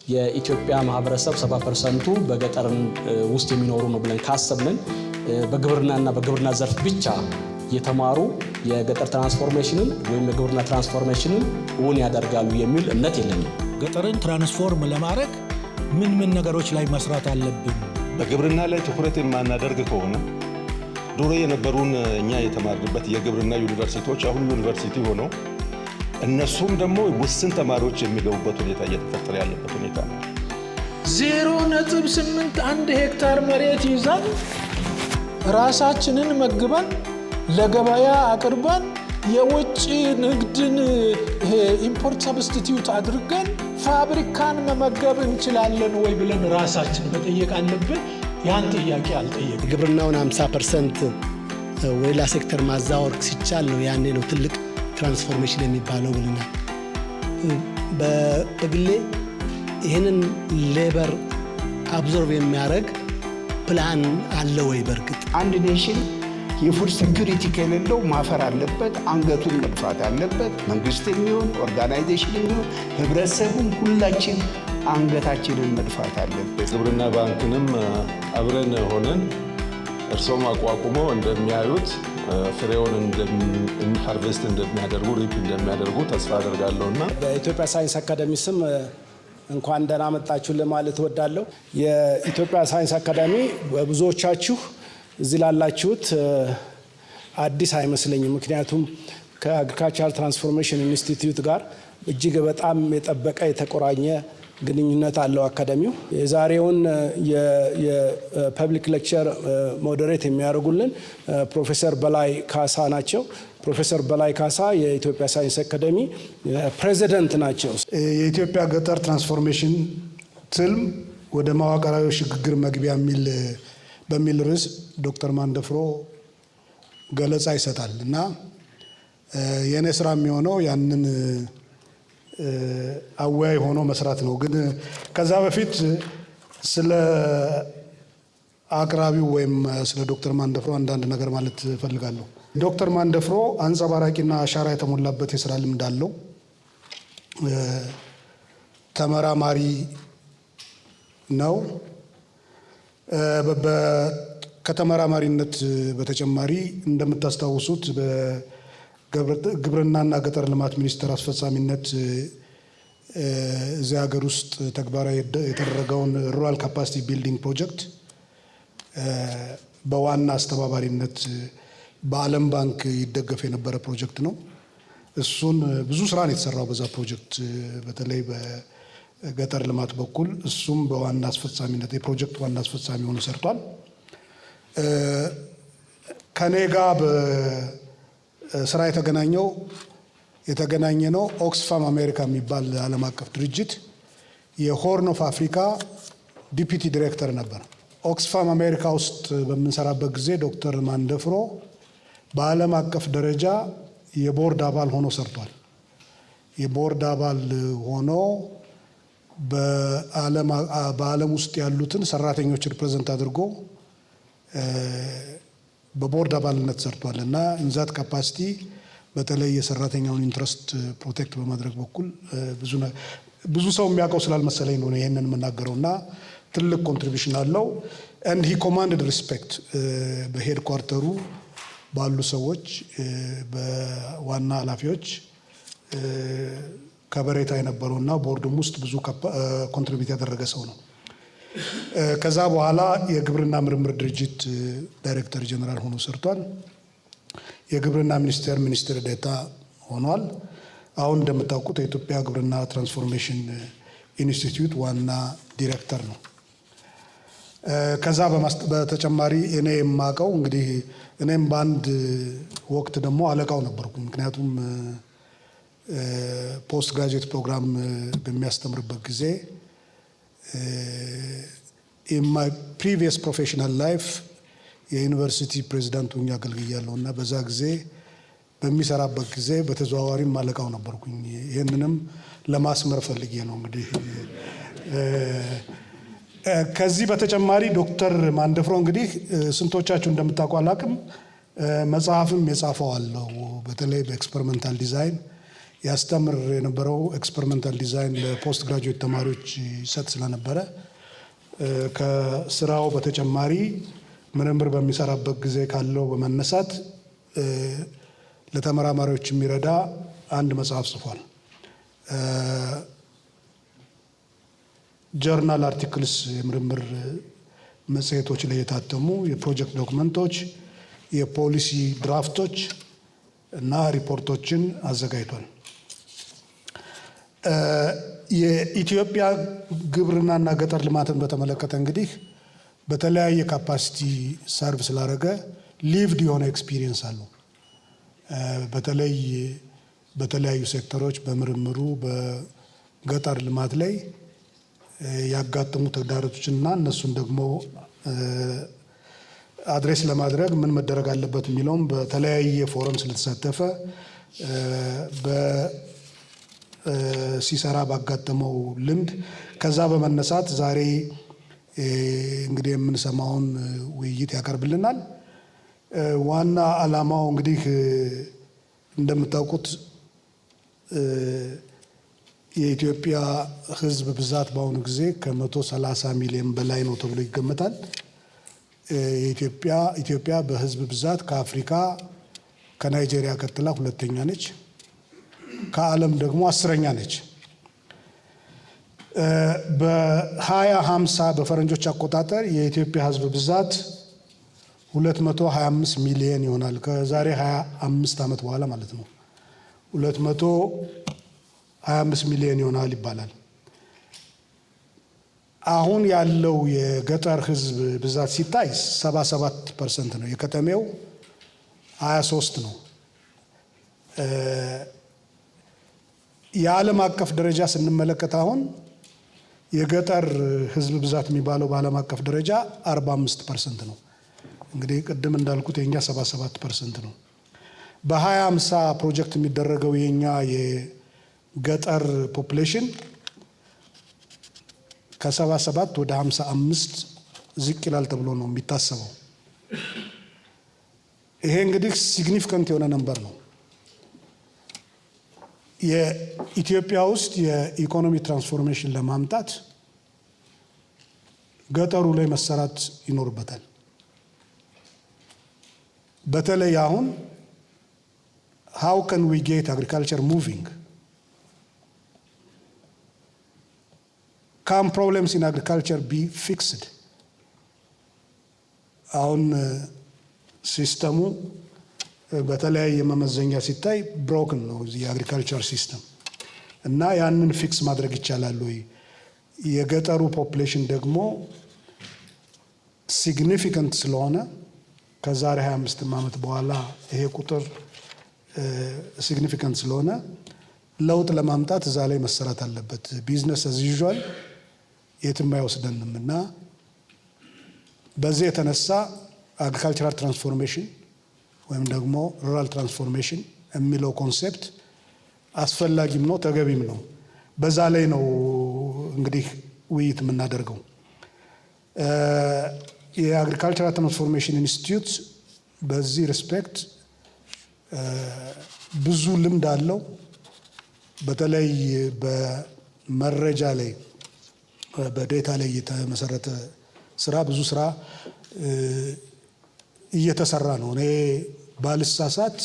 የኢትዮጵያ ማህበረሰብ 70% በገጠር ውስጥ የሚኖሩ ነው ብለን ካሰብን በግብርናና በግብርና ዘርፍ ብቻ የተማሩ የገጠር ትራንስፎርሜሽንን ወይም የግብርና ትራንስፎርሜሽንን እውን ያደርጋሉ የሚል እምነት የለንም። ገጠርን ትራንስፎርም ለማድረግ ምን ነገሮች ላይ መስራት አለብን? በግብርና ላይ ትኩረት የማናደርግ ከሆነ ድሮ የነበሩን እኛ የተማርንበት የግብርና ዩኒቨርሲቲዎች አሁን ዩኒቨርሲቲ ሆነው እነሱም ደግሞ ውስን ተማሪዎች የሚገቡበት ሁኔታ እየተፈጠረ ያለበት ሁኔታ ነው። 0.81 ሄክታር መሬት ይዘን ራሳችንን መግበን ለገበያ አቅርበን የውጭ ንግድን ኢምፖርት ሰብስቲቲዩት አድርገን ፋብሪካን መመገብ እንችላለን ወይ ብለን ራሳችን መጠየቅ አለብን። ያን ጥያቄ አልጠየቅ። ግብርናውን 50% ወይላ ሴክተር ማዛወር ሲቻል ነው ያኔ ነው ትልቅ ትራንስፎርሜሽን የሚባለው ብለናል። በግሌ ይህንን ሌበር አብዞርብ የሚያደርግ ፕላን አለ ወይ? በርግጥ አንድ ኔሽን የፉድ ሴኩሪቲ ከሌለው ማፈር አለበት፣ አንገቱን መድፋት አለበት። መንግስት የሚሆን ኦርጋናይዜሽን የሚሆን ህብረተሰቡም ሁላችን አንገታችንን መድፋት አለበት። ግብርና ባንክንም አብረን ሆነን እርሶም አቋቁመው እንደሚያዩት ፍሬውን ሃርቨስት እንደሚያደርጉ ሪፕ እንደሚያደርጉ ተስፋ አደርጋለሁና በኢትዮጵያ ሳይንስ አካዳሚ ስም እንኳን ደህና መጣችሁ ለማለት እወዳለሁ። የኢትዮጵያ ሳይንስ አካዳሚ በብዙዎቻችሁ እዚህ ላላችሁት አዲስ አይመስለኝም። ምክንያቱም ከአግሪካልቸራል ትራንስፎርሜሽን ኢንስቲትዩት ጋር እጅግ በጣም የጠበቀ የተቆራኘ ግንኙነት አለው አካዳሚው። የዛሬውን የፐብሊክ ሌክቸር ሞዴሬት የሚያደርጉልን ፕሮፌሰር በላይ ካሳ ናቸው። ፕሮፌሰር በላይ ካሳ የኢትዮጵያ ሳይንስ አካዳሚ ፕሬዚደንት ናቸው። የኢትዮጵያ ገጠር ትራንስፎርሜሽን ትልም ወደ መዋቅራዊ ሽግግር መግቢያ በሚል ርዕስ ዶክተር ማንደፍሮ ገለጻ ይሰጣል እና የኔ ስራ የሚሆነው ያንን አወያይ ሆኖ መስራት ነው። ግን ከዛ በፊት ስለ አቅራቢው ወይም ስለ ዶክተር ማንደፍሮ አንዳንድ ነገር ማለት እፈልጋለሁ። ዶክተር ማንደፍሮ አንጸባራቂና አሻራ የተሞላበት የስራ ልምድ አለው። ተመራማሪ ነው። ከተመራማሪነት በተጨማሪ እንደምታስታውሱት በግብርናና ገጠር ልማት ሚኒስቴር አስፈጻሚነት እዚህ ሀገር ውስጥ ተግባራዊ የተደረገውን ሩራል ካፓሲቲ ቢልዲንግ ፕሮጀክት በዋና አስተባባሪነት በዓለም ባንክ ይደገፍ የነበረ ፕሮጀክት ነው። እሱን ብዙ ስራ ነው የተሰራው በዛ ፕሮጀክት በተለይ በገጠር ልማት በኩል እሱም በዋና አስፈጻሚነት የፕሮጀክት ዋና አስፈጻሚ ሆኖ ሰርቷል። ከኔ ጋር በስራ የተገናኘ ነው ኦክስፋም አሜሪካ የሚባል ዓለም አቀፍ ድርጅት የሆርን ኦፍ አፍሪካ ዲፒቲ ዲሬክተር ነበር። ኦክስፋም አሜሪካ ውስጥ በምንሰራበት ጊዜ ዶክተር ማንደፍሮ በዓለም አቀፍ ደረጃ የቦርድ አባል ሆኖ ሰርቷል። የቦርድ አባል ሆኖ በዓለም ውስጥ ያሉትን ሰራተኞች ሪፕሬዘንት አድርጎ በቦርድ አባልነት ሰርቷል እና ኢንዛት ካፓሲቲ በተለይ የሰራተኛውን ኢንትረስት ፕሮቴክት በማድረግ በኩል ብዙ ሰው የሚያውቀው ስላልመሰለኝ ነው ይሄንን የምናገረው እና ትልቅ ኮንትሪቢሽን አለው። and he commanded respect በሄድ ኳርተሩ ባሉ ሰዎች በዋና ኃላፊዎች ከበሬታ የነበረውና ቦርዱም ውስጥ ብዙ ኮንትሪቢዩት ያደረገ ሰው ነው። ከዛ በኋላ የግብርና ምርምር ድርጅት ዳይሬክተር ጀነራል ሆኖ ሰርቷል። የግብርና ሚኒስቴር ዴኤታ ሆኗል። አሁን እንደምታውቁት የኢትዮጵያ ግብርና ትራንስፎርሜሽን ኢንስቲትዩት ዋና ዲሬክተር ነው። ከዛ በተጨማሪ እኔ የማውቀው እንግዲህ እኔም በአንድ ወቅት ደግሞ አለቃው ነበርኩኝ። ምክንያቱም ፖስት ግራጁዌት ፕሮግራም በሚያስተምርበት ጊዜ in my previous professional life የዩኒቨርሲቲ ፕሬዚዳንት ሆኜ አገልግያለሁ እና በዛ ጊዜ በሚሰራበት ጊዜ በተዘዋዋሪም አለቃው ነበርኩኝ። ይህንንም ለማስመር ፈልጌ ነው። እንግዲህ ከዚህ በተጨማሪ ዶክተር ማንደፍሮ እንግዲህ ስንቶቻችሁ እንደምታውቁ አላውቅም፣ መጽሐፍም የጻፈው አለው። በተለይ በኤክስፐሪመንታል ዲዛይን ያስተምር የነበረው ኤክስፐሪመንታል ዲዛይን ለፖስት ግራጁዌት ተማሪዎች ይሰጥ ስለነበረ ከስራው በተጨማሪ ምርምር በሚሰራበት ጊዜ ካለው በመነሳት ለተመራማሪዎች የሚረዳ አንድ መጽሐፍ ጽፏል። ጆርናል አርቲክልስ የምርምር መጽሔቶች ላይ የታተሙ የፕሮጀክት ዶክመንቶች፣ የፖሊሲ ድራፍቶች እና ሪፖርቶችን አዘጋጅቷል። የኢትዮጵያ ግብርናና ገጠር ልማትን በተመለከተ እንግዲህ በተለያየ ካፓሲቲ ሰርቭ ስላደረገ ሊቭድ የሆነ ኤክስፒሪየንስ አለው። በተለይ በተለያዩ ሴክተሮች በምርምሩ በገጠር ልማት ላይ ያጋጠሙ ተግዳሮቶችና እነሱን ደግሞ አድሬስ ለማድረግ ምን መደረግ አለበት የሚለውም በተለያየ ፎረም ስለተሳተፈ ሲሰራ ባጋጠመው ልምድ ከዛ በመነሳት ዛሬ እንግዲህ የምንሰማውን ውይይት ያቀርብልናል። ዋና ዓላማው እንግዲህ እንደምታውቁት የኢትዮጵያ ሕዝብ ብዛት በአሁኑ ጊዜ ከ130 ሚሊዮን በላይ ነው ተብሎ ይገመታል። ኢትዮጵያ በሕዝብ ብዛት ከአፍሪካ ከናይጄሪያ ቀጥላ ሁለተኛ ነች። ከዓለም ደግሞ 10ኛ ነች። በ2050 በፈረንጆች አቆጣጠር የኢትዮጵያ ሕዝብ ብዛት 225 ሚሊዮን ይሆናል። ከዛሬ 25 ዓመት በኋላ ማለት ነው 225 ሚሊዮን ይሆናል ይባላል። አሁን ያለው የገጠር ሕዝብ ብዛት ሲታይ 77% ነው። የከተሜው 23 ነው። የዓለም አቀፍ ደረጃ ስንመለከት አሁን የገጠር ሕዝብ ብዛት የሚባለው በዓለም አቀፍ ደረጃ 45% ነው። እንግዲህ ቅድም እንዳልኩት የኛ 77% ነው። በ2050 ፕሮጀክት የሚደረገው የኛ የገጠር ፖፕሌሽን ከ77 ወደ 55 ዝቅ ይላል ተብሎ ነው የሚታሰበው። ይሄ እንግዲህ ሲግኒፊካንት የሆነ ነምበር ነው። የኢትዮጵያ ውስጥ የኢኮኖሚ ትራንስፎርሜሽን ለማምጣት ገጠሩ ላይ መሰራት ይኖርበታል። በተለይ አሁን how can we get agriculture moving? Can problems in agriculture be fixed? አሁን ሲስተሙ በተለያየ መመዘኛ ሲታይ ብሮክን ነው የአግሪካልቸር ሲስተም እና ያንን ፊክስ ማድረግ ይቻላል ወይ? የገጠሩ ፖፕሌሽን ደግሞ ሲግኒፊካንት ስለሆነ ከዛሬ 25 ዓመት በኋላ ይሄ ቁጥር ሲግኒፊካንት ስለሆነ ለውጥ ለማምጣት እዛ ላይ መሰራት አለበት። ቢዝነስ አዝ ዩዥዋል የትም አይወስደንም እና በዚህ የተነሳ አግሪካልቸራል ትራንስፎርሜሽን ወይም ደግሞ ሩራል ትራንስፎርሜሽን የሚለው ኮንሴፕት አስፈላጊም ነው ተገቢም ነው። በዛ ላይ ነው እንግዲህ ውይይት የምናደርገው። የአግሪካልቸራል ትራንስፎርሜሽን ኢንስቲትዩት በዚህ ሪስፔክት ብዙ ልምድ አለው። በተለይ በመረጃ ላይ በዴታ ላይ የተመሰረተ ስራ ብዙ ስራ እየተሰራ ነው። እኔ ባልሳሳት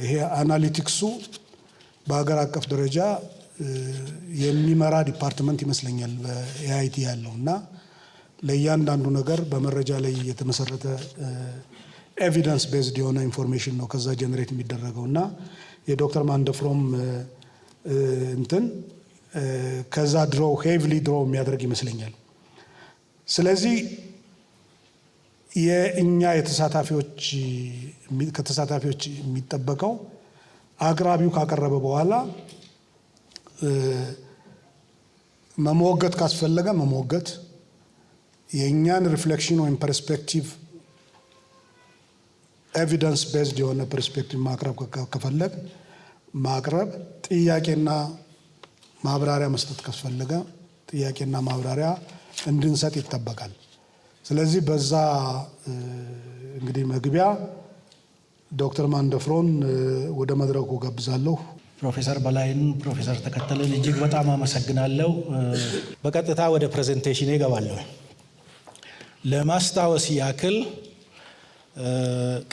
ይሄ አናሊቲክሱ በሀገር አቀፍ ደረጃ የሚመራ ዲፓርትመንት ይመስለኛል በኤአይቲ ያለው እና ለእያንዳንዱ ነገር በመረጃ ላይ የተመሰረተ ኤቪደንስ ቤዝድ የሆነ ኢንፎርሜሽን ነው ከዛ ጀነሬት የሚደረገው እና የዶክተር ማንደፍሮም እንትን ከዛ ድሮው ሄቪሊ ድሮው የሚያደርግ ይመስለኛል። ስለዚህ የእኛ ከተሳታፊዎች የሚጠበቀው አቅራቢው ካቀረበ በኋላ መሞገት ካስፈለገ መሞገት፣ የእኛን ሪፍሌክሽን ወይም ፐርስፔክቲቭ ኤቪደንስ ቤዝድ የሆነ ፐርስፔክቲቭ ማቅረብ ከፈለግ ማቅረብ፣ ጥያቄና ማብራሪያ መስጠት ካስፈለገ ጥያቄና ማብራሪያ እንድንሰጥ ይጠበቃል። ስለዚህ በዛ እንግዲህ መግቢያ ዶክተር ማንደፍሮን ወደ መድረኩ ጋብዛለሁ። ፕሮፌሰር በላይን፣ ፕሮፌሰር ተከተልን እጅግ በጣም አመሰግናለሁ። በቀጥታ ወደ ፕሬዘንቴሽን እገባለሁ። ለማስታወስ ያክል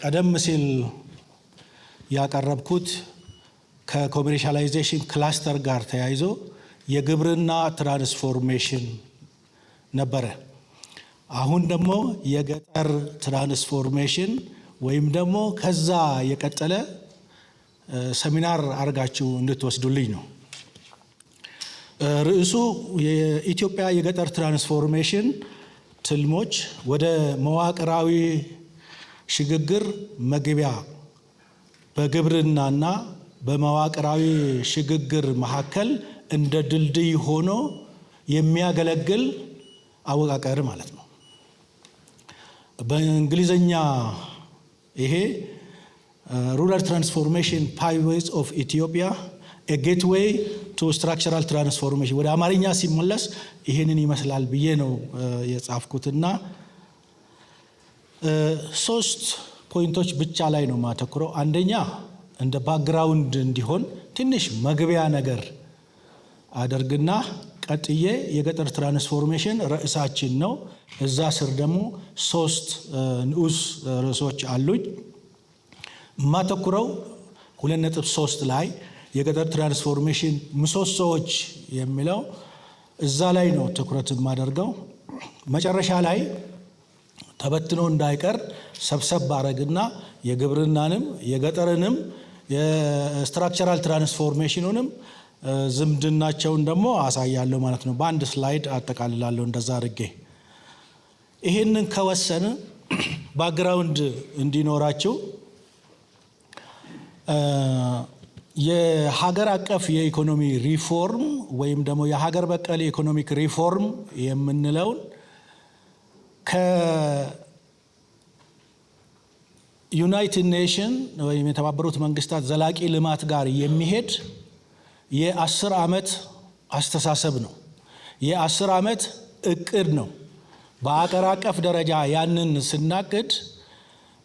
ቀደም ሲል ያቀረብኩት ከኮሜርሻላይዜሽን ክላስተር ጋር ተያይዞ የግብርና ትራንስፎርሜሽን ነበረ። አሁን ደግሞ የገጠር ትራንስፎርሜሽን ወይም ደግሞ ከዛ የቀጠለ ሰሚናር አድርጋችሁ እንድትወስዱልኝ ነው። ርዕሱ የኢትዮጵያ የገጠር ትራንስፎርሜሽን ትልሞች ወደ መዋቅራዊ ሽግግር መግቢያ በግብርናና በመዋቅራዊ ሽግግር መካከል እንደ ድልድይ ሆኖ የሚያገለግል አወቃቀር ማለት ነው። በእንግሊዝኛ ይሄ ሩራል ትራንስፎርሜሽን ፓይዌይስ ኦፍ ኢትዮጵያ ኤ ጌትዌይ ቱ ስትራክቸራል ትራንስፎርሜሽን ወደ አማርኛ ሲመለስ ይሄንን ይመስላል ብዬ ነው የጻፍኩትና 3 ፖይንቶች ብቻ ላይ ነው ማተኩረው። አንደኛ እንደ ባክግራውንድ እንዲሆን ትንሽ መግቢያ ነገር አደርግና ቀጥዬ የገጠር ትራንስፎርሜሽን ርዕሳችን ነው። እዛ ስር ደግሞ 3 ንዑስ ርዕሶች አሉኝ። ማተኩረው 2.3 ላይ የገጠር ትራንስፎርሜሽን ምሰሶዎች የሚለው እዛ ላይ ነው ትኩረት የማደርገው። መጨረሻ ላይ ተበትኖ እንዳይቀር ሰብሰብ አረግና የግብርናንም የገጠርንም የስትራክቸራል ትራንስፎርሜሽኑንም ዝምድናቸውን ደግሞ አሳያለሁ ማለት ነው። በአንድ ስላይድ አጠቃልላለሁ እንደዛ አድርጌ። ይሄንን ከወሰን ባክግራውንድ እንዲኖራችሁ የሀገር አቀፍ የኢኮኖሚ ሪፎርም ወይም ደግሞ የሀገር በቀል ኢኮኖሚክ ሪፎርም የምንለውን ከዩናይትድ ኔሽን ወይም የተባበሩት መንግስታት ዘላቂ ልማት ጋር የሚሄድ የ10 ዓመት አስተሳሰብ ነው። የ10 ዓመት እቅድ ነው። በአገር አቀፍ ደረጃ ያንን ስናቅድ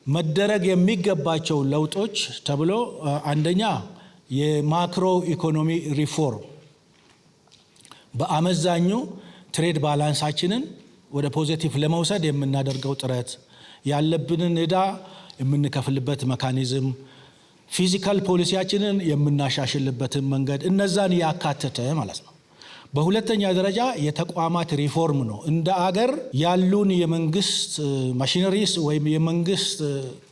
መደረግ የሚገባቸው ለውጦች ተብሎ አንደኛ የማክሮ ኢኮኖሚ ሪፎርም በአመዛኙ ትሬድ ባላንሳችንን ወደ ፖዚቲቭ ለመውሰድ የምናደርገው ጥረት፣ ያለብንን ዕዳ የምንከፍልበት መካኒዝም፣ ፊዚካል ፖሊሲያችንን የምናሻሽልበትን መንገድ እነዛን ያካተተ ማለት ነው። በሁለተኛ ደረጃ የተቋማት ሪፎርም ነው። እንደ አገር ያሉን የመንግስት ማሽነሪስ ወይም የመንግስት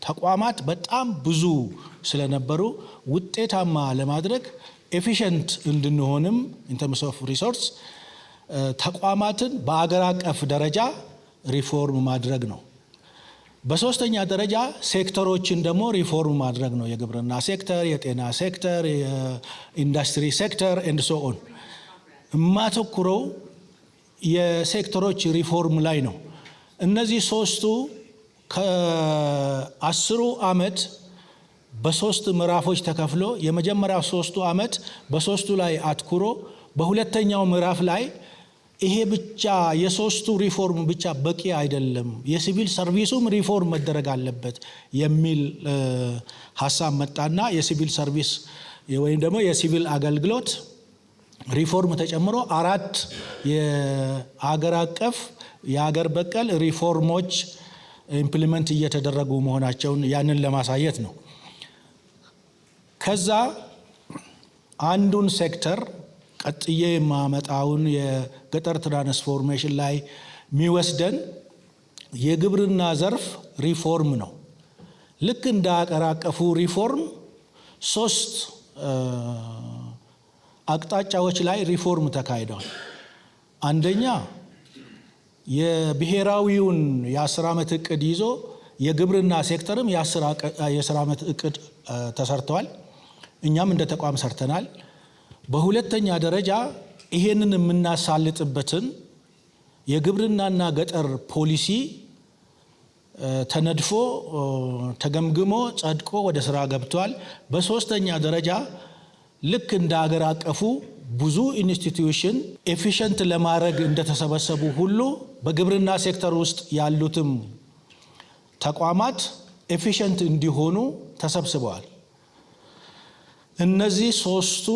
ተቋማት በጣም ብዙ ስለነበሩ ውጤታማ ለማድረግ ኤፊሽንት እንድንሆንም ኢን ተርምስ ኦፍ ሪሶርስ ተቋማትን በአገር አቀፍ ደረጃ ሪፎርም ማድረግ ነው። በሶስተኛ ደረጃ ሴክተሮችን ደግሞ ሪፎርም ማድረግ ነው። የግብርና ሴክተር፣ የጤና ሴክተር፣ የኢንዱስትሪ ሴክተር ኤንድ ሶ ኦን። የማተኩረው የሴክተሮች ሪፎርም ላይ ነው። እነዚህ 3ቱ ከ10 ዓመት በ3 ምዕራፎች ተከፍሎ የመጀመሪያው 3ቱ ዓመት በ3ቱ ላይ አትኩሮ በሁለተኛው ምዕራፍ ላይ ይሄ ብቻ የ3ቱ ሪፎርም ብቻ በቂ አይደለም፣ የሲቪል ሰርቪሱም ሪፎርም መደረግ አለበት የሚል ሀሳብ መጣና የሲቪል ሰርቪስ ወይም ደግሞ የሲቪል አገልግሎት ሪፎርም ተጨምሮ 4 የአገር አቀፍ የአገር በቀል ሪፎርሞች ኢምፕሊመንት እየተደረጉ መሆናቸውን ያንን ለማሳየት ነው። ከዛ አንዱን ሴክተር ቀጥዬ የማመጣውን የገጠር ትራንስፎርሜሽን ላይ የሚወስደን የግብርና ዘርፍ ሪፎርም ነው። ልክ እንደ አገር አቀፉ ሪፎርም 3 አቅጣጫዎች ላይ ሪፎርም ተካሂደዋል። አንደኛ የብሔራዊውን የ10 ዓመት እቅድ ይዞ የግብርና ሴክተርም የ10 ዓመት እቅድ ተሰርተዋል። እኛም እንደ ተቋም ሰርተናል። በሁለተኛ ደረጃ ይሄንን የምናሳልጥበትን የግብርናና ገጠር ፖሊሲ ተነድፎ ተገምግሞ ጸድቆ ወደ ስራ ገብቷል። በሶስተኛ ደረጃ ልክ እንደ ሀገር አቀፉ ብዙ ኢንስቲትዩሽን ኤፊሽንት ለማድረግ እንደተሰበሰቡ ሁሉ በግብርና ሴክተር ውስጥ ያሉትም ተቋማት ኤፊሽንት እንዲሆኑ ተሰብስበዋል። እነዚህ ሶስቱ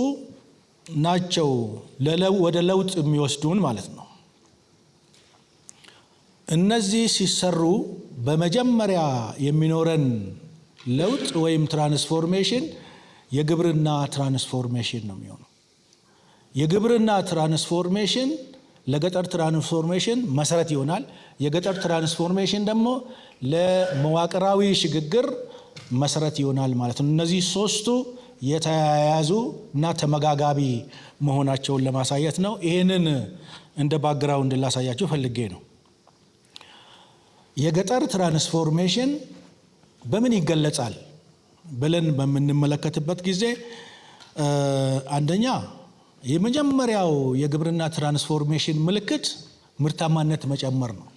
ናቸው ወደ ለውጥ የሚወስዱን ማለት ነው። እነዚህ ሲሰሩ በመጀመሪያ የሚኖረን ለውጥ ወይም ትራንስፎርሜሽን የግብርና ትራንስፎርሜሽን ነው የሚሆነው። የግብርና ትራንስፎርሜሽን ለገጠር ትራንስፎርሜሽን መሰረት ይሆናል። የገጠር ትራንስፎርሜሽን ደግሞ ለመዋቅራዊ ሽግግር መሰረት ይሆናል ማለት ነው። እነዚህ ሶስቱ የተያያዙ እና ተመጋጋቢ መሆናቸውን ለማሳየት ነው። ይህንን እንደ ባክግራውንድ ላሳያችሁ ፈልጌ ነው። የገጠር ትራንስፎርሜሽን በምን ይገለጻል ብለን በምንመለከትበት ጊዜ አንደኛ የመጀመሪያው የግብርና ትራንስፎርሜሽን ምልክት ምርታማነት መጨመር ነው።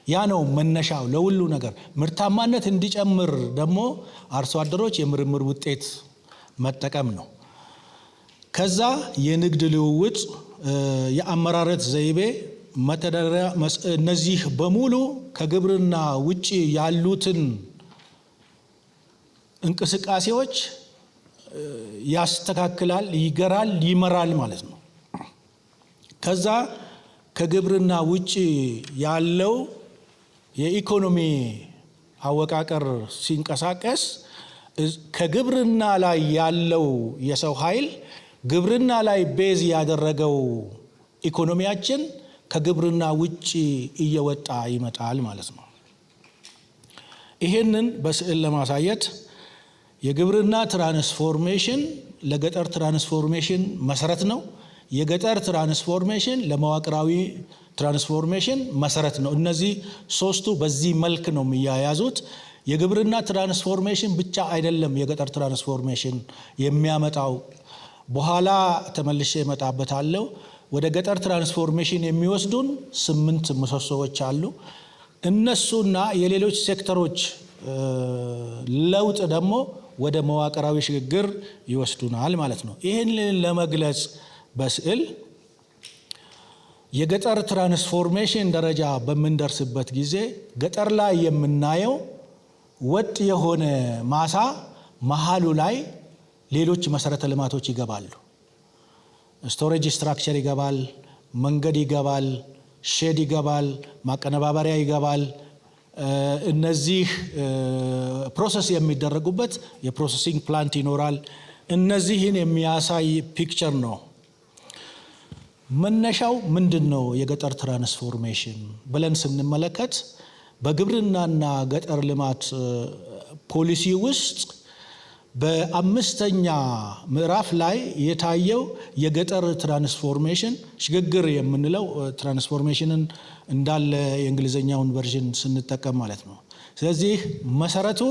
ያ ነው መነሻው ለሁሉ ነገር። ምርታማነት እንዲጨምር ደግሞ አርሶ አደሮች የምርምር ውጤት መጠቀም ነው። ከዛ የንግድ ልውውጥ፣ የአመራረት ዘይቤ፣ መተዳደሪያ፣ እነዚህ በሙሉ ከግብርና ውጪ ያሉትን እንቅስቃሴዎች ያስተካክላል፣ ይገራል፣ ይመራል ማለት ነው። ከዛ ከግብርና ውጪ ያለው የኢኮኖሚ አወቃቀር ሲንቀሳቀስ ከግብርና ላይ ያለው የሰው ኃይል ግብርና ላይ ቤዝ ያደረገው ኢኮኖሚያችን ከግብርና ውጪ እየወጣ ይመጣል ማለት ነው። ይሄንን በስዕል ለማሳየት የግብርና ትራንስፎርሜሽን ለገጠር ትራንስፎርሜሽን መሰረት ነው። የገጠር ትራንስፎርሜሽን ለመዋቅራዊ ትራንስፎርሜሽን መሰረት ነው። እነዚህ ሶስቱ በዚህ መልክ ነው የሚያያዙት። የግብርና ትራንስፎርሜሽን ብቻ አይደለም የገጠር ትራንስፎርሜሽን የሚያመጣው። በኋላ ተመልሼ እመጣበታለሁ። ወደ ገጠር ትራንስፎርሜሽን የሚወስዱን 8 ምሰሶዎች አሉ። እነሱና የሌሎች ሴክተሮች ለውጥ ደግሞ ወደ መዋቅራዊ ሽግግር ይወስዱናል ማለት ነው። ይህንን ለመግለጽ በስዕል የገጠር ትራንስፎርሜሽን ደረጃ በምንደርስበት ጊዜ ገጠር ላይ የምናየው ወጥ የሆነ ማሳ መሃሉ ላይ ሌሎች መሰረተ ልማቶች ይገባሉ። ስቶሬጅ ስትራክቸር ይገባል፣ መንገድ ይገባል፣ ሼድ ይገባል፣ ማቀነባበሪያ ይገባል። እነዚህ ፕሮሰስ የሚደረጉበት የፕሮሰሲንግ ፕላንት ይኖራል። እነዚህን የሚያሳይ ፒክቸር ነው። መነሻው ምንድን ነው? የገጠር ትራንስፎርሜሽን ብለን ስንመለከት በግብርናና ገጠር ልማት ፖሊሲ ውስጥ በ5ኛ ምዕራፍ ላይ የታየው የገጠር ትራንስፎርሜሽን ሽግግር የምንለው ትራንስፎርሜሽንን እንዳለ የእንግሊዝኛውን ቨርዥን ስንጠቀም ማለት ነው። ስለዚህ መሰረቱ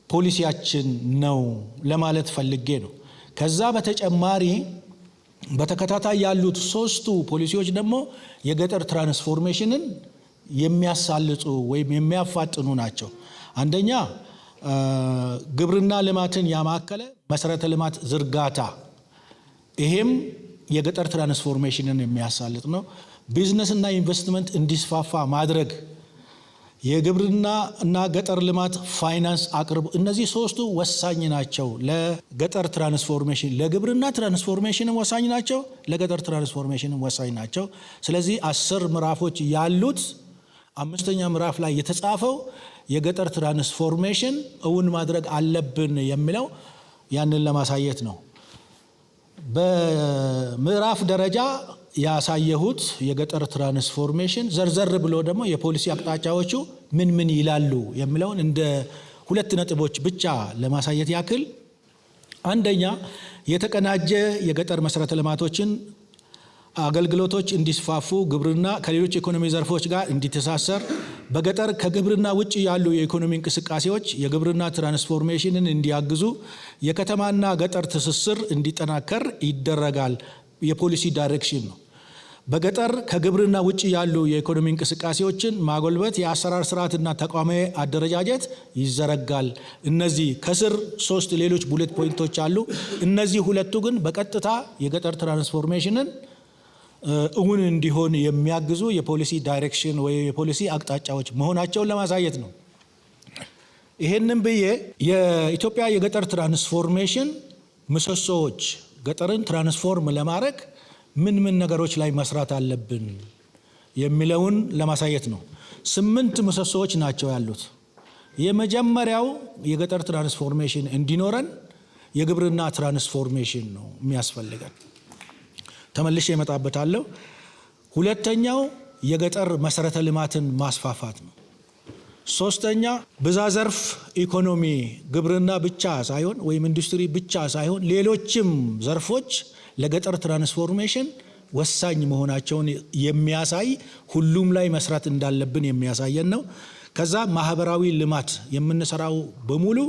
ፖሊሲያችን ነው ለማለት ፈልጌ ነው። ከዛ በተጨማሪ በተከታታይ ያሉት 3ቱ ፖሊሲዎች ደግሞ የገጠር ትራንስፎርሜሽንን የሚያሳልጡ ወይም የሚያፋጥኑ ናቸው። አንደኛ ግብርና ልማትን ያማከለ መሰረተ ልማት ዝርጋታ፣ ይሄም የገጠር ትራንስፎርሜሽንን የሚያሳልጥ ነው። ቢዝነስና ኢንቨስትመንት እንዲስፋፋ ማድረግ፣ የግብርና እና ገጠር ልማት ፋይናንስ አቅርቡ። እነዚህ 3ቱ ወሳኝ ናቸው ለገጠር ትራንስፎርሜሽን። ለግብርና ትራንስፎርሜሽንም ወሳኝ ናቸው፣ ለገጠር ትራንስፎርሜሽንም ወሳኝ ናቸው። ስለዚህ 10 ምዕራፎች ያሉት 5ኛ ምዕራፍ ላይ የተጻፈው የገጠር ትራንስፎርሜሽን እውን ማድረግ አለብን የሚለው ያንን ለማሳየት ነው። በምዕራፍ ደረጃ ያሳየሁት የገጠር ትራንስፎርሜሽን ዘርዘር ብሎ ደግሞ የፖሊሲ አቅጣጫዎቹ ምን ምን ይላሉ የሚለውን እንደ 2 ነጥቦች ብቻ ለማሳየት ያክል፣ አንደኛ የተቀናጀ የገጠር መሰረተ ልማቶችን አገልግሎቶች እንዲስፋፉ፣ ግብርና ከሌሎች ኢኮኖሚ ዘርፎች ጋር እንዲተሳሰር፣ በገጠር ከግብርና ውጭ ያሉ የኢኮኖሚ እንቅስቃሴዎች የግብርና ትራንስፎርሜሽንን እንዲያግዙ፣ የከተማና ገጠር ትስስር እንዲጠናከር ይደረጋል። የፖሊሲ ዳይሬክሽን ነው። በገጠር ከግብርና ውጭ ያሉ የኢኮኖሚ እንቅስቃሴዎችን ማጎልበት፣ የአሰራር ስርዓትና ተቋማዊ አደረጃጀት ይዘረጋል። እነዚህ ከስር 3 ሌሎች ቡሌት ፖይንቶች አሉ። እነዚህ 2ቱ ግን በቀጥታ የገጠር ትራንስፎርሜሽንን እውን እንዲሆን የሚያግዙ የፖሊሲ ዳይሬክሽን ወይ የፖሊሲ አቅጣጫዎች መሆናቸውን ለማሳየት ነው። ይሄንን ብዬ የኢትዮጵያ የገጠር ትራንስፎርሜሽን ምሰሶዎች ገጠርን ትራንስፎርም ለማድረግ ምን ነገሮች ላይ መስራት አለብን የሚለውን ለማሳየት ነው። 8 ምሰሶዎች ናቸው ያሉት። የመጀመሪያው የገጠር ትራንስፎርሜሽን እንዲኖረን የግብርና ትራንስፎርሜሽን ነው የሚያስፈልገን። ተመልሼ እመጣበታለሁ። ሁለተኛው የገጠር መሰረተ ልማትን ማስፋፋት ነው። ሶስተኛ ብዝሃ ዘርፍ ኢኮኖሚ ግብርና ብቻ ሳይሆን ወይም ኢንዱስትሪ ብቻ ሳይሆን ሌሎችም ዘርፎች ለገጠር ትራንስፎርሜሽን ወሳኝ መሆናቸውን የሚያሳይ ሁሉም ላይ መስራት እንዳለብን የሚያሳየን ነው። ከዛ ማህበራዊ ልማት የምንሰራው በሙሉ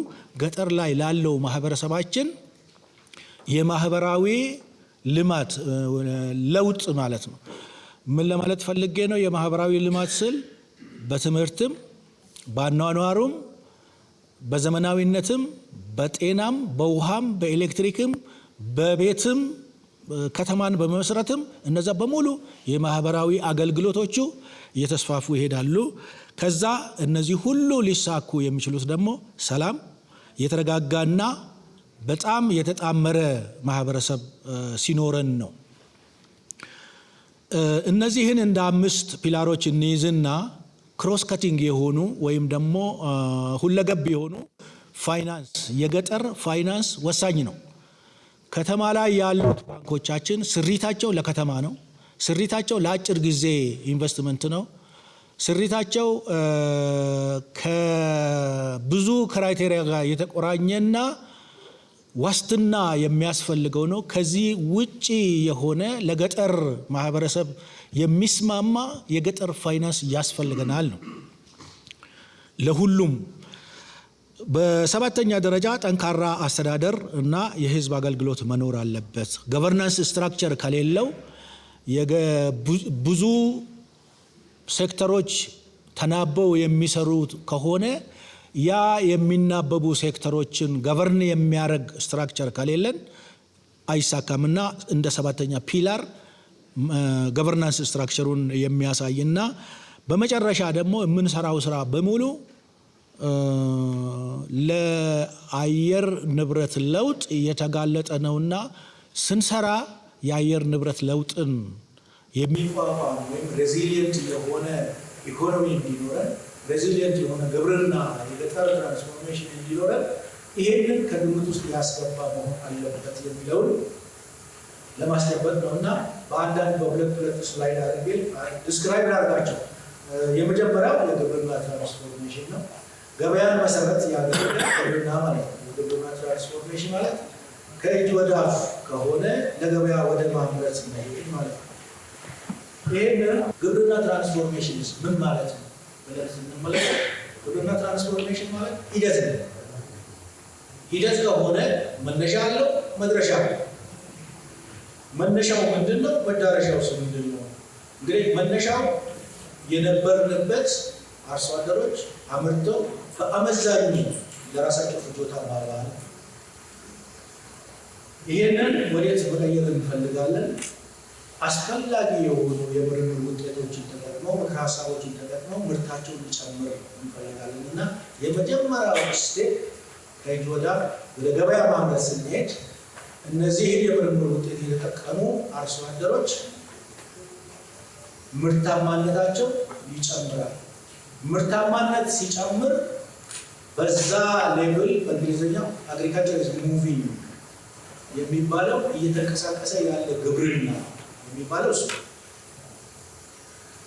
ገጠር ላይ ላለው ማህበረሰባችን የማህበራዊ ልማት ለውጥ ማለት ነው። ምን ለማለት ፈልጌ ነው? የማህበራዊ ልማት ስል በትምህርትም በአኗኗሩም በዘመናዊነትም በጤናም በውሃም በኤሌክትሪክም በቤትም ከተማን በመመስረትም እነዛ በሙሉ የማህበራዊ አገልግሎቶቹ እየተስፋፉ ይሄዳሉ። ከዛ እነዚህ ሁሉ ሊሳኩ የሚችሉት ደግሞ ሰላም፣ የተረጋጋና በጣም የተጣመረ ማህበረሰብ ሲኖረን ነው። እነዚህን እንደ 5 ፒላሮች እንይዝና ክሮስ ከቲንግ የሆኑ ወይም ደግሞ ሁለገብ የሆኑ ፋይናንስ የገጠር ፋይናንስ ወሳኝ ነው። ከተማ ላይ ያሉት ባንኮቻችን ስሪታቸው ለከተማ ነው። ስሪታቸው ለአጭር ጊዜ ኢንቨስትመንት ነው። ስሪታቸው ከብዙ ክራይቴሪያ ጋር የተቆራኘና ዋስትና የሚያስፈልገው ነው። ከዚህ ውጪ የሆነ ለገጠር ማህበረሰብ የሚስማማ የገጠር ፋይናንስ ያስፈልገናል ነው ለሁሉም። በሰባተኛ ደረጃ ጠንካራ አስተዳደር እና የህዝብ አገልግሎት መኖር አለበት። ገቨርናንስ ስትራክቸር ከሌለው ብዙ ሴክተሮች ተናበው የሚሰሩት ከሆነ ያ የሚናበቡ ሴክተሮችን ገቨርን የሚያደርግ ስትራክቸር ከሌለን አይሳካምና እንደ 7ኛ ፒላር ገቨርናንስ ስትራክቸሩን የሚያሳይና በመጨረሻ ደግሞ የምንሰራው ስራ በሙሉ ለአየር ንብረት ለውጥ የተጋለጠ ነውና ስንሰራ የአየር ንብረት ለውጥን የሚቋቋም ወይም ሬዚሊየንት የሆነ ኢኮኖሚ እንዲኖረን፣ ሬዚሊየንት የሆነ ግብርና የገጠር ትራንስፎርሜሽን እንዲኖረን ይሄንን ከግምት ውስጥ ያስገባ መሆን አለበት የሚለውን ለማስጨበጥ ነውና በአንዳንድ በሁለት ስላይድ አድርጌ ዲስክራይብ ላድርጋቸው። የመጀመሪያው የግብርና ትራንስፎርሜሽን ነው። ገበያን መሰረት ያደረገ ግብርና ማለት ነው። የግብርና ትራንስፎርሜሽን ማለት ከእጅ ወደ አፍ ከሆነ ለገበያ ወደ ማምረት መሄድ ማለት ነው። ይህንን ግብርና ትራንስፎርሜሽን ምን ማለት ነው ብለን ስንመለከት ግብርና ትራንስፎርሜሽን ማለት ሂደት ነው። ሂደት ከሆነ መነሻ አለው፣ መድረሻ አለው። መነሻው ምንድን ነው? መዳረሻውስ ምንድን ነው? እንግዲህ መነሻው የነበርንበት አርሶ አደሮች አምርተው በአመዛኙ ለራሳቸው ፍጆታ ማባል። ይሄንን ወዴት መቀየር እንፈልጋለን? አስፈላጊ የሆኑ የምርምር ውጤቶችን ተጠቅመው ምክረ ሀሳቦችን ተጠቅመው ምርታቸውን ሊጨምር እንፈልጋለን እና የመጀመሪያው ስቴፕ ከእጅ ወደ ገበያ ማምረት ስንሄድ እነዚህን የምርምር ውጤት የተጠቀሙ አርሶ አደሮች ምርታማነታቸው ይጨምራል። ምርታማነት ሲጨምር በዛ ሌቭል በእንግሊዝኛው አግሪካልቸር ኢዝ ሙቪንግ የሚባለው እየተንቀሳቀሰ ያለ ግብርና የሚባለው እሱ።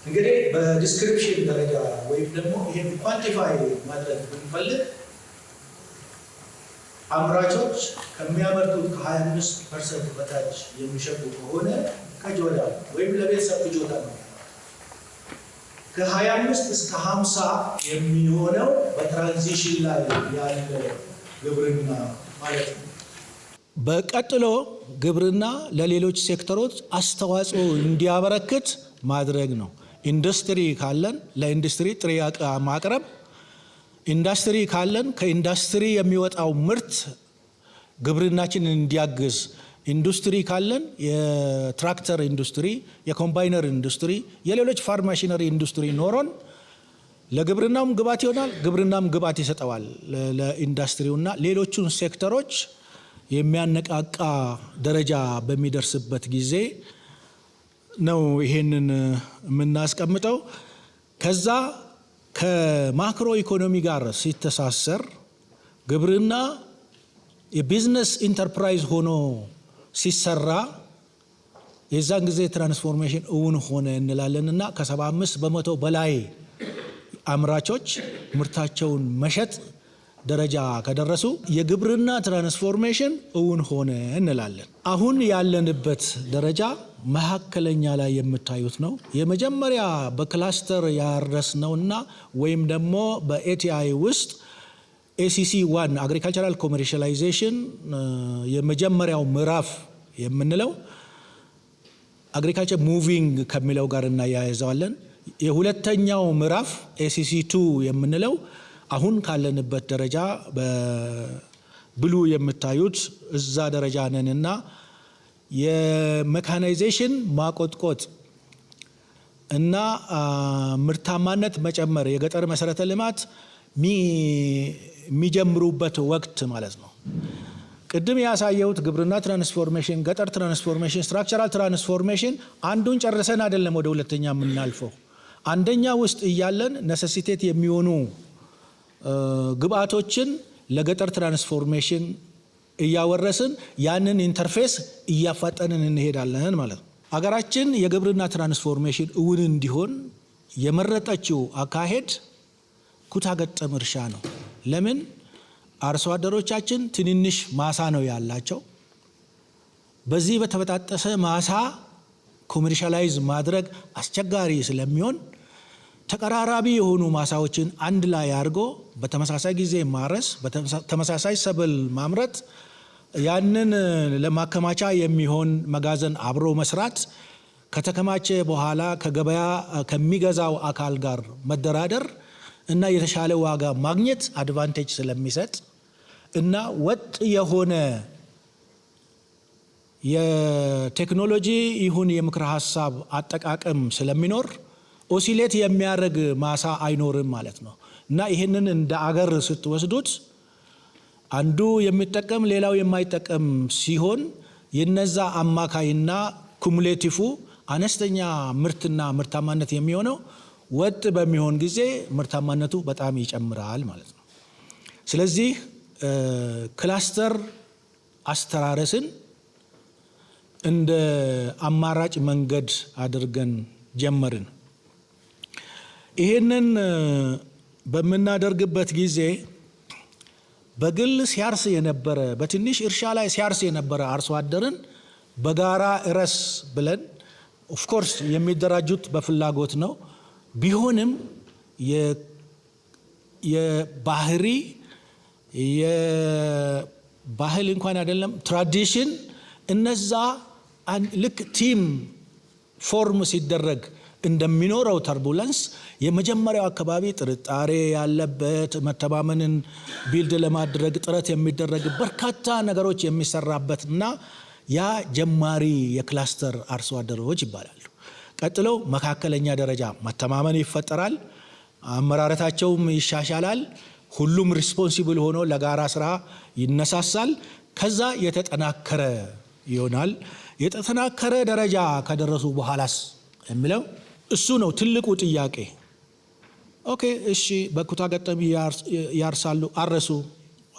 እንግዲህ በዲስክሪፕሽን ደረጃ ወይም ደግሞ ይሄን ኳንቲፋይ ማድረግ ብንፈልግ አምራቾች ከሚያመርቱት ከ25% በታች የሚሸጡ ከሆነ ከእጅ ወደ አፍ ወይም ለቤተሰብ ፍጆታ ነው። ከ25 እስከ 50 የሚሆነው በትራንዚሽን ላይ ያለ ግብርና ማለት ነው። በቀጥሎ ግብርና ለሌሎች ሴክተሮች አስተዋጽኦ እንዲያበረክት ማድረግ ነው። ኢንዱስትሪ ካለን ለኢንዱስትሪ ጥሬ ዕቃ ማቅረብ፣ ኢንዱስትሪ ካለን ከኢንዱስትሪ የሚወጣው ምርት ግብርናችንን እንዲያግዝ፣ ኢንዱስትሪ ካለን የትራክተር ኢንዱስትሪ፣ የኮምባይነር ኢንዱስትሪ፣ የሌሎች ፋርም ማሽነሪ ኢንዱስትሪ ኖሮን ለግብርናውም ግብዓት ይሆናል፣ ግብርናም ግብዓት ይሰጠዋል ለኢንዱስትሪውና ሌሎቹን ሴክተሮች የሚያነቃቃ ደረጃ በሚደርስበት ጊዜ ነው ይሄንን የምናስቀምጠው። ከዛ ከማክሮ ኢኮኖሚ ጋር ሲተሳሰር ግብርና የቢዝነስ ኢንተርፕራይዝ ሆኖ ሲሰራ የዛን ጊዜ ትራንስፎርሜሽን እውን ሆነ እንላለንና ከ75 በመቶ በላይ አምራቾች ምርታቸውን መሸጥ ደረጃ ከደረሱ የግብርና ትራንስፎርሜሽን እውን ሆነ እንላለን። አሁን ያለንበት ደረጃ መካከለኛ ላይ የምታዩት ነው። የመጀመሪያ በክላስተር ያረስነውና ወይም ደግሞ በኤቲአይ ውስጥ ኤሲሲ 1 አግሪካልቸራል ኮመርሻላይዜሽን የመጀመሪያው ምዕራፍ የምንለው አግሪካልቸር ሙቪንግ ከሚለው ጋር እናያይዘዋለን። የሁለተኛው ምዕራፍ ኤሲሲ 2 የምንለው አሁን ካለንበት ደረጃ በብሉ የምታዩት እዛ ደረጃ ነንና የሜካናይዜሽን ማቆጥቆጥ እና ምርታማነት መጨመር የገጠር መሰረተ ልማት የሚጀምሩበት ወቅት ማለት ነው። ቅድም ያሳየሁት ግብርና ትራንስፎርሜሽን፣ ገጠር ትራንስፎርሜሽን፣ ስትራክቸራል ትራንስፎርሜሽን አንዱን ጨርሰን አይደለም ወደ ሁለተኛ የምናልፈው። አንደኛ ውስጥ እያለን ነሰሲቴት የሚሆኑ ግብአቶችን ለገጠር ትራንስፎርሜሽን እያወረስን ያንን ኢንተርፌስ እያፋጠንን እንሄዳለን ማለት ነው። አገራችን የግብርና ትራንስፎርሜሽን እውን እንዲሆን የመረጠችው አካሄድ ኩታ ገጠም እርሻ ነው። ለምን? አርሶ አደሮቻችን ትንንሽ ማሳ ነው ያላቸው። በዚህ በተበጣጠሰ ማሳ ኮመርሻላይዝ ማድረግ አስቸጋሪ ስለሚሆን ተቀራራቢ የሆኑ ማሳዎችን አንድ ላይ አድርጎ በተመሳሳይ ጊዜ ማረስ፣ በተመሳሳይ ሰብል ማምረት፣ ያንን ለማከማቻ የሚሆን መጋዘን አብሮ መስራት፣ ከተከማቸ በኋላ ከገበያ ከሚገዛው አካል ጋር መደራደር እና የተሻለ ዋጋ ማግኘት አድቫንቴጅ ስለሚሰጥ እና ወጥ የሆነ የቴክኖሎጂ ይሁን የምክር ሀሳብ አጠቃቀም ስለሚኖር ኦሲሌት የሚያደርግ ማሳ አይኖርም ማለት ነው። እና ይህንን እንደ አገር ስትወስዱት አንዱ የሚጠቀም ሌላው የማይጠቀም ሲሆን የነዛ አማካይና ኩሙሌቲቭ አነስተኛ ምርትና ምርታማነት የሚሆነው ወጥ በሚሆን ጊዜ ምርታማነቱ በጣም ይጨምራል ማለት ነው። ስለዚህ ክላስተር አስተራረስን እንደ አማራጭ መንገድ አድርገን ጀመርን። ይሄንን በምናደርግበት ጊዜ በግል ሲያርስ የነበረ በትንሽ እርሻ ላይ ሲያርስ የነበረ አርሶ አደርን በጋራ እረስ ብለን ኦፍኮርስ የሚደራጁት በፍላጎት ነው። ቢሆንም የባህል እንኳን አይደለም ትራዲሽን እነዛ ልክ ቲም ፎርም ሲደረግ እንደሚኖረው ተርቡለንስ የመጀመሪያው አካባቢ ጥርጣሬ ያለበት መተማመንን ቢልድ ለማድረግ ጥረት የሚደረግ በርካታ ነገሮች የሚሰራበትና ያ ጀማሪ የክላስተር አርሶ አደሮች ይባላሉ። ቀጥለው መካከለኛ ደረጃ መተማመን ይፈጠራል፣ አመራረታቸውም ይሻሻላል፣ ሁሉም ሪስፖንሲብል ሆኖ ለጋራ ስራ ይነሳሳል። ከዛ የተጠናከረ ይሆናል። የተጠናከረ ደረጃ ከደረሱ በኋላስ የሚለው እሱ ነው ትልቁ ጥያቄ። ኦኬ እሺ፣ በኩታ ገጠም ያርሳሉ፣ አረሱ፣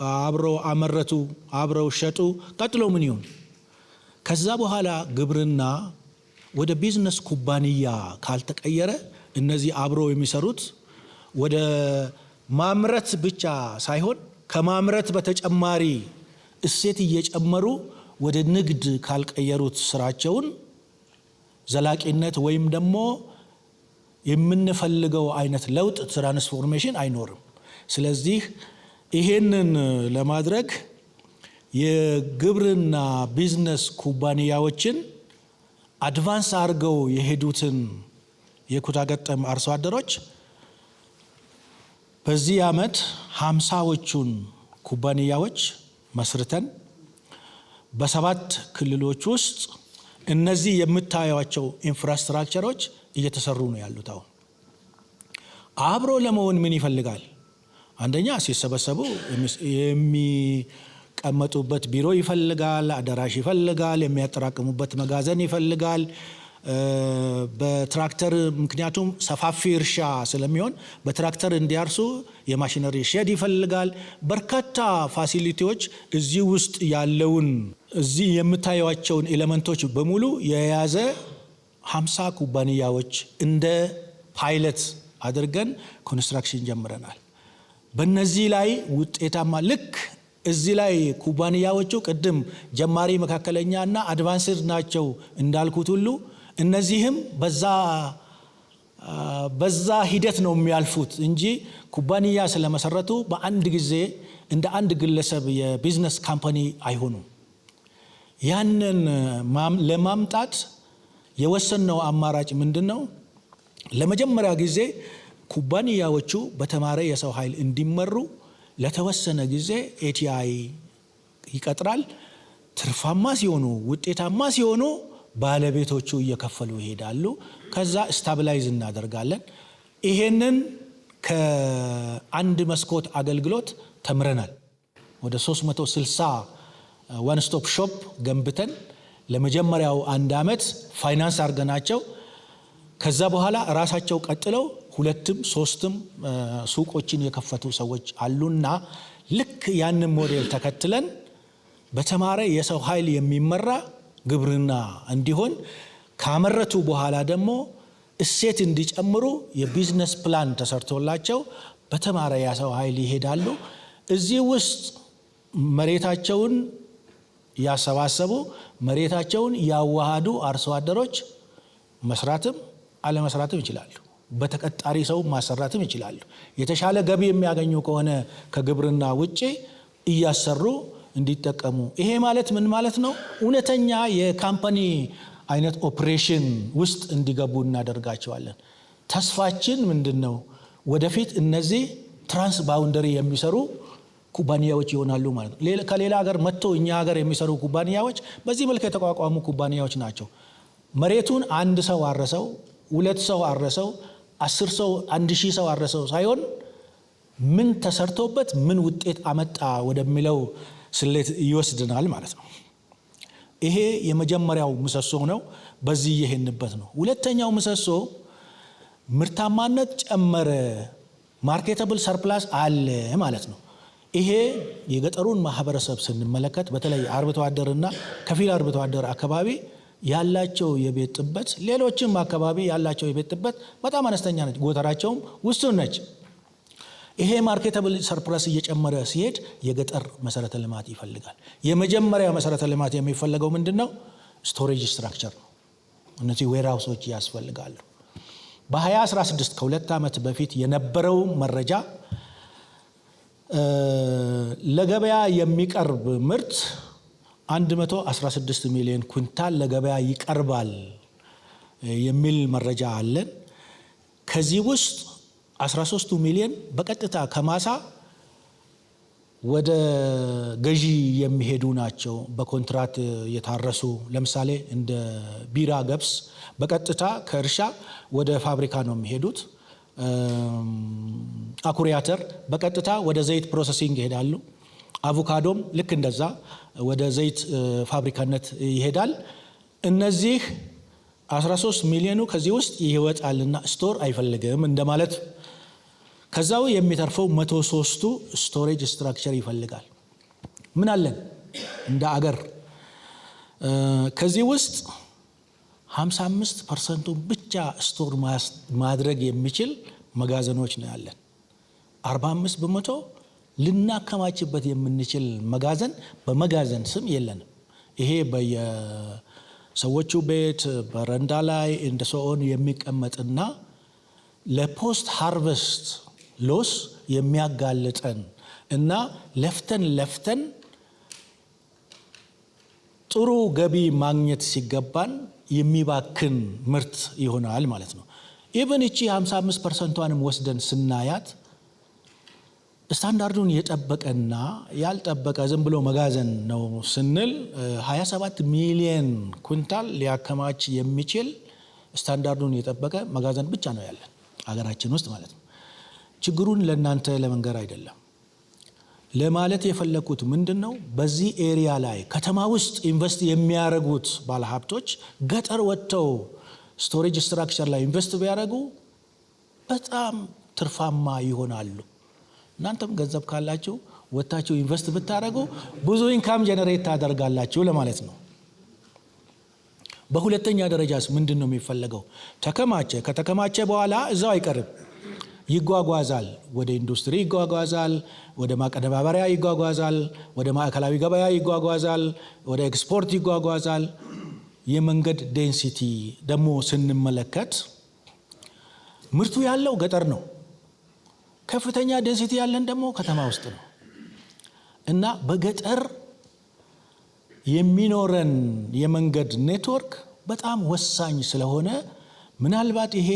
አብረው አመረቱ፣ አብረው ሸጡ። ቀጥሎ ምን ይሁን? ከዛ በኋላ ግብርና ወደ ቢዝነስ ኩባንያ ካልተቀየረ እነዚህ አብረው የሚሰሩት ወደ ማምረት ብቻ ሳይሆን ከማምረት በተጨማሪ እሴት እየጨመሩ ወደ ንግድ ካልቀየሩት ስራቸውን ዘላቂነት ወይም ደግሞ የምንፈልገው አይነት ለውጥ ትራንስፎርሜሽን አይኖርም። ስለዚህ ይሄንን ለማድረግ የግብርና ቢዝነስ ኩባንያዎችን አድቫንስ አድርገው የሄዱትን የኩታ ገጠም አርሶ አደሮች በዚህ ዓመት 50ዎቹን ኩባንያዎች መስርተን በ7 ክልሎች ውስጥ እነዚህ የምታዩቸው ኢንፍራስትራክቸሮች እየተሰሩ ነው ያሉት። አብሮ ለመሆን ምን ይፈልጋል? አንደኛ ሲሰበሰቡ የሚቀመጡበት ቢሮ ይፈልጋል፣ አዳራሽ ይፈልጋል፣ የሚያጠራቅሙበት መጋዘን ይፈልጋል። በትራክተር ምክንያቱም ሰፋፊ እርሻ ስለሚሆን በትራክተር እንዲያርሱ የማሽነሪ ሼድ ይፈልጋል። በርካታ ፋሲሊቲዎች እዚህ ውስጥ ያለውን እዚህ የምታዩዋቸውን ኤሌመንቶች በሙሉ የያዘ 50 ኩባንያዎች እንደ ፓይለት አድርገን ኮንስትራክሽን ጀምረናል። በእነዚህ ላይ ውጤታማ ልክ እዚህ ላይ ኩባንያዎቹ ቅድም ጀማሪ፣ መካከለኛና አድቫንስድ ናቸው እንዳልኩት ሁሉ እነዚህም በዛ ሂደት ነው የሚያልፉት እንጂ ኩባንያ ስለመሰረቱ በአንድ ጊዜ እንደ አንድ ግለሰብ የቢዝነስ ካምፓኒ አይሆኑም። ያንን ለማምጣት የወሰነው አማራጭ ምንድነው? ለመጀመሪያ ጊዜ ኩባንያዎቹ በተማረ የሰው ኃይል እንዲመሩ ለተወሰነ ጊዜ ኤቲአይ ይቀጥራል። ትርፋማ ሲሆኑ፣ ውጤታማ ሲሆኑ ባለቤቶቹ እየከፈሉ ይሄዳሉ። ከዛ ስታቢላይዝ እናደርጋለን። ይሄንን ከአንድ መስኮት አገልግሎት ተምረናል። ወደ 360 ዋን ስቶፕ ሾፕ ገንብተን ለመጀመሪያው 1 ዓመት ፋይናንስ አድርገናቸው ከዛ በኋላ ራሳቸው ቀጥለው 2ም 3ም ሱቆችን የከፈቱ ሰዎች አሉና ልክ ያንን ሞዴል ተከትለን በተማረ የሰው ኃይል የሚመራ ግብርና እንዲሆን ካመረቱ በኋላ ደግሞ እሴት እንዲጨምሩ የቢዝነስ ፕላን ተሰርቶላቸው በተማረ የሰው ኃይል ይሄዳሉ። እዚህ ውስጥ መሬታቸውን ያሰባሰቡ፣ መሬታቸውን ያዋሃዱ አርሶ አደሮች መስራትም አለመስራትም ይችላሉ። በተቀጣሪ ሰው ማሰራትም ይችላሉ። የተሻለ ገቢ የሚያገኙ ከሆነ ከግብርና ውጪ እያሰሩ እንዲጠቀሙ። ይሄ ማለት ምን ማለት ነው? እውነተኛ የካምፓኒ አይነት ኦፕሬሽን ውስጥ እንዲገቡ እናደርጋቸዋለን። ተስፋችን ምንድነው? ወደፊት እነዚህ ትራንስ ባውንደሪ የሚሰሩ ኩባንያዎች ይሆናሉ ማለት ነው። ከሌላ ሀገር መጥተው እኛ ሀገር የሚሰሩ ኩባንያዎች በዚህ መልክ የተቋቋሙ ኩባንያዎች ናቸው። መሬቱን 1 ሰው አረሰው፣ 2 ሰው አረሰው፣ 10 ሰው 1000 ሰው አረሰው ሳይሆን ምን ተሰርቶበት ምን ውጤት አመጣ ወደሚለው ስሌት ይወስድናል ማለት ነው። ይሄ የመጀመሪያው ምሰሶ ነው። በዚህ እየሄድንበት ነው። ሁለተኛው ምሰሶ ምርታማነት ጨመረ፣ ማርኬታብል ሰርፕላስ አለ ማለት ነው። ይሄ የገጠሩን ማህበረሰብ ስንመለከት በተለይ አርብቶ አደርና ከፊል አርብቶ አደር አካባቢ ያላቸው የቤት ጥበት፣ ሌሎችም አካባቢ ያላቸው የቤት ጥበት በጣም አነስተኛ ነች፣ ጎተራቸውም ውስን ነች። ይሄ ማርኬታብል ሰርፕላስ እየጨመረ ሲሄድ የገጠር መሰረተ ልማት ይፈልጋል። የመጀመሪያ መሰረተ ልማት የሚፈልገው ምንድነው? ስቶሬጅ ስትራክቸር ነው። እነዚህ ዌርሃውሶች ያስፈልጋሉ። በ2016 ከ2 ዓመት በፊት የነበረው መረጃ ለገበያ የሚቀርብ ምርት 116 ሚሊዮን ኩንታል ለገበያ ይቀርባል የሚል መረጃ አለን። ከዚህ ውስጥ 13 ሚሊዮን በቀጥታ ከማሳ ወደ ገዢ የሚሄዱ ናቸው። በኮንትራት የታረሱ ለምሳሌ እንደ ቢራ፣ ገብስ በቀጥታ ከእርሻ ወደ ፋብሪካ ነው የሚሄዱት። አኩሪ አተር በቀጥታ ወደ ዘይት ፕሮሰሲንግ ይሄዳሉ። አቮካዶም ልክ እንደዛ ወደ ዘይት ፋብሪካነት ይሄዳል። እነዚህ 13 ሚሊዮኑ ከዚህ ውስጥ ይወጣልና ስቶር አይፈልግም እንደማለት። ከዛው የሚተርፈው 103ቱ ስቶሬጅ ስትራክቸር ይፈልጋል። ምን አለን እንደ አገር? ከዚህ ውስጥ 55% ብቻ ስቶር ማድረግ የሚችል መጋዘኖች ነው ያለን። 45 በመቶ ልናከማችበት የምንችል መጋዘን በመጋዘን ስም የለንም። ይሄ በየሰዎቹ ቤት በረንዳ ላይ እንደሰውን የሚቀመጥና ለፖስት ሃርቨስት ሎስ የሚያጋልጠን እና ለፍተን ጥሩ ገቢ ማግኘት ሲገባን የሚባክን ምርት ይሆናል ማለት ነው። ኢቭን እቺ 55%ንም ወስደን ስናያት ስታንዳርዱን የጠበቀና ያልጠበቀ ዝም ብሎ መጋዘን ነው ስንል 27 ሚሊዮን ኩንታል ሊያከማች የሚችል ስታንዳርዱን የጠበቀ መጋዘን ብቻ ነው ያለን ሀገራችን ውስጥ ማለት ነው። ችግሩን ለእናንተ ለመንገር አይደለም። ለማለት የፈለኩት ምንድነው፣ በዚህ ኤሪያ ላይ ከተማ ውስጥ ኢንቨስት የሚያደርጉት ባለሀብቶች ገጠር ወጥተው ስቶሬጅ ስትራክቸር ላይ ኢንቨስት ቢያደርጉ በጣም ትርፋማ ይሆናሉ። እናንተም ገንዘብ ካላችሁ ወጥታችሁ ኢንቨስት ብታደርጉ ብዙ ኢንካም ጀነሬት ታደርጋላችሁ ለማለት ነው። በሁለተኛ ደረጃስ ምንድነው የሚፈለገው? ከተከማቸ በኋላ እዛው አይቀርም፣ ይጓጓዛል። ወደ ኢንዱስትሪ ይጓጓዛል፣ ወደ ማቀነባበሪያ ይጓጓዛል፣ ወደ ማዕከላዊ ገበያ ይጓጓዛል፣ ወደ ኤክስፖርት ይጓጓዛል። የመንገድ ዴንሲቲ ደግሞ ስንመለከት ምርቱ ያለው ገጠር ነው፣ ከፍተኛ ዴንሲቲ ያለን ደግሞ ከተማ ውስጥ ነው እና በገጠር የሚኖረን የመንገድ ኔትወርክ በጣም ወሳኝ ስለሆነ ምናልባት ይሄ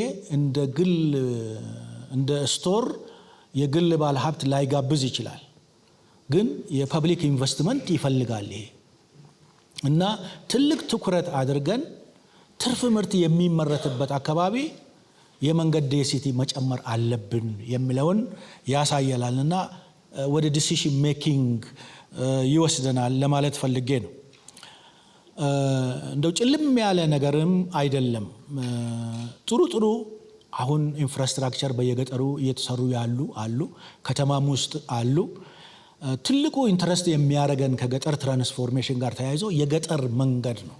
እንደ ስቶር የግል ባለሀብት ላይጋብዝ ይችላል፣ ግን የፐብሊክ ኢንቨስትመንት ይፈልጋል ይሄ እና ትልቅ ትኩረት አድርገን ትርፍ ምርት የሚመረትበት አካባቢ የመንገድ ዴንሲቲ መጨመር አለብን የሚለውን ያሳያልና ወደ ዲሲሽን ሜኪንግ ይወስደናል ለማለት ፈልጌ ነው። እንደው ጭልም ያለ ነገርም አይደለም። ጥሩ አሁን ኢንፍራስትራክቸር በየገጠሩ እየተሰሩ አሉ፣ ከተማም ውስጥ አሉ። ትልቁ ኢንትረስት የሚያደርገን ከገጠር ትራንስፎርሜሽን ጋር ተያይዞ የገጠር መንገድ ነው።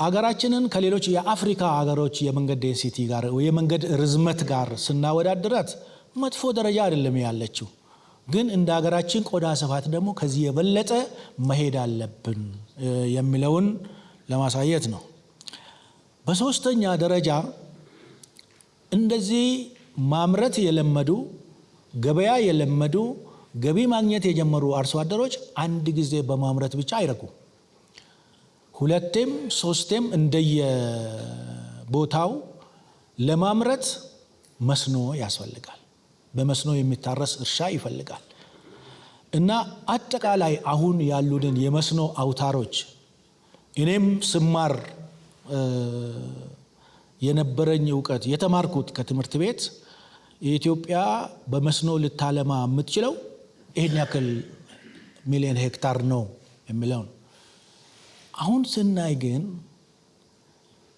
አገራችንን ከሌሎች የአፍሪካ ሀገሮች የመንገድ ዴንሲቲ ጋር የመንገድ ርዝመት ጋር ስናወዳድራት መጥፎ ደረጃ አይደለም ያለችው፣ ግን እንደ ሀገራችን ቆዳ ስፋት ደግሞ ከዚህ የበለጠ መሄድ አለብን የሚለውን ለማሳየት ነው። በሶስተኛ ደረጃ እንደዚህ ማምረት የለመዱ ገበያ የለመዱ ገቢ ማግኘት የጀመሩ አርሶ አደሮች አንድ ጊዜ በማምረት ብቻ አይረኩም። ሁለቴም ሶስቴም እንደየቦታው ለማምረት መስኖ ያስፈልጋል። በመስኖ የሚታረስ እርሻ ይፈልጋል እና አጠቃላይ አሁን ያሉንን የመስኖ አውታሮች እኔም ስማር የነበረኝ ዕውቀት የተማርኩት ከትምህርት ቤት የኢትዮጵያ በመስኖ ልታለማ የምትችለው ይሄን ያክል ሚሊዮን ሄክታር ነው የሚለው ነው። አሁን ስናይ ግን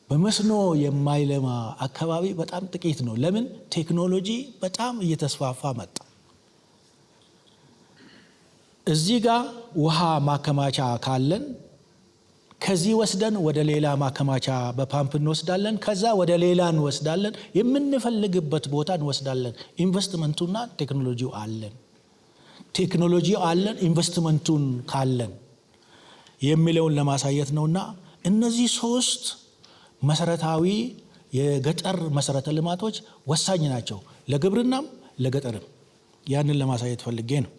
በመስኖ የማይለማ አካባቢ በጣም ጥቂት ነው። ለምን? ቴክኖሎጂ በጣም እየተስፋፋ መጣ። እዚህ ጋር ውሃ ማከማቻ ካለን ከዚህ ወስደን ወደ ሌላ ማከማቻ በፓምፕ እንወስዳለን፣ ከዛ ወደ ሌላ እንወስዳለን፣ የምንፈልግበት ቦታ እንወስዳለን። ኢንቨስትመንቱና ቴክኖሎጂው አለን። ኢንቨስትመንቱን ካለን የሚለውን ለማሳየት ነውና እነዚህ ሶስት መሰረታዊ የገጠር መሰረተ ልማቶች ወሳኝ ናቸው፣ ለግብርናም ለገጠርም። ያንን ለማሳየት ፈልጌ ነው።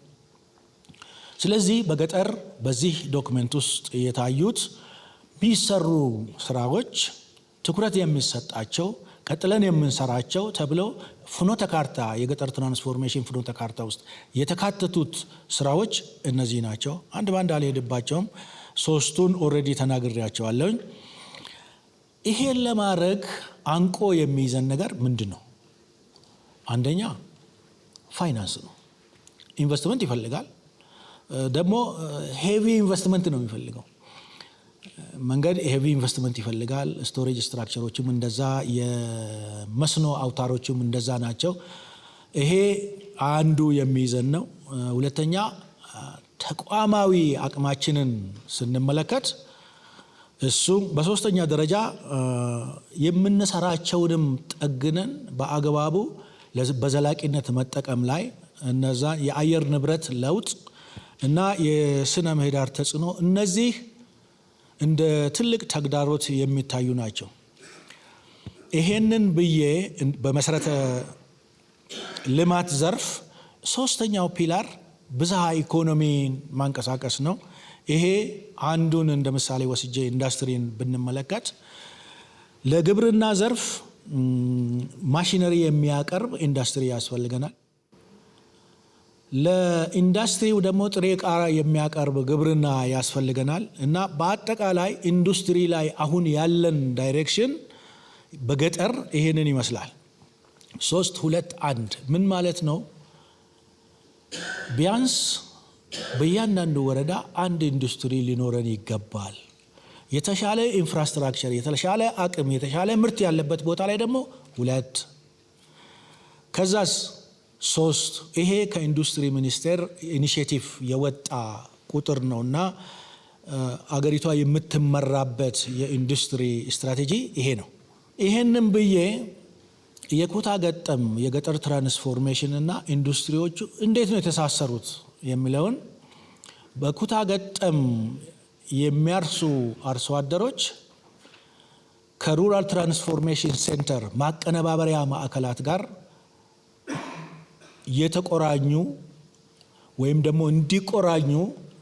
ስለዚህ በገጠር በዚህ ዶክመንት ውስጥ የታዩት ቢሰሩ ስራዎች ትኩረት የሚሰጣቸው ቀጥለን የምንሰራቸው ተብለው ፍኖተ ካርታ የገጠር ትራንስፎርሜሽን ፍኖተ ካርታ ውስጥ የተካተቱት ስራዎች እነዚህ ናቸው። አንድ ባንድ አልሄድባቸውም። ሶስቱን ኦልሬዲ ተናግሬያቸዋለሁ። ይሄን ለማድረግ አንቆ የሚይዘን ነገር ምንድን ነው? አንደኛ ፋይናንስ ነው። ኢንቨስትመንት ይፈልጋል። ደግሞ ሄቪ ኢንቨስትመንት ነው የሚፈልገው። መንገድ ሄቪ ኢንቨስትመንት ይፈልጋል። ስቶሬጅ ስትራክቸሮችም እንደዛ፣ የመስኖ አውታሮችም እንደዛ ናቸው። ይሄ አንዱ የሚይዘን ነው። ሁለተኛ ተቋማዊ አቅማችንን ስንመለከት እሱም በሶስተኛ ደረጃ የምንሰራቸውንም ጠግነን በአግባቡ በዘላቂነት መጠቀም ላይ እነዛ የአየር ንብረት ለውጥ እና የስነ ምህዳር ተጽዕኖ እነዚህ እንደ ትልቅ ተግዳሮት የሚታዩ ናቸው። ይሄንን ብዬ በመሰረተ ልማት ዘርፍ ሶስተኛው ፒላር ብዝሃ ኢኮኖሚን ማንቀሳቀስ ነው። ይሄ አንዱን እንደ ምሳሌ ወስጄ ኢንዱስትሪን ብንመለከት ለግብርና ዘርፍ ማሽነሪ የሚያቀርብ ኢንዱስትሪ ያስፈልገናል። ለኢንዱስትሪው ደግሞ ጥሬ ዕቃ የሚያቀርብ ግብርና ያስፈልገናል እና በአጠቃላይ ኢንዱስትሪ ላይ አሁን ያለን ዳይሬክሽን በገጠር ይሄንን ይመስላል። 3-2-1 ምን ማለት ነው? ቢያንስ በእያንዳንዱ ወረዳ አንድ ኢንዱስትሪ ሊኖረን ይገባል። የተሻለ ኢንፍራስትራክቸር፣ የተሻለ አቅም፣ የተሻለ ምርት ያለበት ቦታ ላይ ደግሞ 2፣ ከዛስ 3። ይሄ ከኢንዱስትሪ ሚኒስቴር ኢኒሼቲቭ የወጣ ቁጥር ነውና አገሪቷ የምትመራበት የኢንዱስትሪ ስትራቴጂ ይሄ ነው። ይሄንን ብዬ የኩታ ገጠም የገጠር ትራንስፎርሜሽን እና ኢንዱስትሪዎቹ እንዴት ነው የተሳሰሩት የሚለውን በኩታ ገጠም የሚያርሱ አርሶ አደሮች ከሩራል ትራንስፎርሜሽን ሴንተር ማቀነባበሪያ ማዕከላት ጋር የተቆራኙ ወይም ደግሞ እንዲቆራኙ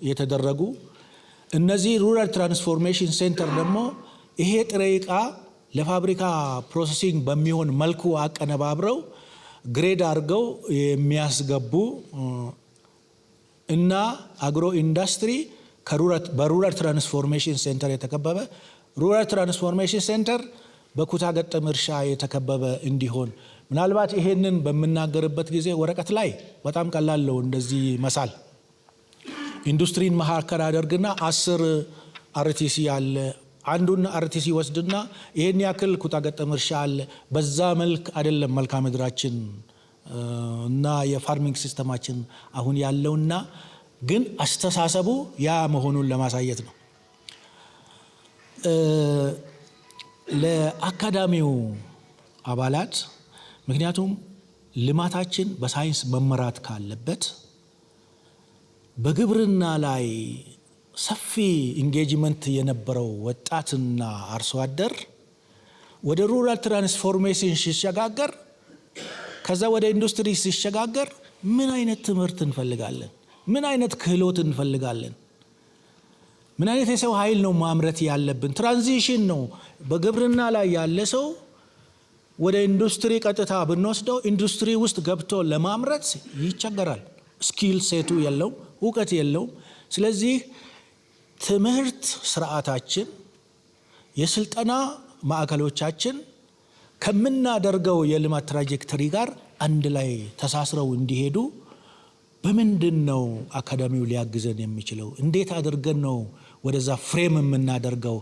የተደረጉ፣ እነዚህ ሩራል ትራንስፎርሜሽን ሴንተር ደግሞ ይሄ ጥሬ ዕቃ ለፋብሪካ ፕሮሰሲንግ በሚሆን መልኩ አቀነባብረው ግሬድ አድርገው የሚያስገቡ እና አግሮ ኢንዱስትሪ በሩራል ትራንስፎርሜሽን ሴንተር የተከበበ፣ ሩራል ትራንስፎርሜሽን ሴንተር በኩታ ገጠም እርሻ የተከበበ እንዲሆን። ምናልባት ይሄንን በምናገርበት ጊዜ ወረቀት ላይ በጣም ቀላል ነው እንደዚህ መሳል። ኢንዱስትሪን መካከል አደርግና 10 አርቲሲ አለ፣ አንዱን አርቲሲ ወስድና ይሄን ያክል ኩታ ገጠም እርሻ አለ። በዛ መልክ አይደለም መልክዓ ምድራችን እና የፋርሚንግ ሲስተማችን አሁን ያለውና ግን አስተሳሰቡ ያ መሆኑን ለማሳየት ነው። ለአካዳሚው አባላት ምክንያቱም ልማታችን በሳይንስ መመራት ካለበት በግብርና ላይ ሰፊ ኢንጌጅመንት የነበረው ወጣትና አርሶ አደር ወደ ሩራል ትራንስፎርሜሽን ሲሸጋገር፣ ከዛ ወደ ኢንዱስትሪ ሲሸጋገር ምን አይነት ትምህርት እንፈልጋለን? ምን አይነት ክህሎት እንፈልጋለን? ምን አይነት የሰው ኃይል ነው ማምረት ያለብን? ትራንዚሽን ነው። በግብርና ላይ ያለ ሰው ወደ ኢንዱስትሪ ቀጥታ ብንወስደው ኢንዱስትሪ ውስጥ ገብቶ ለማምረት ይቸገራል። ስኪል ሴቱ የለውም፣ እውቀት የለውም። ስለዚህ ትምህርት ስርዓታችን፣ የስልጠና ማዕከሎቻችን ከምናደርገው የልማት ትራጀክተሪ ጋር አንድ ላይ ተሳስረው እንዲሄዱ በምንድን ነው አካዳሚው ሊያግዘን የሚችለው? እንዴት አድርገን ነው ወደዛ ፍሬም የምናደርገው?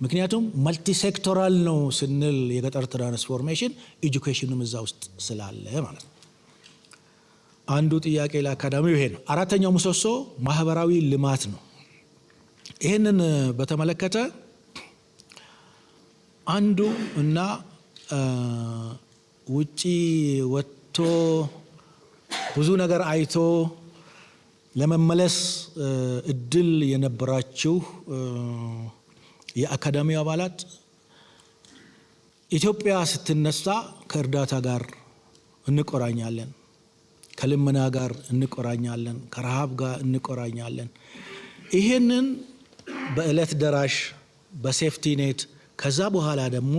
ምክንያቱም መልቲ ሴክቶራል ነው ስንል የገጠር ትራንስፎርሜሽን ኤጁኬሽንም እዛ ውስጥ ስላለ ማለት ነው። አንዱ ጥያቄ ለአካዳሚው ይሄ ነው። አራተኛው ምሰሶ ማህበራዊ ልማት ነው። ይህንን በተመለከተ አንዱ እና ውጪ ወጥቶ ብዙ ነገር አይቶ ለመመለስ እድል የነበራችሁ የአካዳሚው አባላት ኢትዮጵያ ስትነሳ ከእርዳታ ጋር እንቆራኛለን፣ ከልመና ጋር እንቆራኛለን፣ ከረሃብ ጋር እንቆራኛለን። ይሄንን በእለት ደራሽ በሴፍቲ ኔት ከዛ በኋላ ደግሞ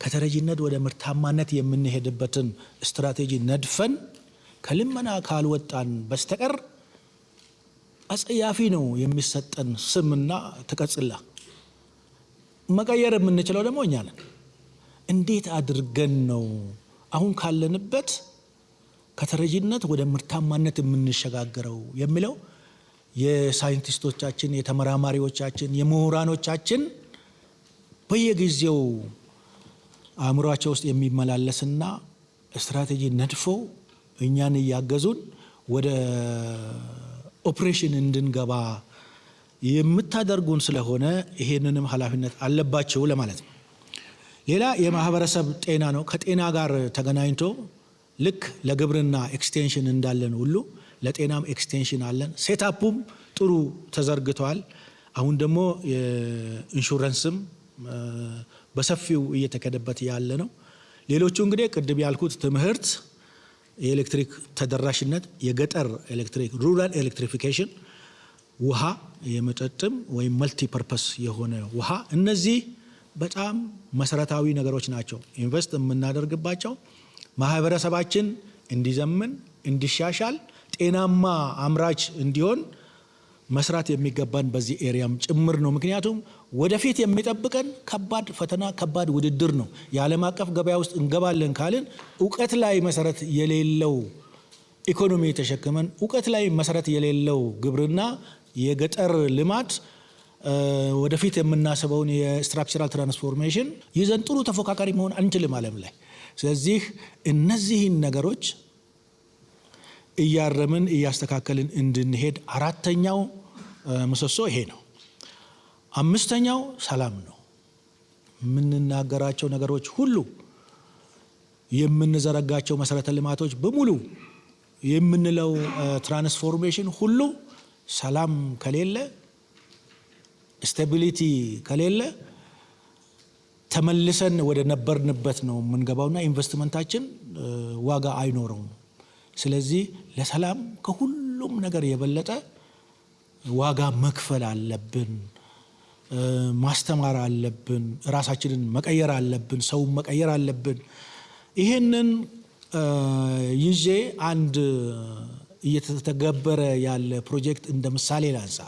ከተረጂነት ወደ ምርታማነት የምንሄድበትን ስትራቴጂ ነድፈን ከልመና ካልወጣን በስተቀር አጸያፊ ነው የሚሰጠን ስምና ተቀጽላ። መቀየር የምንችለው ደግሞ እኛ ነን። እንዴት አድርገን ነው አሁን ካለንበት ከተረጂነት ወደ ምርታማነት የምንሸጋገረው የሚለው የሳይንቲስቶቻችን፣ የተመራማሪዎቻችን፣ የምሁራኖቻችን በየጊዜው አእምሯቸው ውስጥ የሚመላለስና ስትራቴጂ ነድፎ እኛን እያገዙን ወደ ኦፕሬሽን እንድንገባ የምታደርጉን ስለሆነ ይሄንንም ኃላፊነት አለባቸው ለማለት ነው። ሌላ የማህበረሰብ ጤና ነው። ከጤና ጋር ተገናኝቶ ልክ ለግብርና ኤክስቴንሽን እንዳለን ሁሉ ለጤናም ኤክስቴንሽን አለን። ሴታፑም ጥሩ ተዘርግቷል። አሁን ደግሞ የኢንሹራንስም በሰፊው እየተከደበት ያለ ነው። ሌሎቹ እንግዲህ ቅድም ያልኩት ትምህርት፣ የኤሌክትሪክ ተደራሽነት፣ የገጠር ኤሌክትሪክ ሩራል ኤሌክትሪፊኬሽን፣ ውሃ፣ የመጠጥም ወይም መልቲ ፐርፐስ የሆነ ውሃ፣ እነዚህ በጣም መሰረታዊ ነገሮች ናቸው። ኢንቨስት የምናደርግባቸው ማህበረሰባችን እንዲዘምን፣ እንዲሻሻል፣ ጤናማ አምራች እንዲሆን መስራት የሚገባን በዚህ ኤሪያም ጭምር ነው። ምክንያቱም ወደፊት የሚጠብቀን ከባድ ፈተና፣ ከባድ ውድድር ነው። የዓለም አቀፍ ገበያ ውስጥ እንገባለን ካልን እውቀት ላይ መሰረት የሌለው ኢኮኖሚ ተሸክመን እውቀት ላይ መሰረት የሌለው ግብርና፣ የገጠር ልማት ወደፊት የምናስበውን የስትራክቸራል ትራንስፎርሜሽን ይዘን ጥሩ ተፎካካሪ መሆን አንችልም ዓለም ላይ። ስለዚህ እነዚህን ነገሮች እያረምን እያስተካከልን እንድንሄድ አራተኛው ምሰሶ ይሄ ነው። አምስተኛው ሰላም ነው። የምንናገራቸው ነገሮች ሁሉ፣ የምንዘረጋቸው መሰረተ ልማቶች በሙሉ፣ የምንለው ትራንስፎርሜሽን ሁሉ ሰላም ከሌለ፣ ስቴቢሊቲ ከሌለ ተመልሰን ወደ ነበርንበት ነው የምንገባውና ኢንቨስትመንታችን ዋጋ አይኖረውም። ስለዚህ ለሰላም ከሁሉም ነገር የበለጠ ዋጋ መክፈል አለብን፣ ማስተማር አለብን፣ ራሳችንን መቀየር አለብን፣ ሰውን መቀየር አለብን። ይህንን ይዤ አንድ እየተተገበረ ያለ ፕሮጀክት እንደ ምሳሌ ላንሳ።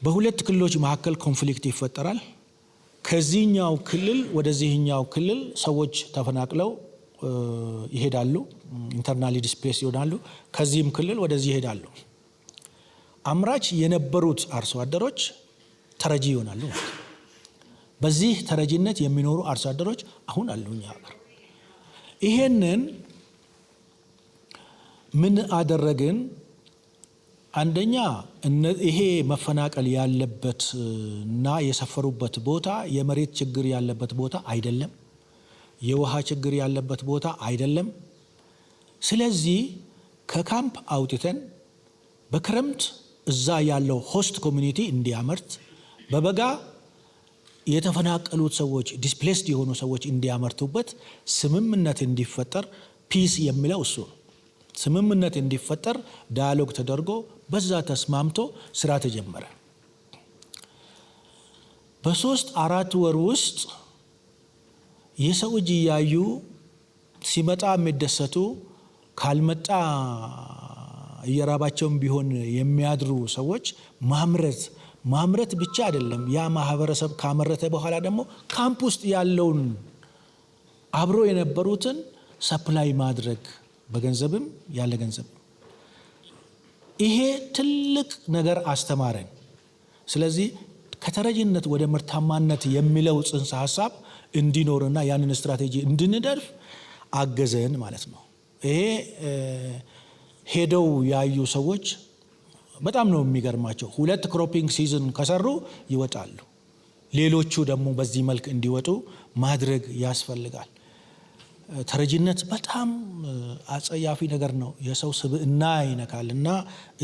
በሁለት ክልሎች መካከል ኮንፍሊክት ይፈጠራል። ከዚህኛው ክልል ወደዚህኛው ክልል ሰዎች ተፈናቅለው ይሄዳሉ፣ ኢንተርናሊ ዲስፕሌስ ይሆናሉ። ከዚህም ክልል ወደዚህ ይሄዳሉ። አምራች የነበሩት አርሶ አደሮች ተረጂ ይሆናሉ። በዚህ ተረጂነት የሚኖሩ አርሶ አደሮች አሁን አሉ እኛ ሀገር። ይሄንን ምን አደረግን? አንደኛ ይሄ መፈናቀል ያለበት እና የሰፈሩበት ቦታ የመሬት ችግር ያለበት ቦታ አይደለም፣ የውሃ ችግር ያለበት ቦታ አይደለም። ስለዚህ ከካምፕ አውጥተን በክረምት እዛ ያለው ሆስት ኮሚኒቲ እንዲያመርት፣ በበጋ የተፈናቀሉት ሰዎች ዲስፕሌስድ የሆኑ ሰዎች እንዲያመርቱበት ስምምነት እንዲፈጠር፣ ፒስ የሚለው እሱ ነው። ስምምነት እንዲፈጠር ዳያሎግ ተደርጎ በዛ ተስማምቶ ስራ ተጀመረ። በ3-4 ወር ውስጥ የሰው እጅ እያዩ ሲመጣ የሚደሰቱ ካልመጣ እየራባቸውም ቢሆን የሚያድሩ ሰዎች ማምረት ብቻ አይደለም። ያ ማህበረሰብ ካመረተ በኋላ ደግሞ ካምፕ ውስጥ ያለውን አብሮ የነበሩትን ሰፕላይ ማድረግ በገንዘብም ያለ ገንዘብ። ይሄ ትልቅ ነገር አስተማረን። ስለዚህ ከተረጂነት ወደ ምርታማነት የሚለው ጽንሰ ሀሳብ እንዲኖርና ያንን ስትራቴጂ እንድንደርፍ አገዘን ማለት ነው። ይሄ ሄደው ያዩ ሰዎች በጣም ነው የሚገርማቸው። 2 ክሮፒንግ ሲዝን ከሰሩ ይወጣሉ። ሌሎቹ ደግሞ በዚህ መልክ እንዲወጡ ማድረግ ያስፈልጋል። ተረጂነት በጣም አጸያፊ ነገር ነው። የሰው ስብዕና ይነካል እና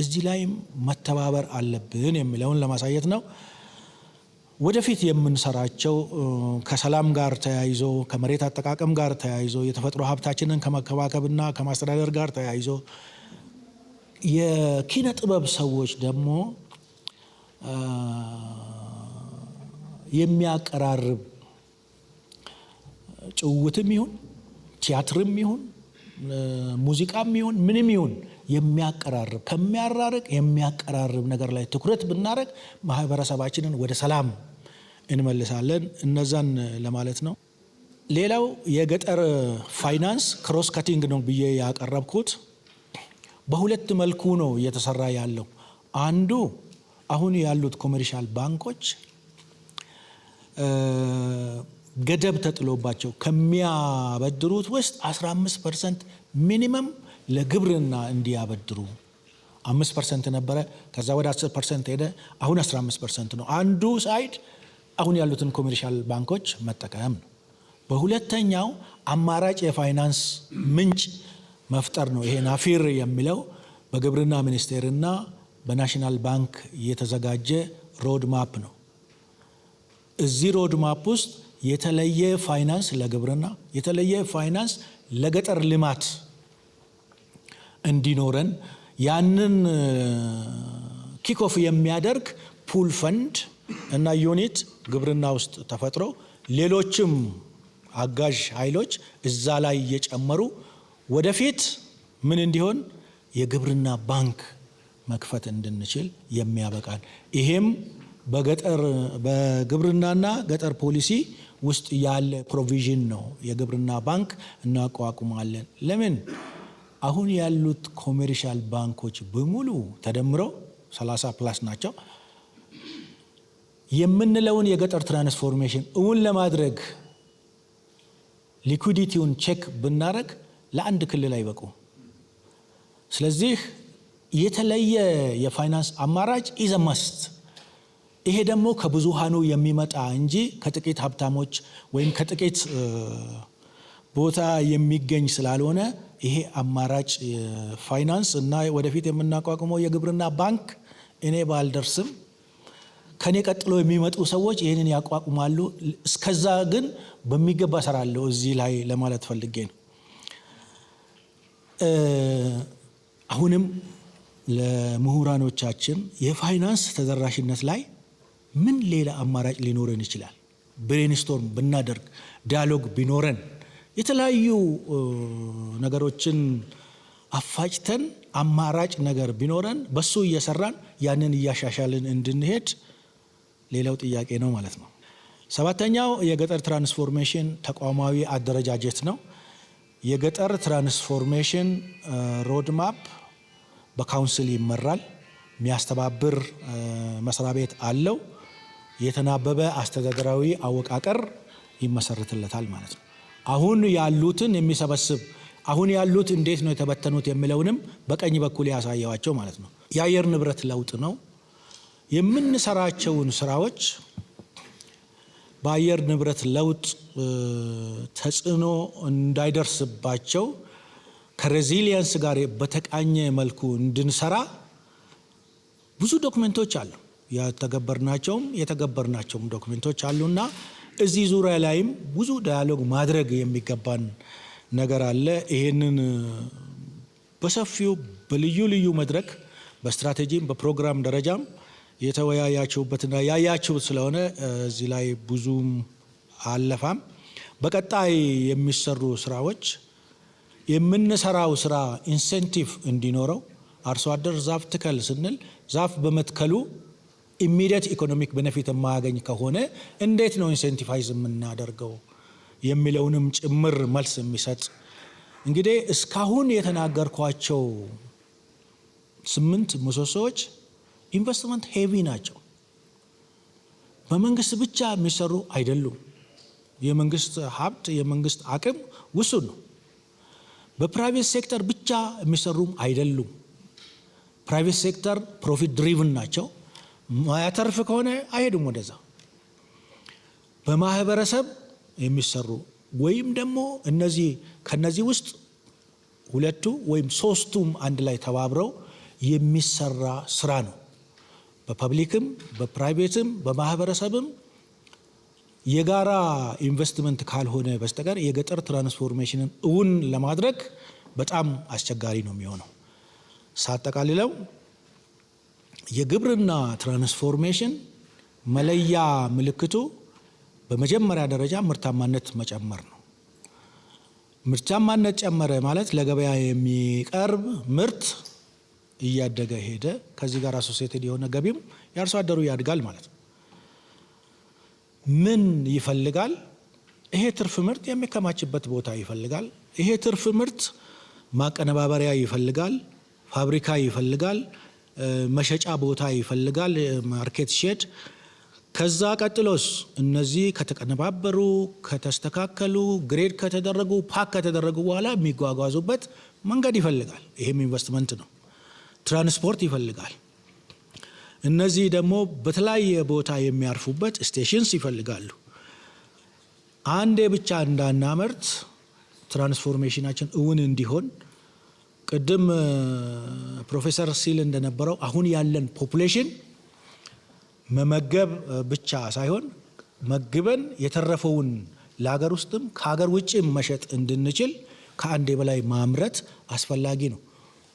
እዚህ ላይም መተባበር አለብን የሚለውን ለማሳየት ነው። ወደፊት የምንሰራቸው ከሰላም ጋር ተያይዞ፣ ከመሬት አጠቃቀም ጋር ተያይዞ፣ የተፈጥሮ ሀብታችንን ከመከባከብና ከማስተዳደር ጋር ተያይዞ የኪነ ጥበብ ሰዎች ደግሞ የሚያቀራርብ ጭውውትም ይሁን ቲያትርም ይሁን ሙዚቃም ይሁን ምንም ይሁን የሚያቀራርብ ከሚያራርቅ የሚያቀራርብ ነገር ላይ ትኩረት ብናደርግ ማህበረሰባችንን ወደ ሰላም እንመልሳለን። እነዛን ለማለት ነው። ሌላው የገጠር ፋይናንስ ክሮስ ካቲንግ ነው ብዬ ያቀረብኩት። በሁለት መልኩ ነው እየተሰራ ያለው። አንዱ አሁን ያሉት ኮሜርሻል ባንኮች ገደብ ተጥሎባቸው ከሚያበድሩት ውስጥ 15% ሚኒመም ለግብርና እንዲያበድሩ 5% ነበረ። ከዛ ወደ 10% ሄደ። አሁን 15% ነው። አንዱ ሳይድ አሁን ያሉትን ኮሜርሻል ባንኮች መጠቀም ነው። በሁለተኛው አማራጭ የፋይናንስ ምንጭ መፍጠር ነው። ይሄ ናፊር የሚለው በግብርና ሚኒስቴርና በናሽናል ባንክ የተዘጋጀ ሮድ ማፕ ነው። እዚህ ሮድ ማፕ ውስጥ የተለየ ፋይናንስ ለግብርና፣ የተለየ ፋይናንስ ለገጠር ልማት እንዲኖረን ያንን ኪክኦፍ የሚያደርግ ፑል ፈንድ እና ዩኒት ግብርና ውስጥ ተፈጥሮ ሌሎችም አጋዥ ኃይሎች እዛ ላይ እየጨመሩ ወደፊት ምን እንዲሆን የግብርና ባንክ መክፈት እንድንችል የሚያበቃን ይሄም በግብርናና ገጠር ፖሊሲ ውስጥ ያለ ፕሮቪዥን ነው። የግብርና ባንክ እናቋቁማለን። ለምን አሁን ያሉት ኮሜርሻል ባንኮች በሙሉ ተደምረው 30 ፕላስ ናቸው። የምንለውን የገጠር ትራንስፎርሜሽን እውን ለማድረግ ሊኩዊዲቲውን ቼክ ብናረግ ለአንድ ክልል አይበቁም። ስለዚህ የተለየ የፋይናንስ አማራጭ ኢዝ መስት። ይሄ ደግሞ ከብዙሃኑ የሚመጣ እንጂ ከጥቂት ሀብታሞች ወይም ከጥቂት ቦታ የሚገኝ ስላልሆነ ይሄ አማራጭ ፋይናንስ እና ወደፊት የምናቋቁመው የግብርና ባንክ እኔ ባልደርስም ከኔ ቀጥሎ የሚመጡ ሰዎች ይህንን ያቋቁማሉ። እስከዛ ግን በሚገባ እሰራለሁ እዚህ ላይ ለማለት ፈልጌ ነው። አሁንም ለምሁራኖቻችን የፋይናንስ ተደራሽነት ላይ ምን ሌላ አማራጭ ሊኖረን ይችላል? ብሬንስቶርም ብናደርግ፣ ዲያሎግ ቢኖረን፣ የተለያዩ ነገሮችን አፋጭተን አማራጭ ነገር ቢኖረን በሱ እየሰራን ያንን እያሻሻልን እንድንሄድ ሌላው ጥያቄ ነው ማለት ነው። ሰባተኛው የገጠር ትራንስፎርሜሽን ተቋማዊ አደረጃጀት ነው። የገጠር ትራንስፎርሜሽን ሮድማፕ በካውንስል ይመራል። የሚያስተባብር መስሪያ ቤት አለው። የተናበበ አስተዳደራዊ አወቃቀር ይመሰርትለታል ማለት ነው። አሁን ያሉትን የሚሰበስብ አሁን ያሉት እንዴት ነው የተበተኑት የሚለውንም በቀኝ በኩል ያሳየዋቸው ማለት ነው። የአየር ንብረት ለውጥ ነው። የምንሰራቸውን ስራዎች በአየር ንብረት ለውጥ ተጽዕኖ እንዳይደርስባቸው ከሬዚሊየንስ ጋር በተቃኘ መልኩ እንድንሰራ ብዙ ዶክመንቶች አሉ። ያተገበርናቸውም የተገበርናቸውም ዶክመንቶች አሉና እዚህ ዙሪያ ላይም ብዙ ዳያሎግ ማድረግ የሚገባን ነገር አለ። ይሄንን በሰፊው በልዩ ልዩ መድረክ በስትራቴጂም በፕሮግራም ደረጃም የተወያያችሁበትና ያያችሁት ስለሆነ እዚህ ላይ ብዙም አለፋም። በቀጣይ የሚሰሩ ስራዎች የምንሰራው ስራ ኢንሴንቲቭ እንዲኖረው አርሶ አደር ዛፍ ትከል ስንል ዛፍ በመትከሉ ኢሚዲየት ኢኮኖሚክ ቤኔፊት የማያገኝ ከሆነ እንዴት ነው ኢንሴንቲቫይዝ የምናደርገው የሚለውንም ጭምር መልስ የሚሰጥ እንግዲህ እስካሁን የተናገርኳቸው 8 ምሰሶዎች ኢንቨስትመንት ሄቪ ናቸው። በመንግስት ብቻ የሚሰሩ አይደሉም። የመንግስት ሀብት የመንግስት አቅም ውሱን ነው። በፕራይቬት ሴክተር ብቻ የሚሰሩም አይደሉም። ፕራይቬት ሴክተር ፕሮፊት ድሪቭን ናቸው። ማያተርፍ ከሆነ አይሄዱም ወደዛ። በማህበረሰብ የሚሰሩ ወይም ደግሞ ከነዚህ ውስጥ 2 ወይም 3ቱም አንድ ላይ ተባብረው የሚሰራ ስራ ነው። በፐብሊክም በፕራይቬትም በማህበረሰብም የጋራ ኢንቨስትመንት ካልሆነ በስተቀር የገጠር ትራንስፎርሜሽንን እውን ለማድረግ በጣም አስቸጋሪ ነው የሚሆነው። ሳጠቃልለው የግብርና ትራንስፎርሜሽን መለያ ምልክቱ በመጀመሪያ ደረጃ ምርታማነት መጨመር ነው። ምርታማነት ጨመረ ማለት ለገበያ የሚቀርብ ምርት እያደገ ሄደ። ከዚህ ጋር አሶሲኤትድ የሆነ ገቢም የአርሶ አደሩ ያድጋል ማለት ነው። ምን ይፈልጋል? ይሄ ትርፍ ምርት የሚከማችበት ቦታ ይፈልጋል። ይሄ ትርፍ ምርት ማቀነባበሪያ ይፈልጋል፣ ፋብሪካ ይፈልጋል፣ መሸጫ ቦታ ይፈልጋል፣ ማርኬት ሼድ። ከዛ ቀጥሎስ እነዚህ ከተቀነባበሩ፣ ከተስተካከሉ፣ ግሬድ ከተደረጉ፣ ፓክ ከተደረጉ በኋላ የሚጓጓዙበት መንገድ ይፈልጋል። ይሄም ኢንቨስትመንት ነው። ትራንስፖርት ይፈልጋል። እነዚህ ደግሞ በተለያየ ቦታ የሚያርፉበት ስቴሽንስ ይፈልጋሉ። አንዴ ብቻ እንዳናመርት ትራንስፎርሜሽናችን እውን እንዲሆን ቅድም ፕሮፌሰር ሲል እንደነበረው አሁን ያለን ፖፑሌሽን መመገብ ብቻ ሳይሆን መግበን የተረፈውን ለሀገር ውስጥም ከሀገር ውጭም መሸጥ እንድንችል ከአንዴ በላይ ማምረት አስፈላጊ ነው።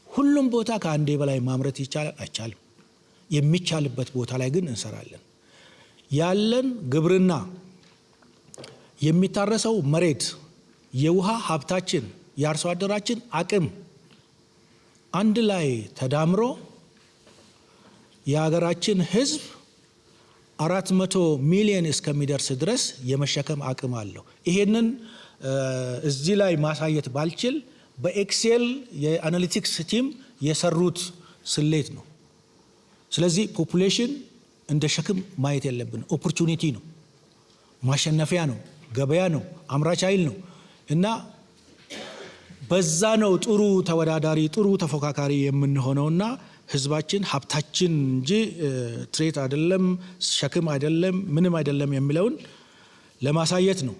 ሁሉም ቦታ ከአንዴ በላይ ማምረት ይቻላል? አይቻልም። የሚቻልበት ቦታ ላይ ግን እንሰራለን። ያለን ግብርና፣ የሚታረሰው መሬት፣ የውሃ ሀብታችን፣ የአርሶ አደራችን አቅም አንድ ላይ ተዳምሮ የሀገራችን ህዝብ 400 ሚሊዮን እስከሚደርስ ድረስ የመሸከም አቅም አለው። ይሄንን እዚህ ላይ ማሳየት ባልችል በኤክሴል የአናሊቲክስ ቲም የሰሩት ስሌት ነው። ስለዚህ ፖፑሌሽን እንደ ሸክም ማየት የለብን። ኦፖርቹኒቲ ነው፣ ማሸነፊያ ነው፣ ገበያ ነው፣ አምራች ኃይል ነው እና በዛ ነው ጥሩ ተወዳዳሪ ጥሩ ተፎካካሪ የምንሆነውና ህዝባችን ሀብታችን እንጂ ትሬት አይደለም፣ ሸክም አይደለም፣ ምንም አይደለም የሚለውን ለማሳየት ነው።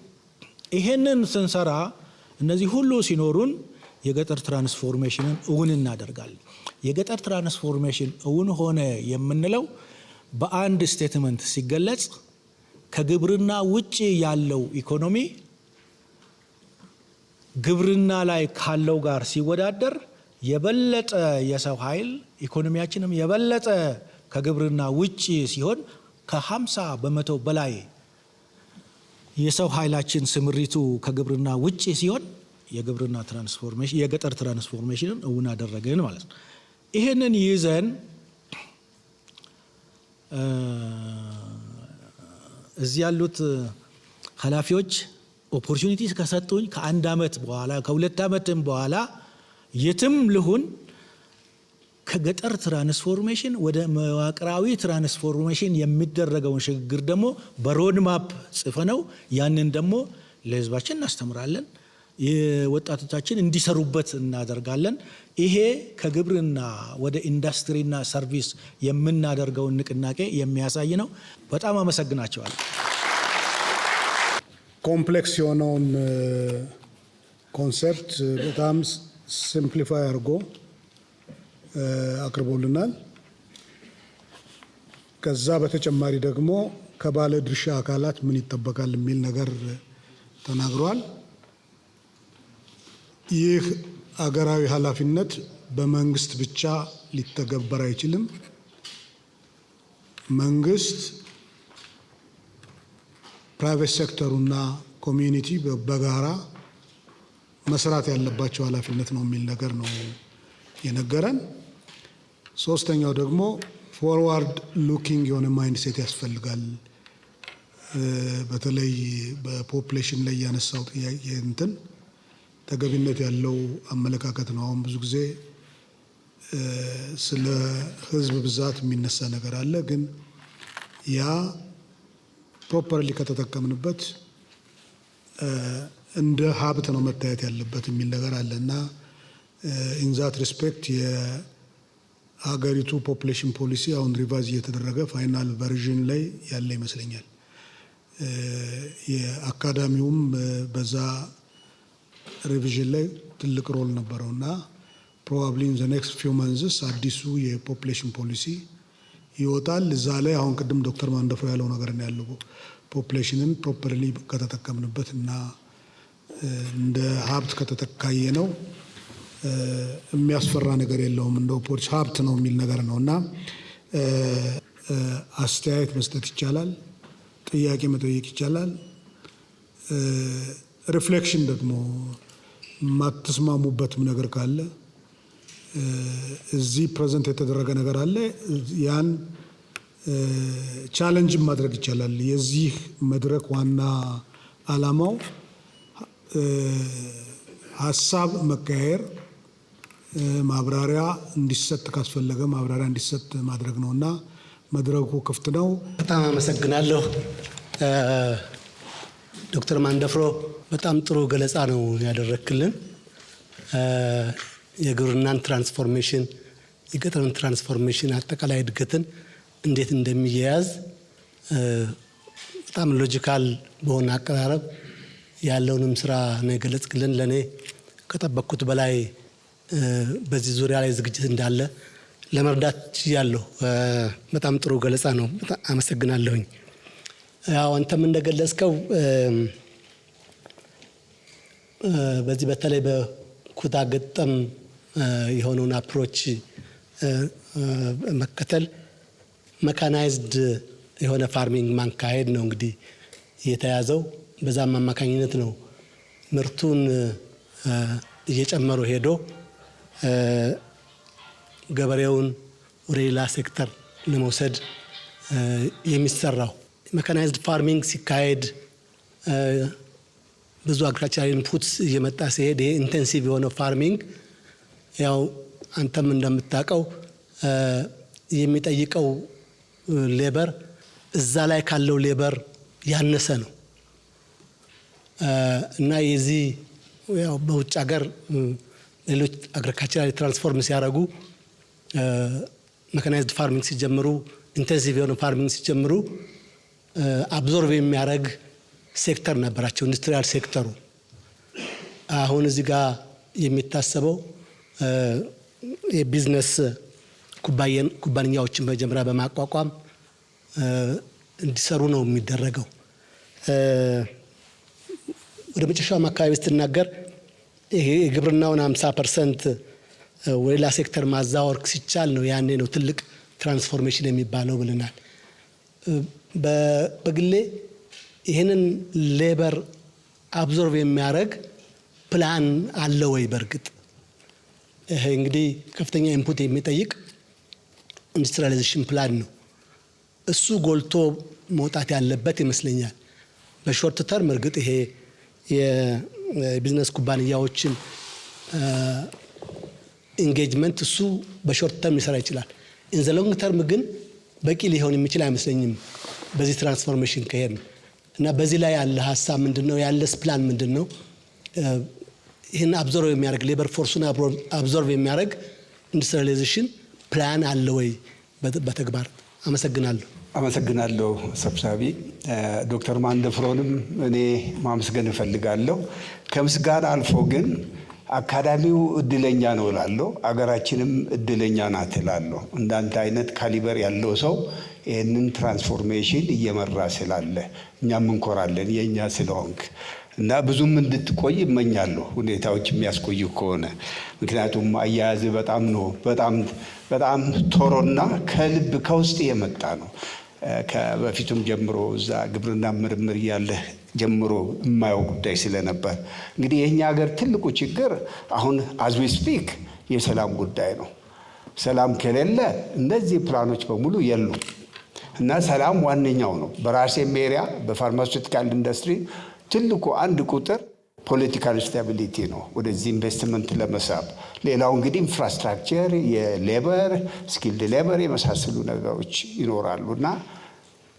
ይሄንን ስንሰራ እነዚህ ሁሉ ሲኖሩን የገጠር ትራንስፎርሜሽንን እውን እናደርጋለን። የገጠር ትራንስፎርሜሽን እውን ሆነ የምንለው በአንድ ስቴትመንት ሲገለጽ ከግብርና ውጪ ያለው ኢኮኖሚ ግብርና ላይ ካለው ጋር ሲወዳደር የበለጠ የሰው ኃይል ኢኮኖሚያችንም የበለጠ ከግብርና ውጪ ሲሆን ከ50% በላይ የሰው ኃይላችን ስምሪቱ ከግብርና ውጪ ሲሆን የግብርና ትራንስፎርሜሽን የገጠር ትራንስፎርሜሽንን እውን አደረገን ማለት ነው። ይሄንን ይዘን እዚህ ያሉት ኃላፊዎች ኦፖርቹኒቲ ከሰጡኝ ከአንድ ዓመት በኋላ ከሁለት ዓመትም በኋላ የትም ልሁን ከገጠር ትራንስፎርሜሽን ወደ መዋቅራዊ ትራንስፎርሜሽን የሚደረገውን ሽግግር ደግሞ በሮድ ማፕ ጽፈነው ያንን ደግሞ ለህዝባችን እናስተምራለን። የወጣቶቻችን እንዲሰሩበት እናደርጋለን። ይሄ ከግብርና ወደ ኢንዱስትሪና ሰርቪስ የምናደርገውን ንቅናቄ የሚያሳይ ነው። በጣም አመሰግናቸዋለሁ። ኮምፕሌክስ የሆነውን ኮንሰፕት በጣም ሲምፕሊፋይ አድርጎ አቅርቦልናል። ከዛ በተጨማሪ ደግሞ ከባለ ድርሻ አካላት ምን ይጠበቃል የሚል ነገር ተናግሯል። ይህ አገራዊ ኃላፊነት በመንግስት ብቻ ሊተገበር አይችልም። መንግስት፣ ፕራይቬት ሴክተሩና ኮሚዩኒቲ በጋራ መስራት ያለባቸው ኃላፊነት ነው የሚል ነገር ነው የነገረን። ሶስተኛው ደግሞ ፎርዋርድ ሉኪንግ የሆነ ማይንድ ሴት ያስፈልጋል። በተለይ በፖፕሌሽን ላይ ያነሳው ጥያቄ እንትን ተገቢነት ያለው አመለካከት ነው። አሁን ብዙ ጊዜ ስለ ህዝብ ብዛት የሚነሳ ነገር አለ፣ ግን ያ ፕሮፐርሊ ከተጠቀምንበት እንደ ሀብት ነው መታየት ያለበት የሚል ነገር አለ እና ኢንዛት ሪስፔክት የሀገሪቱ ፖፕሌሽን ፖሊሲ አሁን ሪቫይዝ እየተደረገ ፋይናል ቨርዥን ላይ ያለ ይመስለኛል። የአካዳሚውም በዛ ሪቪዥን ላይ ትልቅ ሮል ነበረው እና ፕሮባብሊ ኢን ዘ ኔክስት ፊው መንዝስ አዲሱ የፖፕሌሽን ፖሊሲ ይወጣል። እዛ ላይ አሁን ቅድም ዶክተር ማንደፍሮ ያለው ነገር ነው ያለው። ፖፕሌሽንን ፕሮፐርሊ ከተጠቀምንበት እና እንደ ሀብት ከተተካየ ነው የሚያስፈራ ነገር የለውም። እንደ ፖሊሲ ሀብት ነው የሚል ነገር ነው እና አስተያየት መስጠት ይቻላል፣ ጥያቄ መጠየቅ ይቻላል። ሪፍሌክሽን ደግሞ የማትስማሙበትም ነገር ካለ እዚህ ፕሬዘንት የተደረገ ነገር አለ፣ ያን ቻለንጅ ማድረግ ይቻላል። የዚህ መድረክ ዋና ዓላማው ሀሳብ መቀያየር፣ ማብራሪያ እንዲሰጥ ካስፈለገ ማብራሪያ እንዲሰጥ ማድረግ ነው እና መድረኩ ክፍት ነው። በጣም አመሰግናለሁ ዶክተር ማንደፍሮ፣ በጣም ጥሩ ገለጻ ነው ያደረክልን። የግብርናን ትራንስፎርሜሽን፣ የገጠርን ትራንስፎርሜሽን፣ አጠቃላይ እድገትን እንዴት እንደሚያያዝ በጣም ሎጂካል በሆነ አቀራረብ ያለውንም ስራ ነው የገለጽክልን። ለእኔ ከጠበቅኩት በላይ በዚህ ዙሪያ ላይ ዝግጅት እንዳለ ለመርዳት ችያለሁ። በጣም ጥሩ ገለጻ ነው። በጣም አመሰግናለሁኝ። ያው አንተም እንደገለጽከው በዚህ በተለይ በኩታ ገጠም የሆነውን አፕሮች መከተል መካናይዝድ የሆነ ፋርሚንግ ማካሄድ ነው እንግዲህ የተያዘው። በዛም አማካኝነት ነው ምርቱን እየጨመሩ ሄዶ ገበሬውን ወደ ሌላ ሴክተር ለመውሰድ የሚሰራው። ሜካናይዝድ ፋርሚንግ ሲካሄድ ብዙ አግሪካልቸራል ኢንፑትስ እየመጣ ሲሄድ ይሄ ኢንቴንሲቭ የሆነው ፋርሚንግ ያው አንተም እንደምታውቀው የሚጠይቀው ሌበር እዛ ላይ ካለው ሌበር ያነሰ ነው እና የዚህ ያው በውጭ ሀገር ሌሎች አግሪካልቸራል ትራንስፎርም ሲያደርጉ ሜካናይዝድ ፋርሚንግ ሲጀምሩ ኢንቴንሲቭ የሆነ ፋርሚንግ ሲጀምሩ አብዞርቭ የሚያደርግ ሴክተር ነበራቸው ኢንዱስትሪያል ሴክተሩ። አሁን እዚህ ጋር የሚታሰበው የቢዝነስ ኩባንያዎችን መጀመሪያ በማቋቋም እንዲሰሩ ነው የሚደረገው። ወደ መጨረሻው አካባቢ ስትናገር ይሄ የግብርናውን 50% ወደ ሌላ ሴክተር ማዛወር ሲቻል ነው ያኔ ነው ትልቅ ትራንስፎርሜሽን የሚባለው ብለናል። በግሌ ይህንን ሌበር አብዞርቭ የሚያደርግ ፕላን አለ ወይ? በእርግጥ ይሄ እንግዲህ ከፍተኛ ኢንፑት የሚጠይቅ ኢንዱስትሪያላይዜሽን ፕላን ነው። እሱ ጎልቶ መውጣት ያለበት ይመስለኛል። በሾርት ተርም እርግጥ ይሄ የቢዝነስ ኩባንያዎችን ኢንጌጅመንት እሱ በሾርት ተርም ሊሰራ ይችላል። ኢን ዘ ሎንግ ተርም ግን በቂ ሊሆን የሚችል አይመስለኝም በዚህ ትራንስፎርሜሽን ከሄድ እና በዚህ ላይ ያለ ሀሳብ ምንድነው? ያለስ ፕላን ምንድነው? ይህን አብዞርቭ የሚያደርግ ሌበር ፎርሱን አብዞርቭ የሚያደርግ ኢንዱስትሪያላይዜሽን ፕላን አለ ወይ በተግባር? አመሰግናለሁ ሰብሳቢ። ዶክተር ማንደፍሮንም እኔ ማመስገን እፈልጋለሁ። ከምስጋና አልፎ ግን አካዳሚው እድለኛ ነው እላለሁ፣ አገራችንም እድለኛ ናት እላለሁ። እንዳንተ አይነት ካሊበር ያለው ሰው ይህንን ትራንስፎርሜሽን እየመራ ስላለ እኛም እንኮራለን የእኛ ስለሆንክ እና ብዙም እንድትቆይ እመኛለሁ ሁኔታዎች የሚያስቆዩ ከሆነ። ምክንያቱም አያያዝ በጣም ቶሮና ከልብ ከውስጥ የመጣ ነው። ከበፊቱም ጀምሮ እዛ ግብርና ምርምር እያለ ጀምሮ የማየው ጉዳይ ስለነበር እንግዲህ የኛ ሀገር ትልቁ ችግር አሁን አዝ ዊ ስፒክ የሰላም ጉዳይ ነው። ሰላም ከሌለ እነዚህ ፕላኖች በሙሉ የሉም እና ሰላም ዋነኛው ነው። በራሴም ኤሪያ በፋርማሲውቲካል ኢንዱስትሪ ትልቁ አንድ ቁጥር ፖለቲካል ስታቢሊቲ ነው ወደዚህ ኢንቨስትመንት ለመሳብ። ሌላው እንግዲህ ኢንፍራስትራክቸር፣ የሌበር ስኪልድ ሌበር የመሳሰሉ ነገሮች ይኖራሉ እና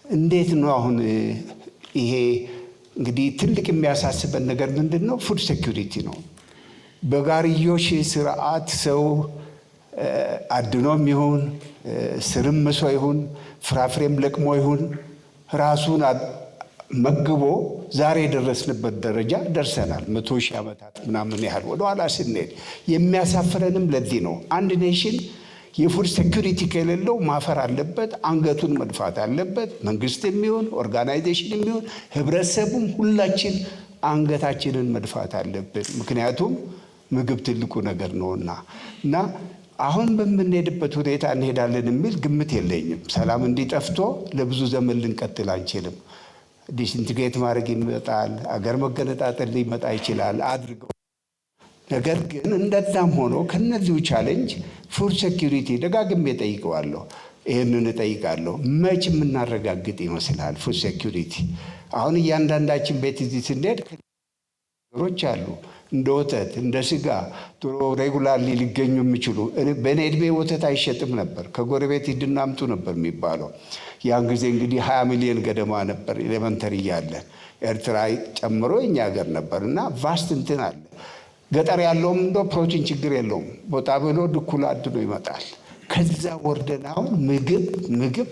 እንዴት ነው አሁን ይሄ እንግዲህ ትልቅ የሚያሳስበን ነገር ምንድን ነው? ፉድ ሴኩሪቲ ነው። በጋርዮሽ ስርዓት ሰው አድኖም ይሁን ስርም ምሶ ይሁን ፍራፍሬም ለቅሞ ይሁን ራሱን መግቦ ዛሬ የደረስንበት ደረጃ ደርሰናል። 100,000 ዓመታት ምናምን ያህል ወደኋላ ስንሄድ የሚያሳፍረንም ለዚህ ነው። አንድ ኔሽን የፉድ ሴኩሪቲ ከሌለው ማፈር አለበት፣ አንገቱን መድፋት አለበት። መንግስት የሚሆን ኦርጋናይዜሽን የሚሆን ህብረተሰቡም ሁላችን አንገታችንን መድፋት አለብን። ምክንያቱም ምግብ ትልቁ ነገር ነውና እና አሁን በምንሄድበት ሁኔታ እንሄዳለን የሚል ግምት የለኝም። ሰላም እንዲጠፍቶ ለብዙ ዘመን ልንቀጥል አንችልም። ዲስኢንትግሬት ማድረግ ይመጣል፣ አገር መገነጣጠል ሊመጣ ይችላል አድርገው። ነገር ግን እንደዛም ሆኖ ከነዚሁ ቻሌንጅ ፉድ ሴኩሪቲ ደጋግሜ ጠይቀዋለሁ፣ ይህንን እጠይቃለሁ። መች የምናረጋግጥ ይመስላል ፉድ ሴኩሪቲ? አሁን እያንዳንዳችን ቤት እዚህ ስንሄድ ነገሮች አሉ እንደ ወተት እንደ ስጋ ድሮ ሬጉላርሊ ሊገኙ የሚችሉ። በእኔ ዕድሜ ወተት አይሸጥም ነበር፣ ከጎረቤት ሂድና አምጡ ነበር የሚባለው። ያን ጊዜ እንግዲህ 20 ሚሊዮን ገደማ ነበር ኤሌመንተሪ እያለን፣ ኤርትራ ጨምሮ የኛ ሀገር ነበር እና ቫስት እንትን አለ። ገጠር ያለውም እንደ ፕሮቲን ችግር የለውም፣ ቦታ ብሎ ድኩላ አድኖ ይመጣል። ከዛ ወርደን አሁን ምግብ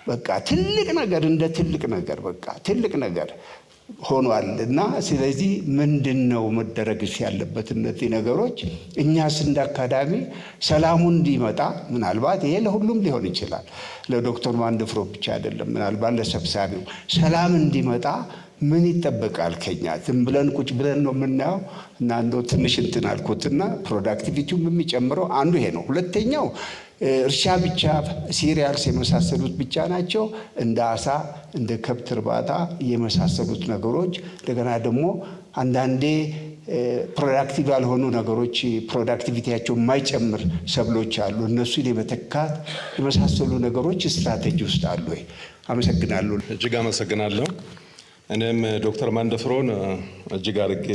በቃ ትልቅ ነገር እንደ ትልቅ ነገር በቃ ትልቅ ነገር ሆኗል እና ስለዚህ ምንድነው መደረግስ ያለበት? እነዚህ ነገሮች እኛስ እንደ አካዳሚ ሰላሙ እንዲመጣ ምናልባት ይሄ ለሁሉም ሊሆን ይችላል፣ ለዶክተር ማንደፍሮ ብቻ አይደለም፣ ምናልባት ለሰብሳቢው ሰላም እንዲመጣ ምን ይጠበቃል ከኛ? ዝም ብለን ቁጭ ብለን ነው የምናየው። እና እንደው ትንሽ እንትን አልኩትና ፕሮዳክቲቪቲውም የሚጨምረው አንዱ ይሄ ነው። ሁለተኛው እርሻ ብቻ ሲሪያልስ የመሳሰሉት ብቻ ናቸው። እንደ አሳ እንደ ከብት እርባታ የመሳሰሉት ነገሮች እንደገና ደግሞ አንዳንዴ ፕሮዳክቲቭ ያልሆኑ ነገሮች ፕሮዳክቲቪቲያቸው የማይጨምር ሰብሎች አሉ። እነሱን የመተካት የመሳሰሉ ነገሮች ስትራቴጂ ውስጥ አሉ። አመሰግናለሁ። እጅግ አመሰግናለሁ። እኔም ዶክተር ማንደፍሮን እጅግ አድርጌ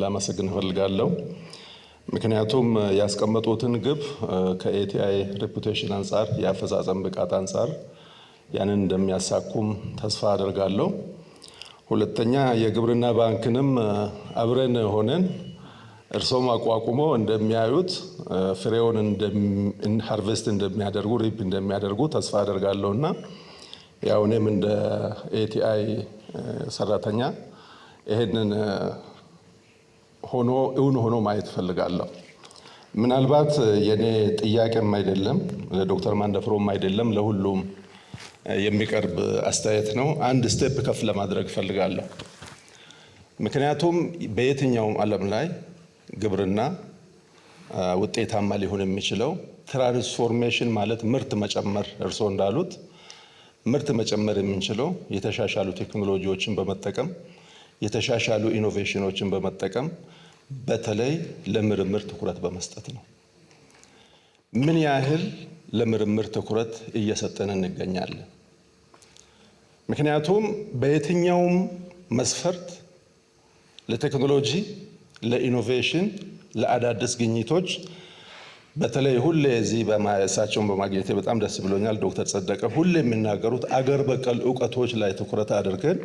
ላመሰግን እፈልጋለሁ። ምክንያቱም ያስቀመጡትን ግብ ከኤቲአይ ሬፑቴሽን አንጻር የአፈጻጸም ብቃት አንጻር ያንን እንደሚያሳኩም ተስፋ አደርጋለሁ። ሁለተኛ የግብርና ባንክንም አብረን ሆነን እርሶም አቋቁሞ እንደሚያዩት ፍሬውን ሃርቨስት እንደሚያደርጉ ሪፕ እንደሚያደርጉ ተስፋ አደርጋለሁና ያው እኔም እንደ ኤቲአይ ሰራተኛ ይሄንን እውን ሆኖ ማየት ፈልጋለሁ። ምናልባት የኔ ጥያቄም አይደለም ለዶክተር ማንደፍሮም አይደለም ለሁሉም የሚቀርብ አስተያየት ነው። አንድ ስቴፕ ከፍ ለማድረግ ፈልጋለሁ። ምክንያቱም በየትኛውም ዓለም ላይ ግብርና ውጤታማ ሊሆን የሚችለው ትራንስፎርሜሽን ማለት ምርት መጨመር፣ እርስዎ እንዳሉት ምርት መጨመር የምንችለው የተሻሻሉ ቴክኖሎጂዎችን በመጠቀም የተሻሻሉ ኢኖቬሽኖችን በመጠቀም በተለይ ለምርምር ትኩረት በመስጠት ነው። ምን ያህል ለምርምር ትኩረት እየሰጠን እንገኛለን? ምክንያቱም በየትኛውም መስፈርት ለቴክኖሎጂ፣ ለኢኖቬሽን፣ ለአዳዲስ ግኝቶች በተለይ ሁሌ እዚህ እሳቸውን በማግኘቴ በጣም ደስ ብሎኛል። ዶክተር ጸደቀ ሁሌ የሚናገሩት አገር በቀል እውቀቶች ላይ ትኩረት አድርገን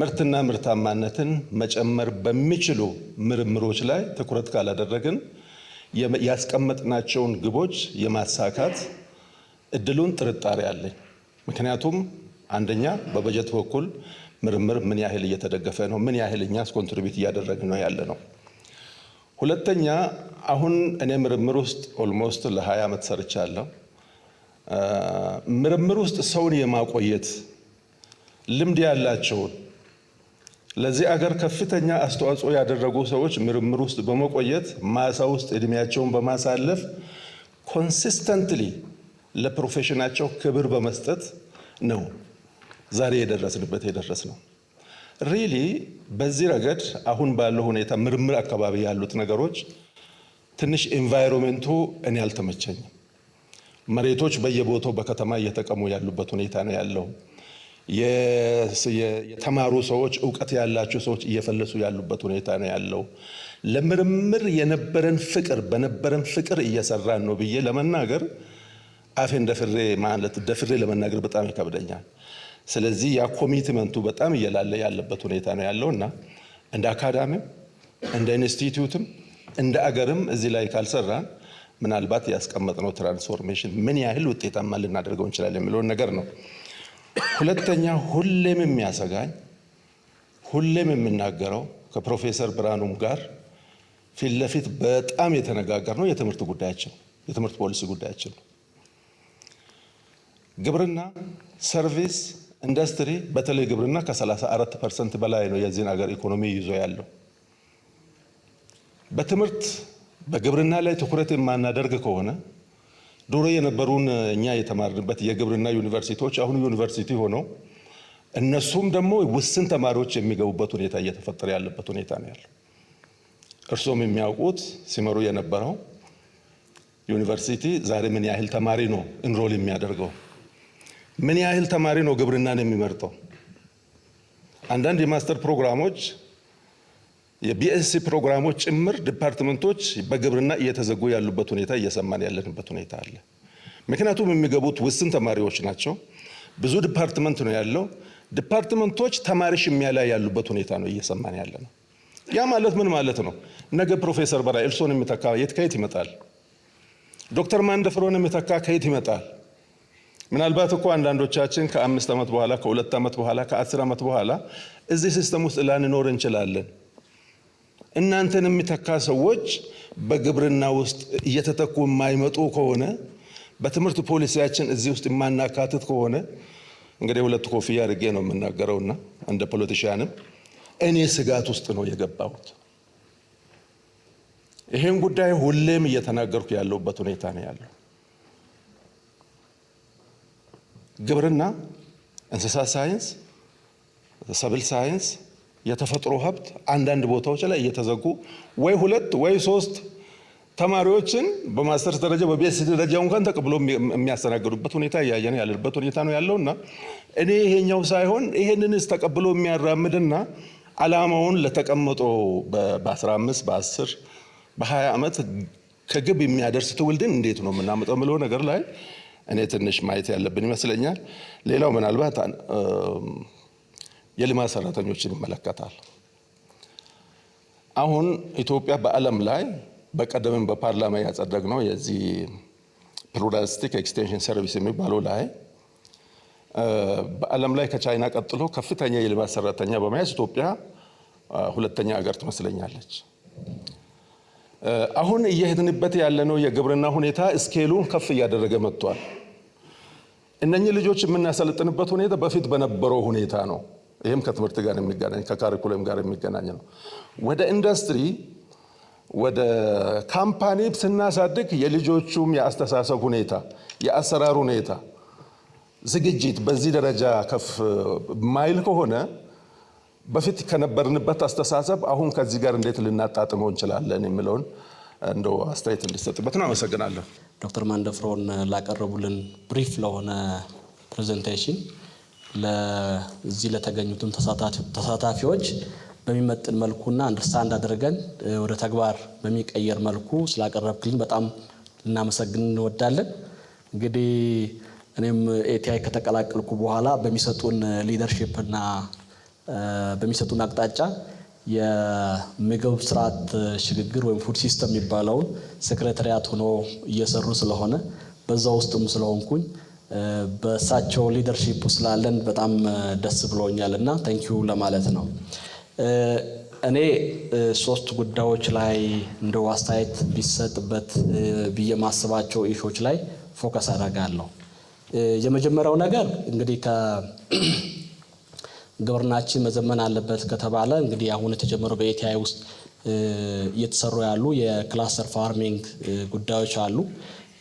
ምርትና ምርታማነትን መጨመር በሚችሉ ምርምሮች ላይ ትኩረት ካላደረግን ያስቀመጥናቸውን ግቦች የማሳካት እድሉን ጥርጣሬ አለኝ። ምክንያቱም አንደኛ በበጀት በኩል ምርምር ምን ያህል እየተደገፈ ነው? ምን ያህል እኛስ ኮንትሪቢዩት እያደረግን ነው ያለ ነው? ሁለተኛ አሁን እኔ ምርምር ውስጥ ኦልሞስት ለ20 ዓመት ሰርቻለሁ። ምርምር ውስጥ ሰውን የማቆየት ልምድ ያላቸውን ለዚህ አገር ከፍተኛ አስተዋጽኦ ያደረጉ ሰዎች ምርምር ውስጥ በመቆየት ማሳ ውስጥ እድሜያቸውን በማሳለፍ ኮንሲስተንትሊ ለፕሮፌሽናቸው ክብር በመስጠት ነው ዛሬ የደረስ ነው። ሪሊ በዚህ ረገድ አሁን ባለው ሁኔታ ምርምር አካባቢ ያሉት ነገሮች ትንሽ ኤንቫይሮንመንቱ እኔ አልተመቸኝም። መሬቶች በየቦታው በከተማ እየተቀሙ ያሉበት ሁኔታ ነው ያለው። የተማሩ ሰዎች እውቀት ያላቸው ሰዎች እየፈለሱ ያሉበት ሁኔታ ነው ያለው። ለምርምር የነበረን ፍቅር እየሰራን ነው ብዬ ለመናገር አፌን ደፍሬ ለመናገር በጣም ይከብደኛል። ስለዚህ ያ ኮሚትመንቱ በጣም እየላለ ያለበት ሁኔታ ነው ያለውና እንደ አካዳሚም እንደ ኢንስቲትዩትም እንደ አገርም እዚህ ላይ ካልሰራን ምናልባት ያስቀመጥነው ትራንስፎርሜሽን ምን ያህል ውጤታማ ልናደርገው እንችላለን የሚለውን ነገር ነው። ሁለተኛ ሁሌም የሚያሰጋኝ ሁሌም የምናገረው ከፕሮፌሰር ብርሃኑም ጋር ፊት ለፊት በጣም የተነጋገርነው የትምህርት ጉዳያችን የትምህርት ፖሊሲ ጉዳያችን ነው። ግብርና፣ ሰርቪስ፣ ኢንዱስትሪ በተለይ ግብርና ከ34% በላይ ነው የዚህን ሀገር ኢኮኖሚ ይዞ ያለው። በትምህርት በግብርና ላይ ትኩረት የማናደርግ ከሆነ ድሮ የነበሩን እኛ የተማርንበት የግብርና ዩኒቨርሲቲዎች አሁን ዩኒቨርሲቲ ሆነው እነሱም ደግሞ ውስን ተማሪዎች የሚገቡበት ሁኔታ እየተፈጠረ ያለበት ሁኔታ ነው ያለው። እርሶም የሚያውቁት ሲመሩ የነበረው ዩኒቨርሲቲ ዛሬ ምን ያህል ተማሪ ነው ኢንሮል የሚያደርገው? ምን ያህል ተማሪ ነው ግብርናን የሚመርጠው? አንዳንድ የማስተር ፕሮግራሞች የቢኤስሲ ፕሮግራሞች ጭምር ዲፓርትመንቶች በግብርና እየተዘጉ ያሉበት ሁኔታ እየሰማን ያለንበት ሁኔታ አለ። ምክንያቱም የሚገቡት ውስን ተማሪዎች ናቸው። ብዙ ዲፓርትመንት ነው ያለው። ዲፓርትመንቶች ተማሪ ሽሚያ ላይ ያሉበት ሁኔታ ነው እየሰማን ያለ ነው። ያ ማለት ምን ማለት ነው? ነገ ፕሮፌሰር በላይ እርሶን የሚተካ ከየት ይመጣል? ዶክተር ማንደፍሮን የሚተካ ከየት ይመጣል? ምናልባት እኮ አንዳንዶቻችን ከ5 ዓመት በኋላ ከ2 ዓመት በኋላ ከ10 ዓመት በኋላ እዚህ ሲስተም ውስጥ ላንኖር እንችላለን። እናንተን የሚተካ ሰዎች በግብርና ውስጥ እየተተኩ የማይመጡ ከሆነ በትምህርት ፖሊሲያችን እዚህ ውስጥ የማናካትት ከሆነ እንግዲህ ሁለት ኮፍያ አድርጌ ነው የምናገረውና እንደ ፖለቲሻንም እኔ ስጋት ውስጥ ነው የገባሁት። ይሄን ጉዳይ ሁሌም እየተናገርኩ ያለሁበት ሁኔታ ነው ያለው። ግብርና፣ እንስሳት ሳይንስ፣ ሰብል ሳይንስ፣ የተፈጥሮ ሀብት አንዳንድ ቦታዎች ላይ እየተዘጉ ወይ 2 ወይ 3 ተማሪዎችን በማስተርስ ደረጃ በቢኤስሲ ደረጃ እንኳን ተቀብሎ የሚያስተናግዱበት ሁኔታ እያየን ያለበት ሁኔታ ነው ያለውና እኔ ይሄኛው ሳይሆን ይሄንንስ ተቀብሎ የሚያራምድና ዓላማውን ለተቀመጠው በ15 በ10 በ20 ዓመት ከግብ የሚያደርስ ትውልድን እንዴት ነው የምናመጣው ምለው ነገር ላይ እኔ ትንሽ ማየት ያለብን ይመስለኛል። ሌላው ምናልባት የልማት ሰራተኞችን ይመለከታል። አሁን ኢትዮጵያ በዓለም ላይ በቀደምም በፓርላማ ያጸደቅነው የዚህ ፕሉራሊስቲክ ኤክስቴንሽን ሰርቪስ የሚባለው ላይ በዓለም ላይ ከቻይና ቀጥሎ ከፍተኛ የልማት ሰራተኛ በመያዝ ኢትዮጵያ ሁለተኛ ሀገር ትመስለኛለች። አሁን እየሄድንበት ያለነው የግብርና ሁኔታ ስኬሉን ከፍ እያደረገ መጥቷል። እነኚህ ልጆች የምናሰለጥንበት ሁኔታ በፊት በነበረው ሁኔታ ነው። ይህም ከትምህርት ጋር የሚገናኝ ከካሪኩለም ጋር የሚገናኝ ነው። ወደ ኢንዱስትሪ ወደ ካምፓኒ ስናሳድግ የልጆቹም የአስተሳሰብ ሁኔታ የአሰራር ሁኔታ ዝግጅት በዚህ ደረጃ ከፍ ማይል ከሆነ በፊት ከነበርንበት አስተሳሰብ አሁን ከዚህ ጋር እንዴት ልናጣጥመው እንችላለን የሚለውን እንደው አስተያየት እንዲሰጥበት ነው። አመሰግናለሁ። ዶክተር ማንደፍሮን ላቀረቡልን ብሪፍ ለሆነ ፕሬዘንቴሽን ለዚህ ለተገኙትም ተሳታፊዎች በሚመጥን መልኩና አንደርስታንድ አድርገን ወደ ተግባር በሚቀየር መልኩ ስላቀረብክልን በጣም ልናመሰግን እንወዳለን። እንግዲህ እኔም ኤቲአይ ከተቀላቀልኩ በኋላ በሚሰጡን ሊደርሺፕ እና በሚሰጡን አቅጣጫ የምግብ ስርዓት ሽግግር ወይም ፉድ ሲስተም የሚባለውን ሴክሬታሪያት ሆኖ እየሰሩ ስለሆነ በዛ ውስጥም ስለሆንኩኝ በእሳቸው ሊደርሺፕ ስላለን በጣም ደስ ብሎኛልና ታንኪዩ ለማለት ነው። እኔ 3 ጉዳዮች ላይ እንደው አስተያየት ቢሰጥበት ብዬ ማስባቸው ኢሹዎች ላይ ፎከስ አደርጋለሁ። የመጀመሪያው ነገር እንግዲህ ግብርናችን መዘመን አለበት ከተባለ እንግዲህ አሁን የተጀመረው በኤቲአይ ውስጥ እየተሰሩ ያሉ የክላስተር ፋርሚንግ ጉዳዮች አሉ።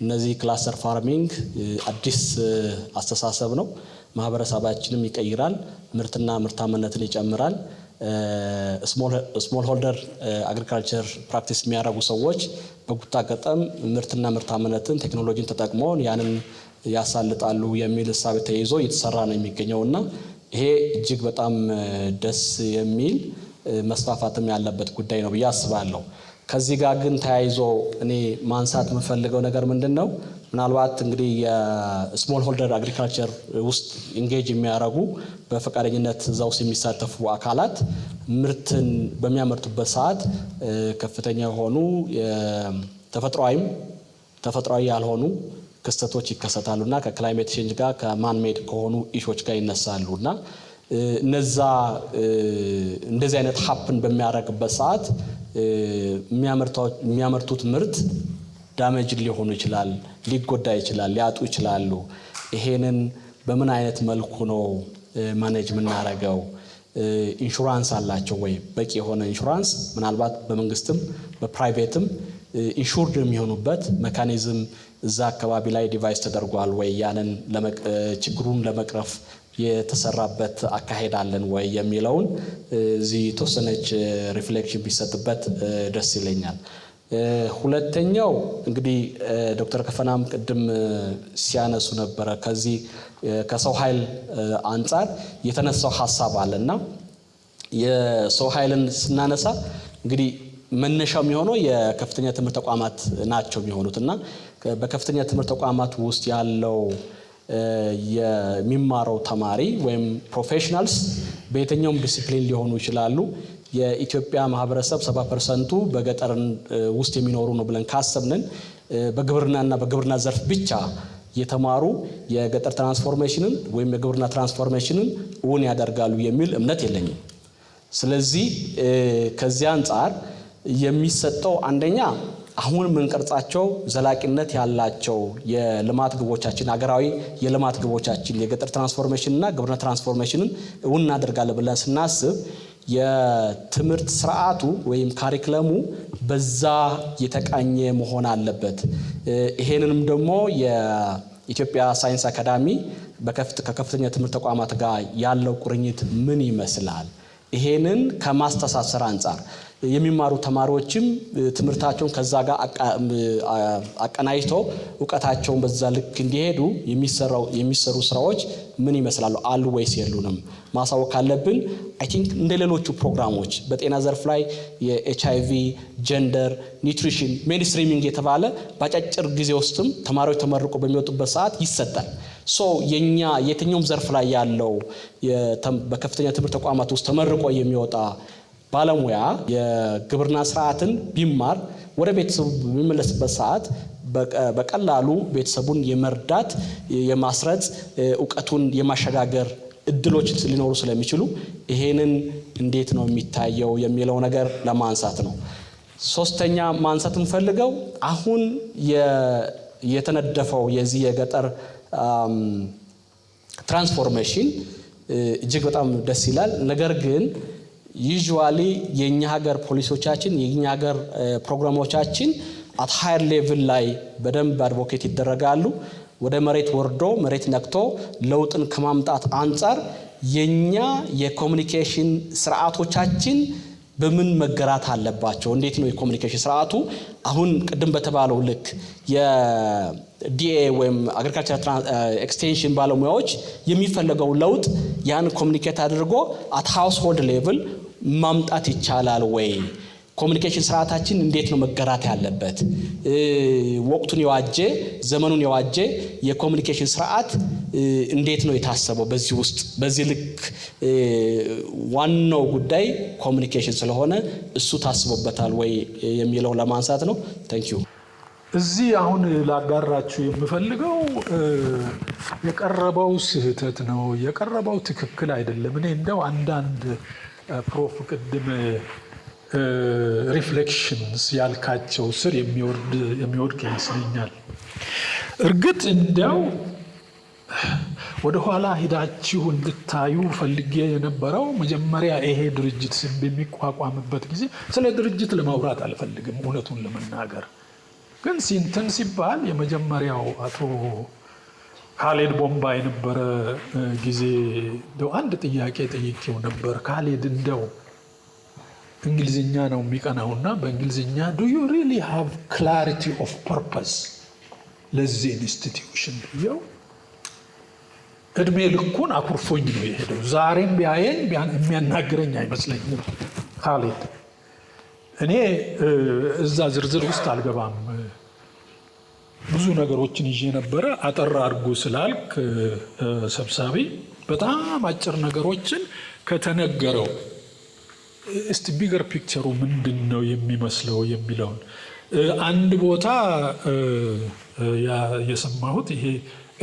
እነዚህ ክላስተር ፋርሚንግ አዲስ አስተሳሰብ ነው። ማህበረሰባችንም ይቀይራል፣ ምርትና ምርታማነትን ይጨምራል። ስሞል ሆልደር አግሪካልቸር ፕራክቲስ የሚያደርጉ ሰዎች በቁጣ ገጠም ምርትና ምርታማነትን ቴክኖሎጂን ተጠቅመው ያንን ያሳልጣሉ የሚል እሳቤ ተይዞ እየተሰራ ነው የሚገኘውና ይሄ እጅግ በጣም ደስ የሚል መስፋፋትም ያለበት ጉዳይ ነው ብዬ አስባለሁ። ከዚህ ጋር ግን ተያይዞ እኔ ማንሳት የምፈልገው ነገር ምንድነው? ምናልባት እንግዲህ የስሞል ሆልደር አግሪካልቸር ውስጥ ኢንጌጅ የሚያደርጉ በፈቃደኝነት እዛ ውስጥ የሚሳተፉ አካላት ምርትን በሚያመርቱበት ሰዓት ከፍተኛ የሆኑ ተፈጥሯዊ ያልሆኑ ክስተቶች ይከሰታሉና ከክላይሜት ቼንጅ ጋር ከማን ሜድ ከሆኑ ኢሾች ጋር ይነሳሉና እነዛ እንደዚህ አይነት ሀፕን በሚያደርግበት ሰዓት የሚያመርቱት ምርት ዳሜጅ ሊሆኑ ይችላል፣ ሊጎዳ ይችላል፣ ሊያጡ ይችላሉ። ይሄንን በምን አይነት መልኩ ነው ማኔጅ የምናደርገው? ኢንሹራንስ አላቸው ወይ? በቂ የሆነ ኢንሹራንስ ምናልባት በመንግስትም በፕራይቬትም ኢንሹርድ የሚሆኑበት ሜካኒዝም እዛ አካባቢ ላይ ዲቫይስ ተደርጓል ወይ? ያንን ችግሩን ለመቅረፍ የተሰራበት አካሄድ አለን ወይ የሚለውን እዚህ ተወሰነች ሪፍሌክሽን ቢሰጥበት ደስ ይለኛል። ሁለተኛው እንግዲህ ዶክተር ከፈናም ቅድም ሲያነሱ ነበረ ከዚህ ከሰው ኃይል አንጻር የተነሳው ሐሳብ አለና የሰው ኃይልን ስናነሳ እንግዲህ መነሻው የሚሆነው የከፍተኛ ትምህርት ተቋማት ናቸው የሚሆኑትና በከፍተኛ ትምህርት ተቋማት ውስጥ ያለው የሚማረው ተማሪ ወይም ፕሮፌሽናልስ በየትኛውም ዲሲፕሊን ሊሆኑ ይችላሉ። የኢትዮጵያ ማህበረሰብ 70% በገጠር ውስጥ የሚኖሩ ነው ብለን ካሰብንን በግብርናና በግብርና ዘርፍ ብቻ የተማሩ የገጠር ትራንስፎርሜሽንን ወይም የግብርና ትራንስፎርሜሽንን እውን ያደርጋሉ የሚል እምነት የለኝም። ስለዚህ ከዚህ አንጻር የሚሰጠው አንደኛ አሁን የምንቀርጻቸው ዘላቂነት ያላቸው የልማት ግቦቻችን ሀገራዊ የልማት ግቦቻችን የገጠር ትራንስፎርሜሽንና ግብርና ትራንስፎርሜሽንን እውን እናደርጋለን ብለን ስናስብ የትምህርት ስርዓቱ ወይም ካሪክለሙ በዛ የተቃኘ መሆን አለበት። ይሄንንም ደግሞ የኢትዮጵያ ሳይንስ አካዳሚ ከከፍተኛ ትምህርት ተቋማት ጋር ያለው ቁርኝት ምን ይመስላል? ይሄንን ከማስተሳሰር አንጻር የሚማሩ ተማሪዎችም ትምህርታቸውን ከዛ ጋር አቀናጅተው ዕውቀታቸውን በዛ ልክ እንዲሄዱ የሚሰሩ ስራዎች ምን ይመስላሉ አሉ ወይስ የሉንም ማሳወቅ አለብን። አይ ቲንክ እንደ ሌሎቹ ፕሮግራሞች በጤና ዘርፍ ላይ የኤችአይቪ፣ ጀንደር፣ ኒውትሪሽን ሜንስትሪሚንግ የተባለ በአጫጭር ጊዜ ውስጥም ተማሪዎች ተመርቆ በሚወጡበት ሰዓት ይሰጣል። የኛ የትኛውም ዘርፍ ላይ ያለው በከፍተኛ ትምህርት ተቋማት ውስጥ ተመርቆ የሚወጣ ባለሙያ የግብርና ስርዓትን ቢማር ወደ ቤተሰቡ በሚመለስበት ሰዓት በቀላሉ ቤተሰቡን የመርዳት የማስረጽ ዕውቀቱን የማሸጋገር እድሎች ሊኖሩ ስለሚችሉ ይሄንን እንዴት ነው የሚታየው የሚለው ነገር ለማንሳት ነው። ሶስተኛ ማንሳት እንፈልገው አሁን የተነደፈው የዚህ የገጠር ትራንስፎርሜሽን እጅግ በጣም ደስ ይላል። ነገር ግን ዩዥዋሊ የኛ ሀገር ፖሊሲዎቻችን የኛ ሀገር ፕሮግራሞቻችን አት ሃየር ሌቭል ላይ በደንብ አድቮኬት ይደረጋሉ። ወደ መሬት ወርዶ መሬት ነክቶ ለውጥን ከማምጣት አንጻር የኛ የኮሙኒኬሽን ስርዓቶቻችን በምን መገራት አለባቸው? እንዴት ነው የኮሙኒኬሽን ስርዓቱ አሁን ቅድም በተባለው ልክ የዲኤ ወይም አግሪካልቸር ኤክስቴንሽን ባለሙያዎች የሚፈልገው ለውጥ ያን ኮሙኒኬት አድርጎ አት ሃውስሆልድ ሌቭል ማምጣት ይቻላል ወይ? ኮሙኒኬሽን ስርዓታችን እንዴት ነው መገራት ያለበት? ወቅቱን የዋጀ ዘመኑን የዋጀ የኮሙኒኬሽን ስርዓት እንዴት ነው የታሰበው? በዚህ ውስጥ በዚህ ልክ ዋናው ጉዳይ ኮሙኒኬሽን ስለሆነ እሱ ታስቦበታል ወይ የሚለው ለማንሳት ነው። ታንክ ዩ። እዚህ አሁን ላጋራችሁ የምፈልገው የቀረበው ስህተት ነው፣ የቀረበው ትክክል አይደለም። እኔ እንደው አንዳንድ ፕሮፍ ቅድም ሪፍሌክሽንስ ያልካቸው ስር የሚወድቅ ይመስለኛል። እርግጥ እንደው ወደ ኋላ ሂዳችሁ እንድታዩ ፈልጌ የነበረው መጀመሪያ ይሄ ድርጅት በሚቋቋምበት ጊዜ ስለ ድርጅት ለማውራት አልፈልግም እውነቱን ለመናገር። ግን ሲንተን ሲባል የመጀመሪያው አቶ ካሌድ ቦምባ የነበረ ጊዜ እንደው አንድ ጥያቄ ጠይቄው ነበር። ካሌድ እንደው እንግሊዝኛ ነው የሚቀናውና በእንግሊዝኛ do you really have clarity of purpose ለዚህ ኢንስቲትዩሽን ብየው እድሜ ልኩን አኩርፎኝ ነው የሄደው። ዛሬም ቢያየኝ የሚያናግረኝ አይመስለኝም ካሌድ። እኔ እዛ ዝርዝር ውስጥ አልገባም። ብዙ ነገሮችን ይዤ ነበረ። አጠር አድርጎ ስላልክ ሰብሳቢ በጣም አጭር ነገሮችን ከተነገረው እስቲ ቢገር ፒክቸሩ ምንድን ነው የሚመስለው የሚለውን አንድ ቦታ የሰማሁት ይሄ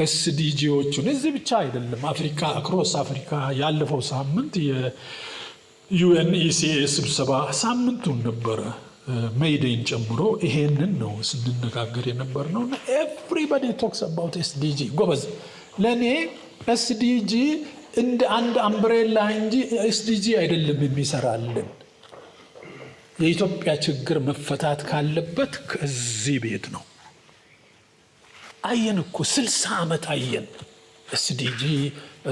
ኤስዲጂዎቹን እዚህ ብቻ አይደለም አፍሪካ አክሮስ አፍሪካ ያለፈው ሳምንት የዩኤንኢሲኤ ስብሰባ ሳምንቱን ነበረ ሜይዴን ጨምሮ ይሄንን ነው ስንነጋገር የነበር ነው። እና ኤቭሪባዲ ቶክስ አባውት ኤስዲጂ። ጎበዝ ለእኔ ኤስዲጂ እንደ አንድ አምብሬላ እንጂ ኤስዲጂ አይደለም የሚሰራልን። የኢትዮጵያ ችግር መፈታት ካለበት ከዚህ ቤት ነው። አየን እኮ 60 ዓመት አየን። ኤስዲጂ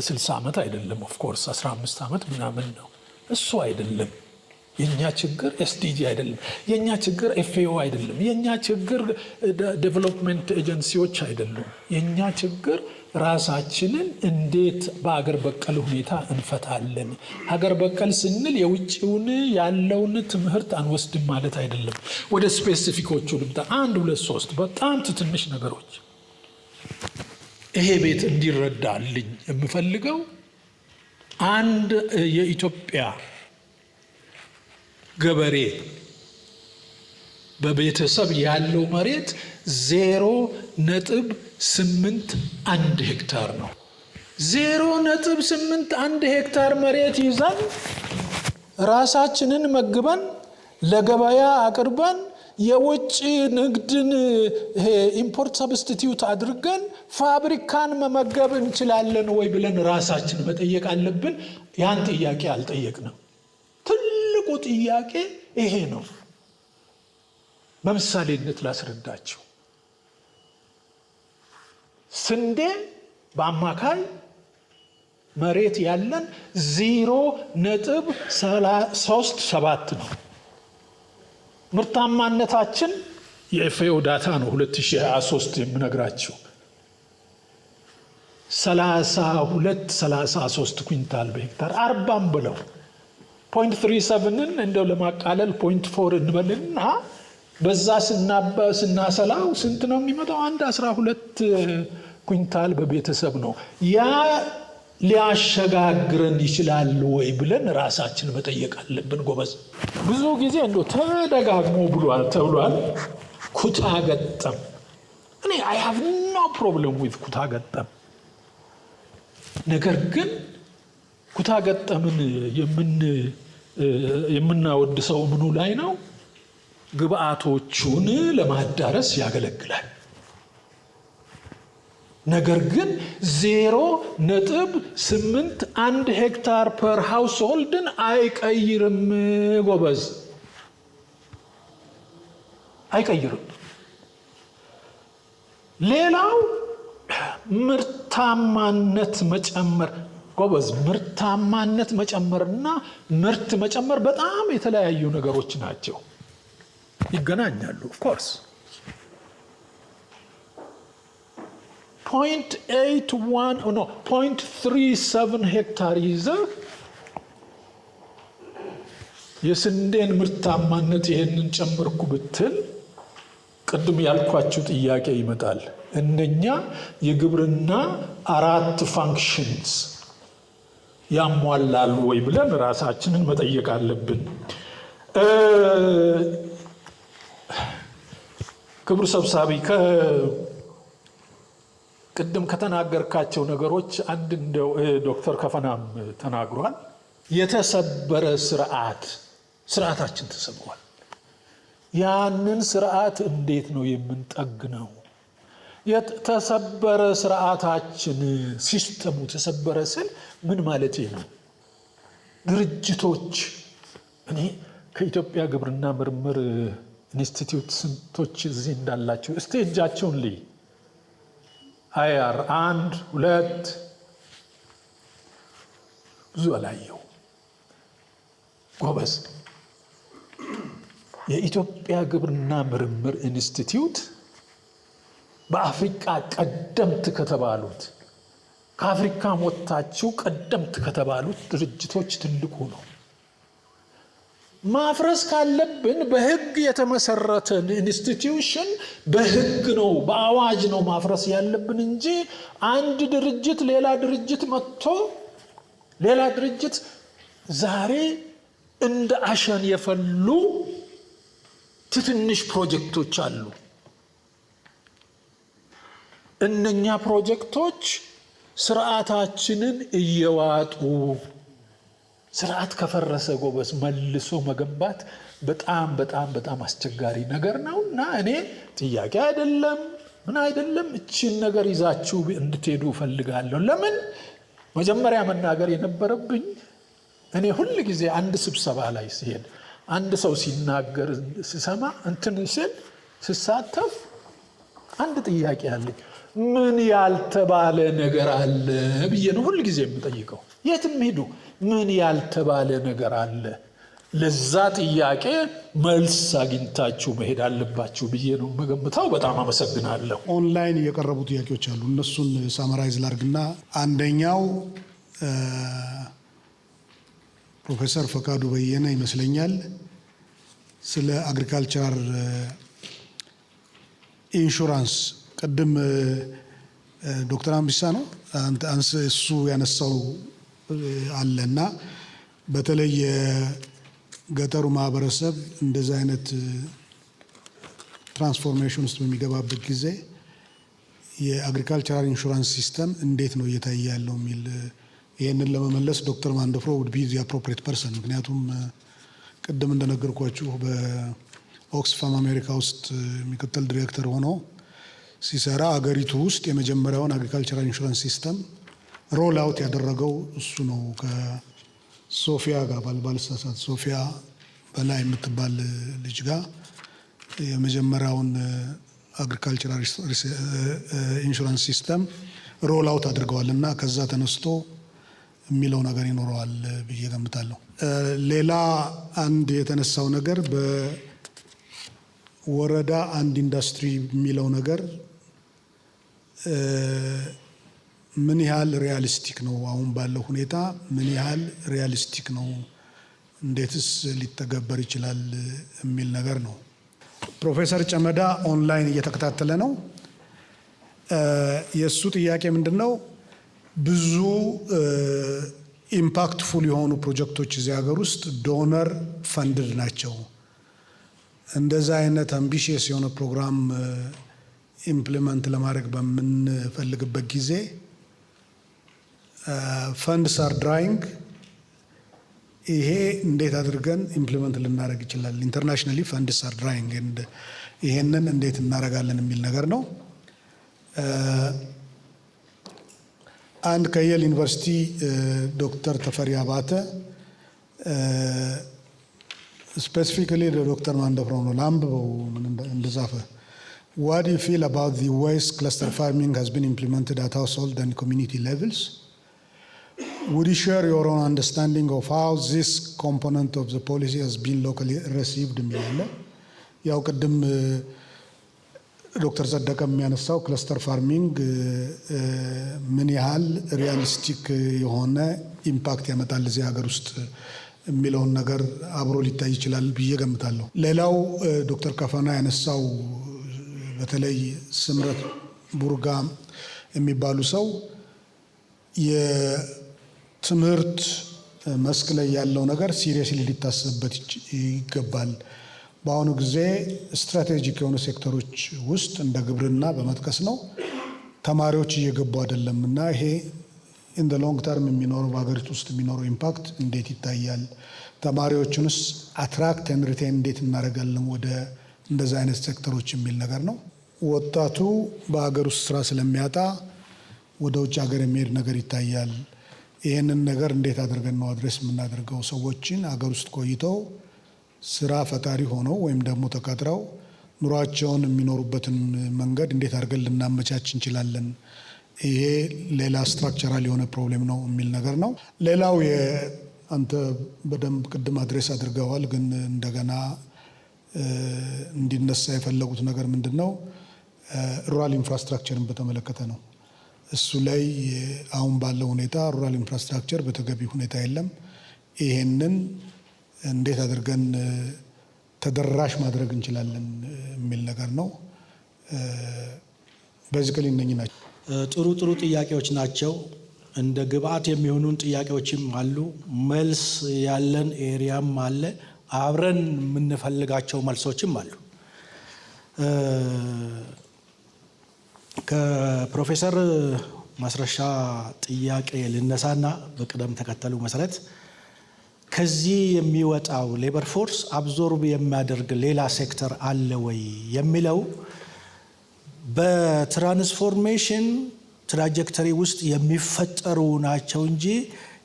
60 ዓመት አይደለም ኦፍኮርስ 15 ዓመት ምናምን ነው። እሱ አይደለም የኛ ችግር። ኤስዲጂ አይደለም የኛ ችግር። ኤፍኤኦ አይደለም የኛ ችግር። ዴቨሎፕመንት ኤጀንሲዎች አይደሉም የኛ ችግር። ራሳችንን እንዴት በአገር በቀል ሁኔታ እንፈታለን? ሀገር በቀል ስንል የውጭውን ያለውን ትምህርት አንወስድም ማለት አይደለም። ወደ ስፔሲፊኮቹ ልምጣ። 1 2 3 በጣም ትንሽ ነገሮች ይሄ ቤት እንዲረዳልኝ የምፈልገው አንድ የኢትዮጵያ ገበሬ በቤተሰብ ያለው መሬት 0.81 ሄክታር ነው። 0.81 ሄክታር መሬት ይዘን ራሳችንን መግበን ለገበያ አቅርበን የውጭ ንግድን ኢምፖርት ሰብስቲቲዩት አድርገን ፋብሪካን መመገብ እንችላለን ወይ ብለን ራሳችን መጠየቅ አለብን። ያን ጥያቄ አልጠየቅንም። ትልቁ ጥያቄ ይሄ ነው። በምሳሌነት ላስረዳችሁ። ስንዴ በአማካይ መሬት ያለን 0.37 ነው። ምርታማነታችን የኤፍኤኦ ዳታ ነው 2023 የምነግራችሁ 32-33 ኩንታል በሄክታር 40 ብለው 0.37ን እንደው ለማቃለል 0.4 እንበልና በዛ ስናሰላው ስንት ነው የሚመጣው? 12 ኩንታል በቤተሰብ ነው። ያ ሊያሸጋግረን ይችላል ወይ ብለን ራሳችን መጠየቅ አለብን ጎበዝ። ብዙ ጊዜ እንደው ተደጋግሞ ተብሏል ኩታ ገጠም። እኔ I have no problem with ኩታ ገጠም። ነገር ግን ኩታ ገጠምን የምናወድሰው ምኑ ላይ ነው? ግብአቶቹን ለማዳረስ ያገለግላል። ነገር ግን 0.81 ሄክታር ፐር ሃውስሆልድን አይቀይርም ጎበዝ፣ አይቀይርም። ሌላው ምርታማነት መጨመር ጎበዝ። ምርታማነት መጨመርና ምርት መጨመር በጣም የተለያዩ ነገሮች ናቸው፣ ይገናኛሉ። ኦፍ ኮርስ 0.37 ሄክታር ይዘህ የስንዴን ምርታማነት ይሄንን ጨመርኩ ብትል ቅድም ያልኳችሁ ጥያቄ ይመጣል። እነኛ የግብርና 4 ፋንክሽንስ ያሟላሉ ወይ ብለን ራሳችንን መጠየቅ አለብን። ክቡር ሰብሳቢ ቅድም ከተናገርካቸው ነገሮች አንድ እንደው ዶክተር ከፈናም ተናግሯል። የተሰበረ ስርዓታችን ተሰብሯል። ያንን ስርዓት እንዴት ነው የምንጠግነው? የተሰበረ ስርዓታችን ሲስተሙ ተሰበረ ስል ምን ማለት ነው? ድርጅቶች እኔ ከኢትዮጵያ ግብርና ምርምር ኢንስቲትዩት ስንቶች እዚህ እንዳላችሁ እስቲ እጃቸውን ልይ። IR 1 2 ብዙ አላየው ጎበዝ። የኢትዮጵያ ግብርና ምርምር ኢንስቲትዩት በአፍሪካ ቀደምት ከተባሉት ከአፍሪካ ወጣችሁ ቀደምት ከተባሉት ድርጅቶች ትልቁ ነው። ማፍረስ ካለብን በህግ የተመሰረተን ኢንስቲትዩሽን በህግ ነው በአዋጅ ነው ማፍረስ ያለብን እንጂ አንድ ድርጅት ሌላ ድርጅት መጥቶ ሌላ ድርጅት ዛሬ እንደ አሸን የፈሉ ትንሽ ፕሮጀክቶች አሉ። እነኛ ፕሮጀክቶች ስርዓታችንን እየዋጡ ስርዓት ከፈረሰ ጎበዝ መልሶ መገንባት በጣም አስቸጋሪ ነገር ነውና እኔ ጥያቄ አይደለም እቺን ነገር ይዛችሁ እንድትሄዱ ፈልጋለሁ። ለምን መጀመሪያ መናገር የነበረብኝ እኔ ሁሉ ጊዜ አንድ ስብሰባ ላይ ሲሄድ አንድ ሰው ሲናገር ሲሰማ እንትን ሲል ሲሳተፍ አንድ ጥያቄ አለኝ። ምን ያልተባለ ነገር አለ ብዬ ነው ሁሉ ጊዜ የምጠይቀው። የትም ሄዱ ምን ያልተባለ ነገር አለ? ለዛ ጥያቄ መልስ አግኝታችሁ መሄድ አለባችሁ ብዬ ነው የምገምተው። በጣም አመሰግናለሁ። ኦንላይን የቀረቡ ጥያቄዎች አሉ። እነሱን ሳመራይዝ ላርግና አንደኛው ፕሮፌሰር ፈቃዱ በየነ ይመስለኛል ስለ አግሪካልቸር ኢንሹራንስ ቅድም ዶክተር አምቢሳ ነው እሱ ያነሳው አለና በተለይ የገጠሩ ማህበረሰብ እንደዚህ አይነት ትራንስፎርሜሽን ውስጥ በሚገባበት ጊዜ የአግሪካልቸራል ኢንሹራንስ ሲስተም እንዴት ነው እየታየ ያለው የሚል ይህንን ለመመለስ ዶክተር ማንደፍሮ ውድ ቢ ዘ አፕሮፕሪየት ፐርሰን። ምክንያቱም ቅድም እንደነገርኳችሁ ኦክስፋም አሜሪካ ውስጥ ምክትል ዲሬክተር ሆኖ ሲሰራ አገሪቱ ውስጥ የመጀመሪያውን አግሪካልቸራል ኢንሹራንስ ሲስተም ሮል አውት ያደረገው እሱ ነው። ከሶፊያ ጋር ባልሳሳት ሶፊያ በላይ የምትባል ልጅ ጋር የመጀመሪያውን አግሪካልቸራል ኢንሹራንስ ሲስተም ሮል አውት አድርገዋል እና ከዛ ተነስቶ የሚለው ነገር ይኖረዋል ብዬ ገምታለሁ። ሌላ አንድ የተነሳው ነገር በወረዳ አንድ ኢንዱስትሪ የሚለው ነገር ምን ያህል ሪያሊስቲክ ነው? አሁን ባለው ሁኔታ ምን ያህል ሪያሊስቲክ ነው? እንዴትስ ሊተገበር ይችላል የሚል ነገር ነው። ፕሮፌሰር ጨመዳ ኦንላይን እየተከታተለ ነው። የእሱ ጥያቄ ምንድን ነው? ብዙ ኢምፓክትፉል የሆኑ ፕሮጀክቶች እዚህ ሀገር ውስጥ ዶነር ፈንድድ ናቸው። እንደዛ አይነት አምቢሽየስ የሆነ ፕሮግራም ኢምፕሊመንት ለማድረግ በምንፈልግበት ጊዜ ፈንድስ አር ድራይንግ። ይሄ እንዴት አድርገን ኢምፕሊመንት ልናደርግ ይችላል? ኢንተርናሽናሊ ፈንድስ አር ድራይንግ፣ ይሄንን እንዴት እናደርጋለን የሚል ነገር ነው። አንድ ከየል ዩኒቨርሲቲ ዶክተር ተፈሪ አባተ ስፔሲፊካሊ ለዶክተር ማንደፍሮ ነው ላንብበው እንደጻፈ What do you feel about the ways cluster farming has been implemented at household and community levels? Would you share your own understanding of how this component of the policy has been locally received? ያው ቅድም ዶክተር ጸደቀ የሚያነሳው ክለስተር ፋርሚንግ ምን ያህል ሪያሊስቲክ የሆነ ኢምፓክት ያመጣል እዚህ ሀገር ውስጥ የሚለውን ነገር አብሮ ሊታይ ይችላል ብዬ ገምታለሁ። ሌላው ዶክተር ከፈና ያነሳው በተለይ ስምረት ቡርጋ የሚባሉ ሰው የትምህርት መስክ ላይ ያለው ነገር ሲሪየስሊ ሊታሰብበት ይገባል። በአሁኑ ጊዜ ስትራቴጂክ የሆኑ ሴክተሮች ውስጥ እንደ ግብርና በመጥቀስ ነው ተማሪዎች እየገቡ አይደለም እና ይሄ ኢን ዘ ሎንግ ተርም የሚኖረው በሀገሪቱ ውስጥ የሚኖረው ኢምፓክት እንዴት ይታያል? ተማሪዎቹንስ አትራክት ኤንድ ሪቴን እንዴት እናደርጋለን ወደ እንደዛ አይነት ሴክተሮች የሚል ነገር ነው። ወጣቱ በሀገር ውስጥ ስራ ስለሚያጣ ወደ ውጭ ሀገር የሚሄድ ነገር ይታያል። ይህንን ነገር እንዴት አድርገን ነው አድሬስ የምናደርገው? ሰዎችን ሀገር ውስጥ ቆይተው ስራ ፈጣሪ ሆነው ወይም ደግሞ ተቀጥረው ኑሯቸውን የሚኖሩበትን መንገድ እንዴት አድርገን ልናመቻች እንችላለን? ይሄ ሌላ ስትራክቸራል የሆነ ፕሮብሌም ነው የሚል ነገር ነው። ሌላው አንተ በደንብ ቅድም አድሬስ አድርገዋል፣ ግን እንደገና እንዲነሳ የፈለጉት ነገር ምንድን ነው? ሩራል ኢንፍራስትራክቸርን በተመለከተ ነው። እሱ ላይ አሁን ባለው ሁኔታ ሩራል ኢንፍራስትራክቸር በተገቢ ሁኔታ የለም። ይሄንን እንዴት አድርገን ተደራሽ ማድረግ እንችላለን የሚል ነገር ነው። በዚህክል እነኚህ ናቸው። ጥሩ ጥያቄዎች ናቸው። እንደ ግብአት የሚሆኑን ጥያቄዎችም አሉ። መልስ ያለን ኤሪያም አለ። አብረን የምንፈልጋቸው መልሶችም አሉ። ከፕሮፌሰር ማስረሻ ጥያቄ ልነሳና በቅደም ተከተሉ መሰረት ከዚህ የሚወጣው ሌበር ፎርስ አብዞርብ የሚያደርግ ሌላ ሴክተር አለ ወይ የሚለው በትራንስፎርሜሽን ትራጀክተሪ ውስጥ የሚፈጠሩ ናቸው እንጂ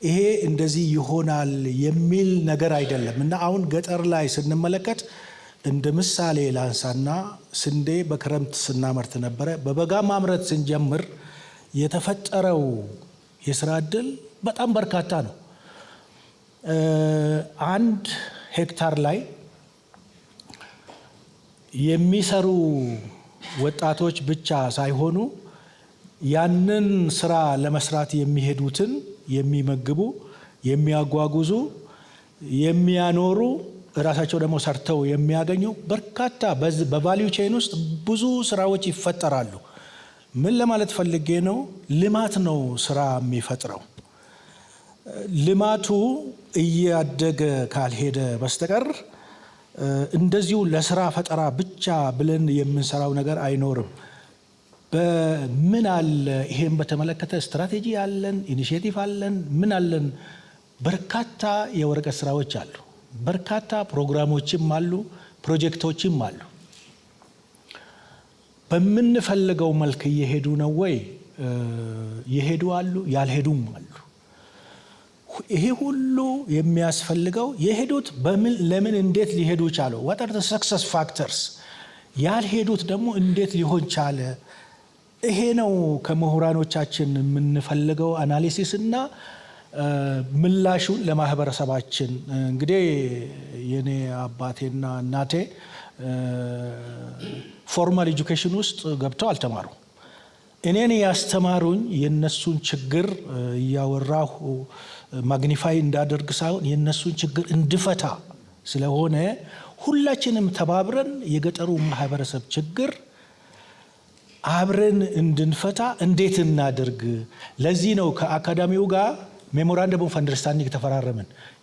ይሄ እንደዚህ ይሆናል የሚል ነገር አይደለም። እና አሁን ገጠር ላይ ስንመለከት እንደ ምሳሌ ላንሳና ስንዴ በክረምት ስናመርት ነበረ። በበጋ ማምረት ስንጀምር የተፈጠረው የስራ ዕድል በጣም በርካታ ነው። 1 ሄክታር ላይ የሚሰሩ ወጣቶች ብቻ ሳይሆኑ ያንን ስራ ለመስራት የሚሄዱትን የሚመግቡ፣ የሚያጓጉዙ፣ የሚያኖሩ ራሳቸው ደግሞ ሰርተው የሚያገኙ በርካታ በቫሊዩ ቼን ውስጥ ብዙ ስራዎች ይፈጠራሉ። ምን ለማለት ፈልጌ ነው? ልማት ነው ስራ የሚፈጥረው። ልማቱ እያደገ ካልሄደ በስተቀር እንደዚሁ ለስራ ፈጠራ ብቻ ብለን የምንሰራው ነገር አይኖርም። በምን አለ ይሄን በተመለከተ ስትራቴጂ አለን፣ ኢኒሼቲቭ አለን፣ ምን አለን? በርካታ የወረቀት ስራዎች አሉ፣ በርካታ ፕሮግራሞችም አሉ፣ ፕሮጀክቶችም አሉ። በምንፈልገው መልክ እየሄዱ ነው ወይ? የሄዱ አሉ፣ ያልሄዱም አሉ። ይሄ ሁሉ የሚያስፈልገው የሄዱት በምን ለምን እንዴት ሊሄዱ ቻሉ? what are the success factors? ያልሄዱት ደግሞ እንዴት ሊሆን ቻለ? ይሄ ነው ከምሁራኖቻችን የምንፈልገው አናሊሲስ እና ምላሹን ለማህበረሰባችን። እንግዲህ የኔ አባቴና እናቴ ፎርማል ኤጁኬሽን ውስጥ ገብተው አልተማሩ። እኔን ያስተማሩኝ የነሱን ችግር እያወራሁ ማግኒፋይ እንዳደርግ ሳይሆን የነሱን ችግር እንድፈታ ስለሆነ ሁላችንም ተባብረን የገጠሩ ማህበረሰብ ችግር አብረን እንድንፈታ እንዴት እናድርግ? ለዚህ ነው ከአካዳሚው ጋር ሜሞራንደም ኦፍ አንደርስታንዲንግ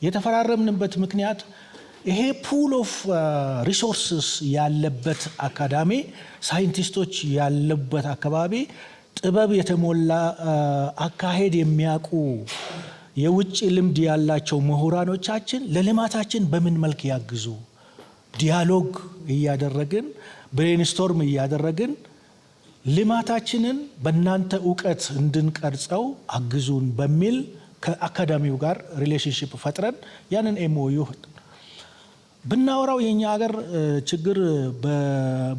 የተፈራረምንበት ምክንያት ይሄ ፑል ኦፍ ሪሶርስስ ያለበት አካዳሚ፣ ሳይንቲስቶች ያለበት አካባቢ፣ ጥበብ የተሞላ አካሄድ የሚያውቁ የውጭ ልምድ ያላቸው ምሁራኖቻችን ለልማታችን በምን መልክ ያግዙ፣ ዲያሎግ እያደረግን ብሬንስቶርም እያደረግን ልማታችንን በእናንተ እውቀት እንድንቀርጸው አግዙን በሚል ከአካዳሚው ጋር ሪሌሽንሽፕ ፈጥረን ያንን ኤምኦዩ ብናወራው የኛ ሀገር ችግር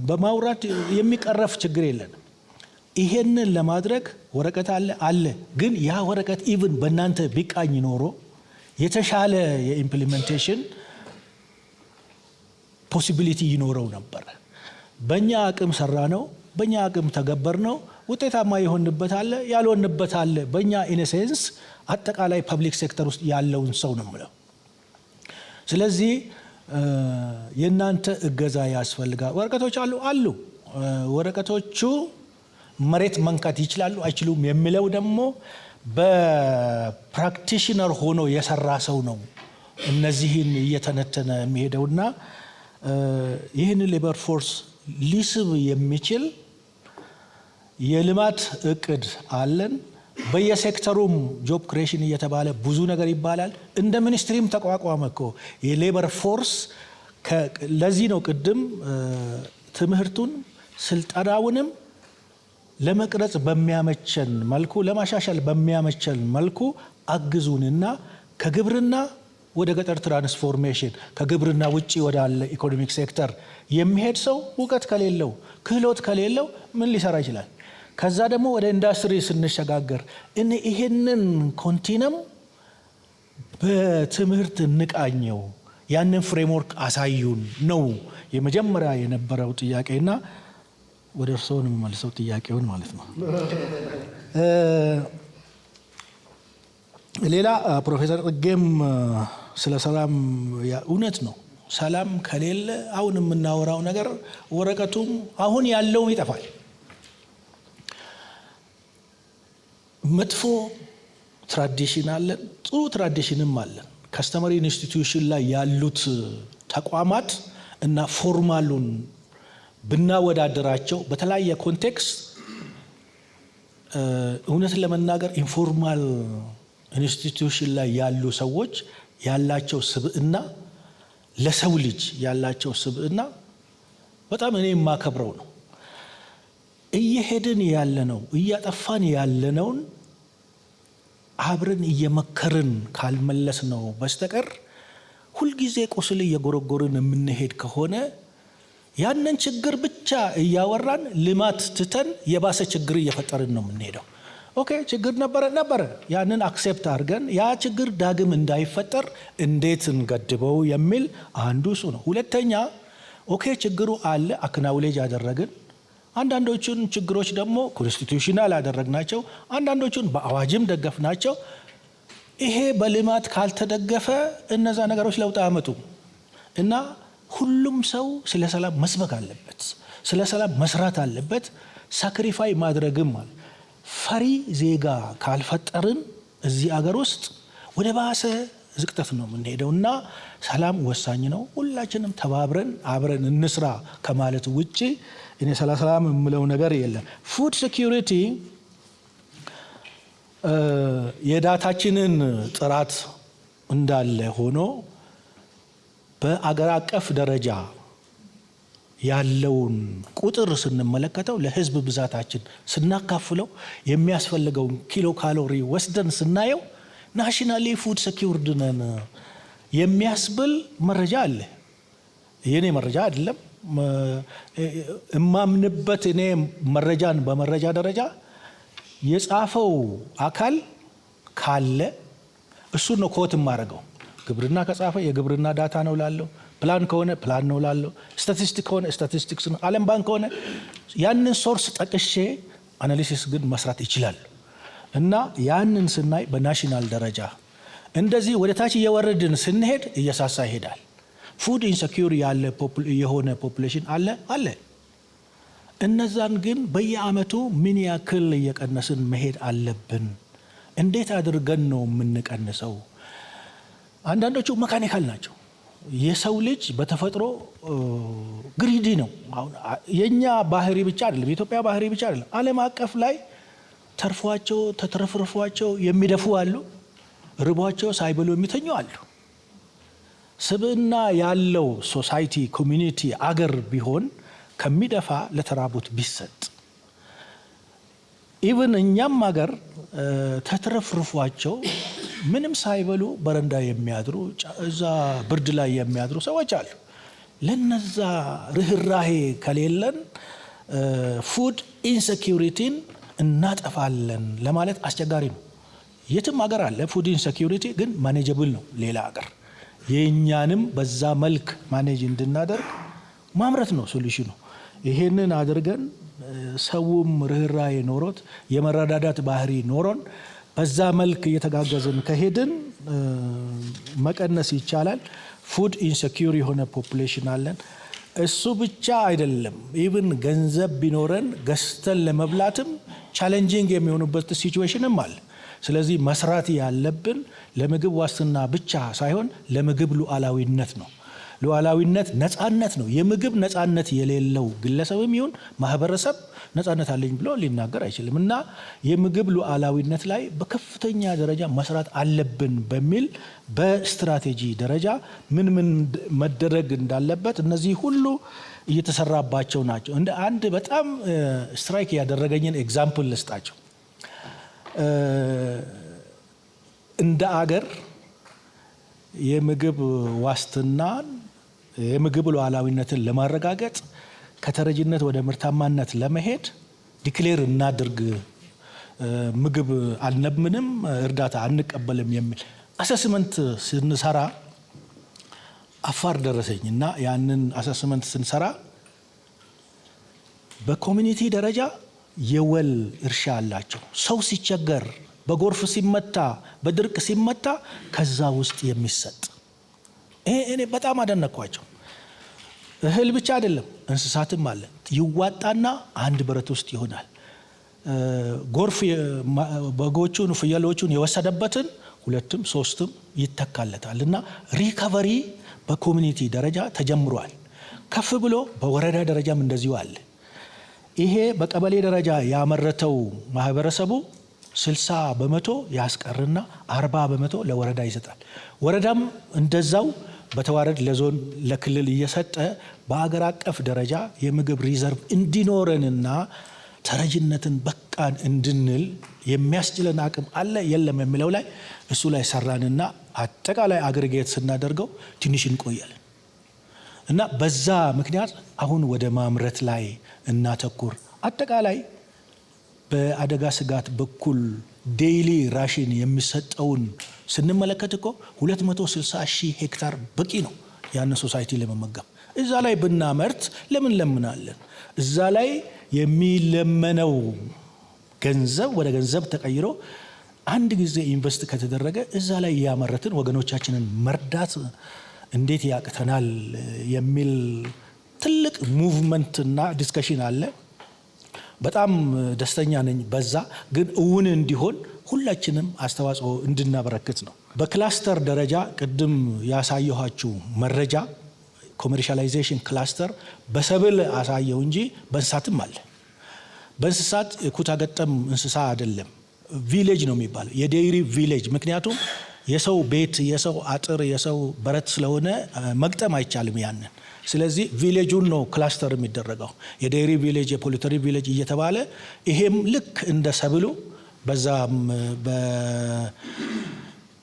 በማውራት የሚቀረፍ ችግር የለንም። ይሄንን ለማድረግ ወረቀት አለ። ግን ያ ወረቀት ኢቭን በእናንተ ቢቃኝ ኖሮ የተሻለ የኢምፕሊሜንቴሽን ፖሲቢሊቲ ይኖረው ነበር። በእኛ አቅም ሰራ ነው፣ በእኛ አቅም ተገበር ነው። ውጤታማ የሆንበት አለ፣ ያልሆንበት አለ። በእኛ ኢነሴንስ አጠቃላይ ፐብሊክ ሴክተር ውስጥ ያለውን ሰው ነው የምለው። ስለዚህ የእናንተ እገዛ ያስፈልጋል። ወረቀቶች አሉ። ወረቀቶቹ መሬት መንካት ይችላሉ አይችሉም የሚለው ደግሞ በፕራክቲሽነር ሆኖ የሰራ ሰው ነው እነዚህን እየተነተነ የሚሄደውና ይህን ሌበር ፎርስ ሊስብ የሚችል የልማት እቅድ አለን። በየሴክተሩም ጆብ ክሬሽን እየተባለ ብዙ ነገር ይባላል። እንደ ሚኒስትሪም ተቋቋመ እኮ የሌበር ፎርስ። ለዚህ ነው ቅድም ትምህርቱን ስልጠናውንም ለመቅረጽ በሚያመቸን መልኩ ለማሻሻል በሚያመቸን መልኩ አግዙንና ከግብርና ወደ ገጠር ትራንስፎርሜሽን ከግብርና ውጪ ወዳለ ኢኮኖሚክ ሴክተር የሚሄድ ሰው እውቀት ከሌለው ክህሎት ከሌለው ምን ሊሰራ ይችላል? ከዛ ደግሞ ወደ ኢንዱስትሪ ስንሸጋገር ይሄንን ኮንቲነም በትምህርት እንቃኘው፣ ያንን ፍሬምወርክ አሳዩን ነው የመጀመሪያ የነበረው ጥያቄና ወደ እርስዎ ነው የምመልሰው ጥያቄውን ማለት ነው። ሌላ ፕሮፌሰር ጽጌም ስለ ሰላም እውነት ነው። ሰላም ከሌለ አሁን የምናወራው ነገር ወረቀቱም አሁን ያለውም ይጠፋል። መጥፎ ትራዲሽን አለን፣ ጥሩ ትራዲሽንም አለን። ከስተመሪ ኢንስቲትዩሽን ላይ ያሉት ተቋማት እና ፎርማሉን ብናወዳደራቸው በተለያየ ኮንቴክስት እውነት ለመናገር ኢንፎርማል ኢንስቲትዩሽን ላይ ያሉ ሰዎች ያላቸው ስብዕና ለሰው ልጅ ያላቸው ስብዕና በጣም እኔ የማከብረው ነው። እየሄድን ያለነው እያጠፋን ያለነውን አብረን እየመከርን ካልመለስ ነው በስተቀር ሁልጊዜ ቁስል እየጎረጎርን የምንሄድ ከሆነ ያንን ችግር ብቻ እያወራን ልማት ትተን የባሰ ችግር እየፈጠርን ነው የምንሄደው። ኦኬ ችግር ነበረ፣ ያንን አክሴፕት አድርገን ያ ችግር ዳግም እንዳይፈጠር እንዴት እንገድበው የሚል አንዱ እሱ ነው። ሁለተኛ ኦኬ ችግሩ አለ፣ አክናውሌጅ አደረግን። አንዳንዶቹን ችግሮች ደግሞ ኮንስቲቱሽናል አደረግናቸው፣ አንዳንዶቹን በአዋጅም ደገፍናቸው። ይሄ በልማት ካልተደገፈ እነዛ ነገሮች ለውጥ አያመጡም እና ሁሉም ሰው ስለ ሰላም መስበክ አለበት፣ ስለ ሰላም መስራት አለበት፣ ሳክሪፋይ ማድረግም አለ። ፈሪ ዜጋ ካልፈጠርን እዚህ አገር ውስጥ ወደ ባሰ ዝቅጠት ነው የምንሄደው እና ሰላም ወሳኝ ነው። ሁላችንም ተባብረን አብረን እንስራ ከማለት ውጪ እኔ ስለ ሰላም የምለው ነገር የለም። ፉድ ሴኪዩሪቲ የዳታችንን ጥራት እንዳለ ሆኖ በአገር አቀፍ ደረጃ ያለውን ቁጥር ስንመለከተው ለህዝብ ብዛታችን ስናካፍለው የሚያስፈልገውን ኪሎ ካሎሪ ወስደን ስናየው ናሽናሊ ፉድ ሴኩርድ ነን የሚያስብል መረጃ አለ። የኔ መረጃ አይደለም፣ እማምንበት እኔ መረጃን በመረጃ ደረጃ የጻፈው አካል ካለ እሱን ነው ኮት የማደርገው። ግብርና ከጻፈ የግብርና ዳታ ነው ላለው፣ ፕላን ከሆነ ፕላን ነው ላለው፣ ስታቲስቲክ ከሆነ ስታቲስቲክስ ነው፣ ዓለም ባንክ ከሆነ ያንን ሶርስ ጠቅሼ አናሊሲስ ግን መስራት ይችላል። እና ያንን ስናይ በናሽናል ደረጃ እንደዚህ ወደ ታች እየወረድን ስንሄድ እየሳሳ ይሄዳል። ፉድ ኢንሴኪዩር የሆነ ፖፑሌሽን አለ። እነዛን ግን በየአመቱ ምን ያክል እየቀነስን መሄድ አለብን? እንዴት አድርገን ነው የምንቀንሰው? አንዳንዶቹ መካኒካል ናቸው። የሰው ልጅ በተፈጥሮ ግሪዲ ነው። የኛ ባህሪ ብቻ አይደለም፣ የኢትዮጵያ ባህሪ ብቻ አይደለም። ዓለም አቀፍ ላይ ተርፏቸው ተትረፍርፏቸው የሚደፉ አሉ፣ ርቧቸው ሳይበሉ የሚተኙ አሉ። ስብዕና ያለው ሶሳይቲ ኮሚኒቲ አገር ቢሆን ከሚደፋ ለተራቡት ቢሰጥ፣ ኢቭን እኛም አገር ተትረፍርፏቸው ምንም ሳይበሉ በረንዳ የሚያድሩ እዛ ብርድ ላይ የሚያድሩ ሰዎች አሉ። ለነዛ ርህራሄ ከሌለን ፉድ ኢንሴኪዩሪቲን እናጠፋለን ለማለት አስቸጋሪ ነው። የትም ሀገር አለ ፉድ ኢንሴኪዩሪቲ፣ ግን ማኔጀብል ነው። ሌላ ሀገር የእኛንም በዛ መልክ ማኔጅ እንድናደርግ ማምረት ነው ሶሉሽኑ። ይሄንን አድርገን ሰውም ርህራሄ ኖሮት የመረዳዳት ባህሪ ኖሮን በዛ መልክ እየተጋገዝን ከሄድን መቀነስ ይቻላል። ፉድ ኢንሴኪዩር የሆነ ፖፑሌሽን አለን። እሱ ብቻ አይደለም፣ ኢቭን ገንዘብ ቢኖረን ገዝተን ለመብላትም ቻሌንጂንግ የሚሆኑበት ሲቹዌሽንም አለ። ስለዚህ መስራት ያለብን ለምግብ ዋስትና ብቻ ሳይሆን ለምግብ ሉዓላዊነት ነው። ሉዓላዊነት ነፃነት ነው። የምግብ ነፃነት የሌለው ግለሰብም ይሁን ማህበረሰብ ነፃነት አለኝ ብሎ ሊናገር አይችልም። እና የምግብ ሉዓላዊነት ላይ በከፍተኛ ደረጃ መስራት አለብን በሚል በስትራቴጂ ደረጃ ምን መደረግ እንዳለበት እነዚህ ሁሉ እየተሰራባቸው ናቸው። እንደ አንድ በጣም ስትራይክ ያደረገኝን ኤግዛምፕል ልስጣቸው። እንደ አገር የምግብ ዋስትናን የምግብ ሉዓላዊነትን ለማረጋገጥ ከተረጂነት ወደ ምርታማነት ለመሄድ ዲክሌር እናድርግ፣ ምግብ አልለምንም፣ እርዳታ አንቀበልም የሚል አሰስመንት ስንሰራ አፋር ደረሰኝ እና ያንን አሰስመንት ስንሰራ በኮሚኒቲ ደረጃ የወል እርሻ አላቸው። ሰው ሲቸገር፣ በጎርፍ ሲመታ፣ በድርቅ ሲመታ ከዛ ውስጥ የሚሰጥ እኔ በጣም አደነኳቸው። እህል ብቻ አይደለም እንስሳትም አለ። ይዋጣና አንድ በረት ውስጥ ይሆናል። ጎርፍ በጎቹን ፍየሎቹን የወሰደበትን 2ም 3ም ይተካለታል። እና ሪካቨሪ በኮሚኒቲ ደረጃ ተጀምሯል። ከፍ ብሎ በወረዳ ደረጃም እንደዚሁ አለ። ይሄ በቀበሌ ደረጃ ያመረተው ማህበረሰቡ 60 በመቶ ያስቀርና 40 በመቶ ለወረዳ ይሰጣል። ወረዳም እንደዛው በተዋረድ ለዞን ለክልል እየሰጠ በአገር አቀፍ ደረጃ የምግብ ሪዘርቭ እንዲኖረንና ተረጅነትን በቃን እንድንል የሚያስችለን አቅም አለ የለም የሚለው ላይ እሱ ላይ ሰራንና አጠቃላይ አግሪጌት ስናደርገው ትንሽ እንቆያለን እና በዛ ምክንያት አሁን ወደ ማምረት ላይ እናተኩር። አጠቃላይ በአደጋ ስጋት በኩል ዴይሊ ራሽን የሚሰጠውን ስንመለከት እኮ 260,000 ሄክታር በቂ ነው ያንን ሶሳይቲ ለመመገብ። እዛ ላይ ብናመርት ለምን ለምናለን? እዛ ላይ የሚለመነው ገንዘብ ወደ ገንዘብ ተቀይሮ አንድ ጊዜ ኢንቨስት ከተደረገ እዛ ላይ ያመረትን ወገኖቻችንን መርዳት እንዴት ያቅተናል የሚል ትልቅ ሙቭመንት እና ዲስከሽን አለ። በጣም ደስተኛ ነኝ። በዛ ግን እውን እንዲሆን ሁላችንም አስተዋጽኦ እንድናበረክት ነው። በክላስተር ደረጃ ቅድም ያሳየኋችሁ መረጃ ኮሜርሻላይዜሽን ክላስተር በሰብል አሳየው እንጂ በእንስሳትም አለ። በእንስሳት ኩታ ገጠም እንስሳ አይደለም፣ ቪሌጅ ነው የሚባለው፣ የዴይሪ ቪሌጅ። ምክንያቱም የሰው ቤት፣ የሰው አጥር፣ የሰው በረት ስለሆነ መግጠም አይቻልም ያንን። ስለዚህ ቪሌጁን ነው ክላስተር የሚደረገው የዴሪ ቪሌጅ፣ የፖሊተሪ ቪሌጅ እየተባለ ይሄም ልክ እንደ ሰብሉ በዛም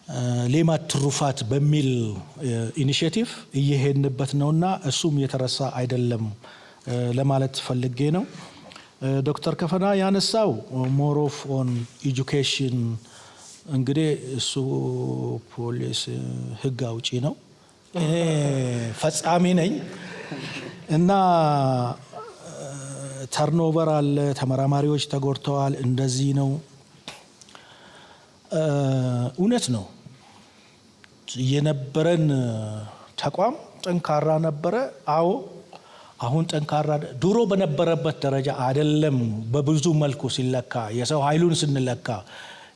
በሌማት ትሩፋት በሚል ኢኒሼቲቭ እየሄድንበት ነውና እሱም የተረሳ አይደለም ለማለት ፈልጌ ነው። ዶክተር ከፈና ያነሳው ሞር ኦፍ ኦን ኤጁኬሽን እንግዲህ እሱ ፖሊስ ህግ አውጪ ነው፣ እኔ ፈጻሚ ነኝ እና ተርኖቨር አለ፣ ተመራማሪዎች ተጎድተዋል፣ እንደዚህ ነው። እውነት ነው የነበረን ተቋም ጠንካራ ነበረ። አዎ አሁን ጠንካራ ድሮ በነበረበት ደረጃ አይደለም። በብዙ መልኩ ሲለካ የሰው ኃይሉን ስንለካ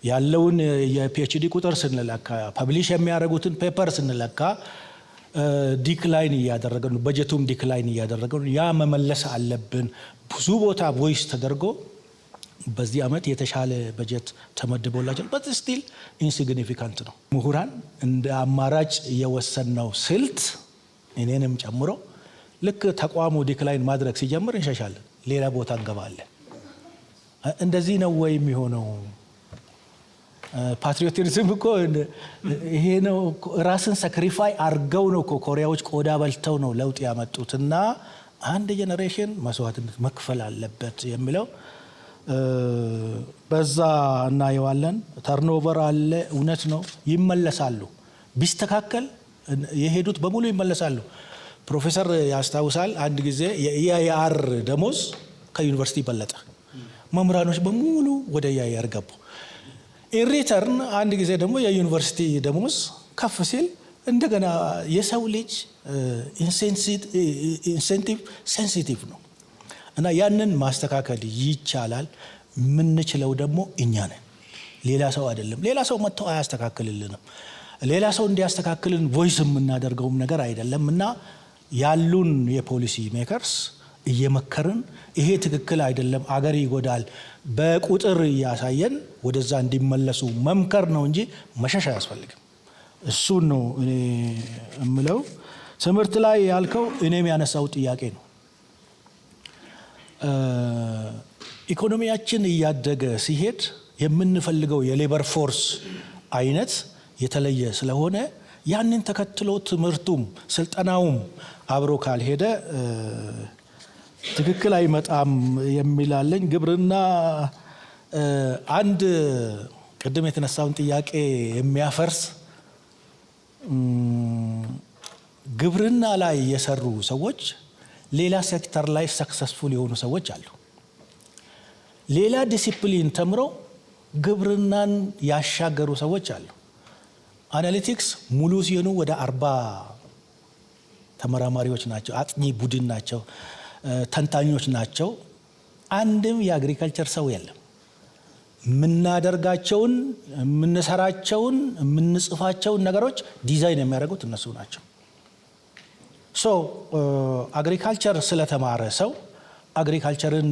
ያለውን የፒኤችዲ ቁጥር ስንለካ ፐብሊሽ የሚያደርጉትን ፔፐር ስንለካ ዲክላይን እያደረገ ነው። በጀቱም ዲክላይን እያደረገ ነው። ያ መመለስ አለብን። ብዙ ቦታ ቮይስ ተደርጎ በዚህ ዓመት የተሻለ በጀት ተመድቦላቸው በት ስቲል ኢንሲግኒፊካንት ነው። ምሁራን እንደ አማራጭ የወሰነው ስልት እኔንም ጨምሮ ልክ ተቋሙ ዲክላይን ማድረግ ሲጀምር እንሸሻለን፣ ሌላ ቦታ እንገባለን። እንደዚህ ነው ወይ የሚሆነው? ፓትሪዮቲዝም እኮ ይሄ ነው። ራስን ሳክሪፋይ አርገው ነው እኮ ኮሪያዎች ቆዳ በልተው ነው ለውጥ ያመጡትና አንድ ጄኔሬሽን መስዋዕትነት መክፈል አለበት የሚለው በዛ እናየዋለን። ተርኖቨር አለ፣ እውነት ነው። ይመለሳሉ፣ ቢስተካከል የሄዱት በሙሉ ይመለሳሉ። ፕሮፌሰር ያስታውሳል አንድ ጊዜ የኢአይአር ደሞዝ ከዩኒቨርሲቲ በለጠ። መምህራኖች በሙሉ ወደ ኢአይአር ገቡ። ኢንሪተርን አንድ ጊዜ ደግሞ የዩኒቨርሲቲ ደሞዝ ከፍ ሲል እንደገና የሰው ልጅ ኢንሴንቲቭ ሴንሲቲቭ ነው እና ያንን ማስተካከል ይቻላል። የምንችለው ደግሞ እኛ ነን፣ ሌላ ሰው አይደለም። ሌላ ሰው መጥቶ አያስተካክልልንም። ሌላ ሰው እንዲያስተካክልን ቮይስ የምናደርገውም ነገር አይደለም እና ያሉን የፖሊሲ ሜከርስ እየመከርን ይሄ ትክክል አይደለም፣ አገር ይጎዳል፣ በቁጥር እያሳየን ወደዛ እንዲመለሱ መምከር ነው እንጂ መሸሽ አያስፈልግም። እሱን ነው እኔ እምለው። ትምህርት ላይ ያልከው እኔም ያነሳው ጥያቄ ነው። ኢኮኖሚያችን እያደገ ሲሄድ የምንፈልገው የሌበር ፎርስ አይነት የተለየ ስለሆነ ያንን ተከትሎ ትምህርቱም ስልጠናውም አብሮ ካልሄደ ትክክል አይመጣም የሚላለኝ። ግብርና አንድ ቅድም የተነሳውን ጥያቄ የሚያፈርስ ግብርና ላይ የሰሩ ሰዎች ሌላ ሴክተር ላይ ሰክሰስፉል የሆኑ ሰዎች አሉ። ሌላ ዲሲፕሊን ተምረው ግብርናን ያሻገሩ ሰዎች አሉ። አናሊቲክስ ሙሉ ሲሆኑ ወደ 40 ተመራማሪዎች ናቸው፣ አጥኚ ቡድን ናቸው፣ ተንታኞች ናቸው። አንድም የአግሪካልቸር ሰው የለም። የምናደርጋቸውን፣ የምንሰራቸውን፣ የምንጽፋቸውን ነገሮች ዲዛይን የሚያደርጉት እነሱ ናቸው። ሶ አግሪካልቸር ስለተማረ ሰው አግሪካልቸርን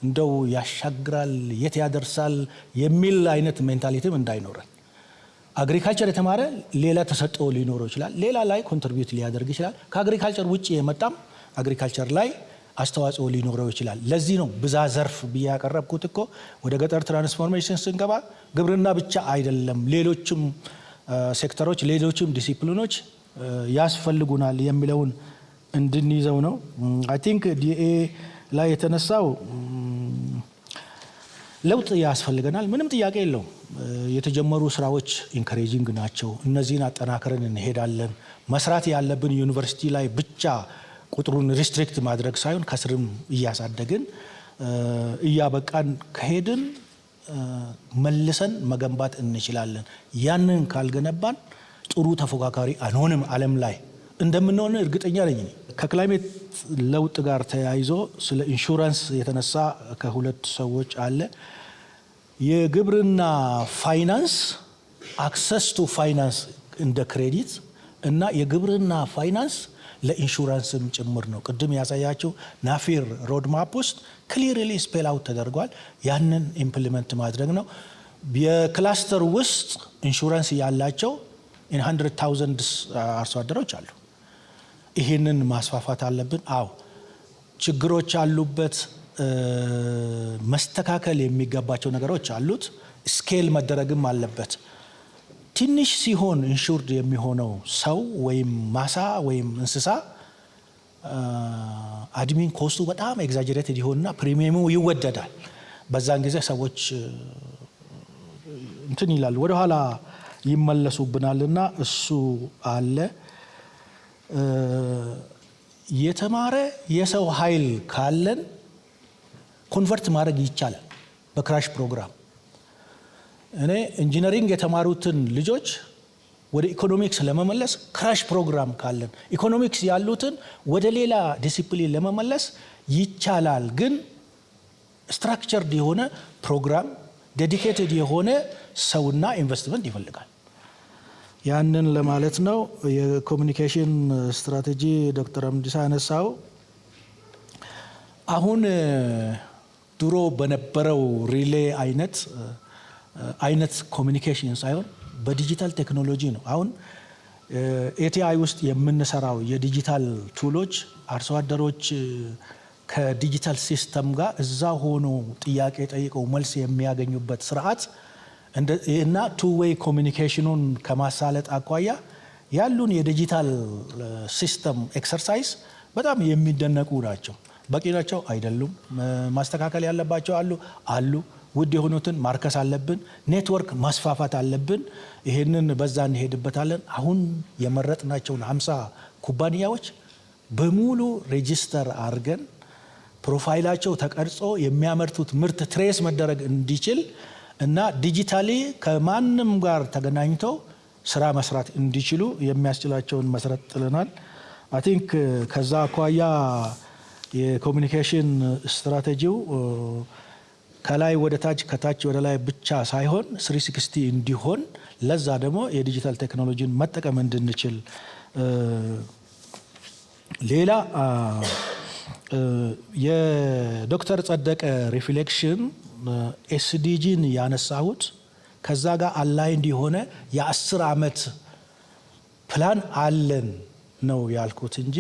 እንደው ያሻግራል፣ የት ያደርሳል የሚል አይነት ሜንታሊቲም እንዳይኖረን። አግሪካልቸር የተማረ ሌላ ተሰጥኦ ሊኖረው ይችላል፣ ሌላ ላይ ኮንትሪቢዩት ሊያደርግ ይችላል። ከአግሪካልቸር ውጭ የመጣም አግሪካልቸር ላይ አስተዋጽኦ ሊኖረው ይችላል። ለዚህ ነው ብዛ ዘርፍ ብዬ ያቀረብኩት እኮ። ወደ ገጠር ትራንስፎርሜሽን ስንገባ ግብርና ብቻ አይደለም፣ ሌሎችም ሴክተሮች፣ ሌሎችም ዲሲፕሊኖች ያስፈልጉናል የሚለውን እንድንይዘው ነው። አይ ቲንክ ዲኤ ላይ የተነሳው ለውጥ ያስፈልገናል፣ ምንም ጥያቄ የለውም። የተጀመሩ ስራዎች ኢንካሬጂንግ ናቸው። እነዚህን አጠናክረን እንሄዳለን። መስራት ያለብን ዩኒቨርሲቲ ላይ ብቻ ቁጥሩን ሪስትሪክት ማድረግ ሳይሆን ከስርም እያሳደግን እያበቃን ከሄድን መልሰን መገንባት እንችላለን። ያንን ካልገነባን ጥሩ ተፎካካሪ አንሆንም። ዓለም ላይ እንደምንሆን እርግጠኛ ነኝ። ከክላይሜት ለውጥ ጋር ተያይዞ ስለ ኢንሹራንስ የተነሳ ከሁለት ሰዎች አለ። የግብርና ፋይናንስ አክሰስ ቱ ፋይናንስ እንደ ክሬዲት እና የግብርና ፋይናንስ ለኢንሹራንስም ጭምር ነው። ቅድም ያሳያቸው ናፊር ሮድማፕ ውስጥ ክሊርሊ ስፔል አውት ተደርጓል። ያንን ኢምፕሊመንት ማድረግ ነው። የክላስተር ውስጥ ኢንሹራንስ ያላቸው 100,000 አርሶ አደሮች አሉ። ይህንን ማስፋፋት አለብን። አዎ ችግሮች አሉበት፣ መስተካከል የሚገባቸው ነገሮች አሉት፣ ስኬል መደረግም አለበት። ትንሽ ሲሆን ኢንሹርድ የሚሆነው ሰው ወይም ማሳ ወይም እንስሳ አድሚን ኮስቱ በጣም ኤግዛጀሬትድ ይሆንና ፕሪሚየሙ ይወደዳል። በዛን ጊዜ ሰዎች እንትን ይላሉ፣ ወደኋላ ይመለሱብናልና እሱ አለ። የተማረ የሰው ኃይል ካለን ኮንቨርት ማድረግ ይቻላል በክራሽ ፕሮግራም። እኔ ኢንጂነሪንግ የተማሩትን ልጆች ወደ ኢኮኖሚክስ ለመመለስ ክራሽ ፕሮግራም ካለን ኢኮኖሚክስ ያሉትን ወደ ሌላ ዲሲፕሊን ለመመለስ ይቻላል። ግን ስትራክቸርድ የሆነ ፕሮግራም ዴዲኬትድ የሆነ ሰውና ኢንቨስትመንት ይፈልጋል። ያንን ለማለት ነው። የኮሚኒኬሽን ስትራቴጂ ዶክተር አምዲሳ ያነሳው አሁን ድሮ በነበረው ሪሌ አይነት ኮሚኒኬሽን ሳይሆን በዲጂታል ቴክኖሎጂ ነው። አሁን ኤቲአይ ውስጥ የምንሰራው የዲጂታል ቱሎች አርሶ አደሮች ከዲጂታል ሲስተም ጋር እዛ ሆኖ ጥያቄ ጠይቀው መልስ የሚያገኙበት ስርዓት እና ቱ ዌይ ኮሚኒኬሽኑን ከማሳለጥ አኳያ ያሉን የዲጂታል ሲስተም ኤክሰርሳይዝ በጣም የሚደነቁ ናቸው። በቂ ናቸው አይደሉም፣ ማስተካከል ያለባቸው አሉ። ውድ የሆኑትን ማርከስ አለብን፣ ኔትወርክ ማስፋፋት አለብን። ይሄንን በዛ እንሄድበታለን። አሁን የመረጥናቸውን 50 ኩባንያዎች በሙሉ ሬጂስተር አድርገን ፕሮፋይላቸው ተቀርጾ የሚያመርቱት ምርት ትሬስ መደረግ እንዲችል እና ዲጂታሊ ከማንም ጋር ተገናኝተው ስራ መስራት እንዲችሉ የሚያስችላቸውን መሰረት ጥለናል። አይ ቲንክ ከዛ አኳያ የኮሚኒኬሽን ስትራቴጂው ከላይ ወደ ታች ከታች ወደ ላይ ብቻ ሳይሆን 360 እንዲሆን ለዛ ደግሞ የዲጂታል ቴክኖሎጂን መጠቀም እንድንችል ሌላ የዶክተር ጸደቀ ሪፍሌክሽን ኤስዲጂን ያነሳሁት ከዛ ጋር አላይንድ የሆነ የ10 ዓመት ፕላን አለን ነው ያልኩት እንጂ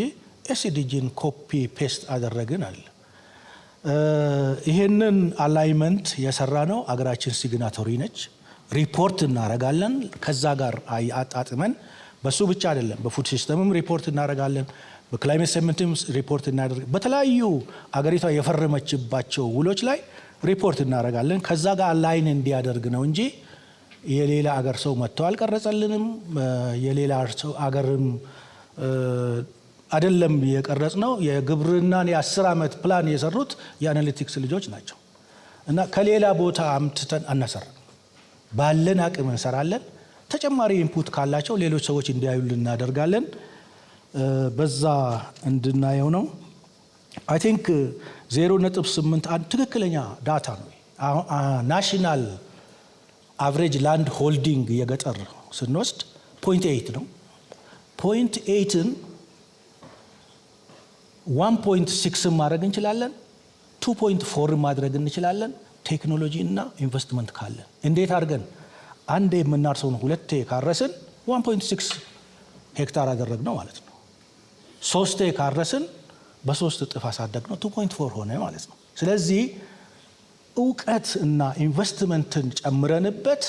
ኤስዲጂን ኮፒ ፔስት አደረግን አለ። ይሄንን አላይመንት የሰራ ነው አገራችን ሲግናቶሪ ነች። ሪፖርት እናረጋለን ከዛ ጋር አጣጥመን። በሱ ብቻ አይደለም፣ በፉድ ሲስተምም ሪፖርት እናረጋለን፣ በክላይሜት ሰምንትም ሪፖርት እናደርጋለን። በተለያዩ አገሪቷ የፈረመችባቸው ውሎች ላይ ሪፖርት እናረጋለን። ከዛ ጋር አላይን እንዲያደርግ ነው እንጂ የሌላ አገር ሰው መጥቶ አልቀረጸልንም። የሌላ ሰው አገርም አይደለም የቀረጽ ነው። የግብርናን የ10 ዓመት ፕላን የሰሩት የአናሊቲክስ ልጆች ናቸው እና ከሌላ ቦታ አምጥተን አናሰራም። ባለን አቅም እንሰራለን። ተጨማሪ ኢንፑት ካላቸው ሌሎች ሰዎች እንዲያዩልን እናደርጋለን። በዛ እንድናየው ነው። አይ ቲንክ 0.81 ትክክለኛ ዳታ ነው። ናሽናል አቨሬጅ ላንድ ሆልዲንግ የገጠር ስንወስድ 0.8 ነው። 0.8ን 1.6 ማድረግ እንችላለን፣ 2.4 ማድረግ እንችላለን። ቴክኖሎጂ እና ኢንቨስትመንት ካለን እንዴት አድርገን አንዴ የምናርሰውን ሁለቴ ካረስን 1.6 ሄክታር አደረግ ነው ማለት ነው። 3 ካረስን በ3 እጥፍ አሳደግ ነው 2.4 ሆነ ማለት ነው። ስለዚህ እውቀት እና ኢንቨስትመንትን ጨምረንበት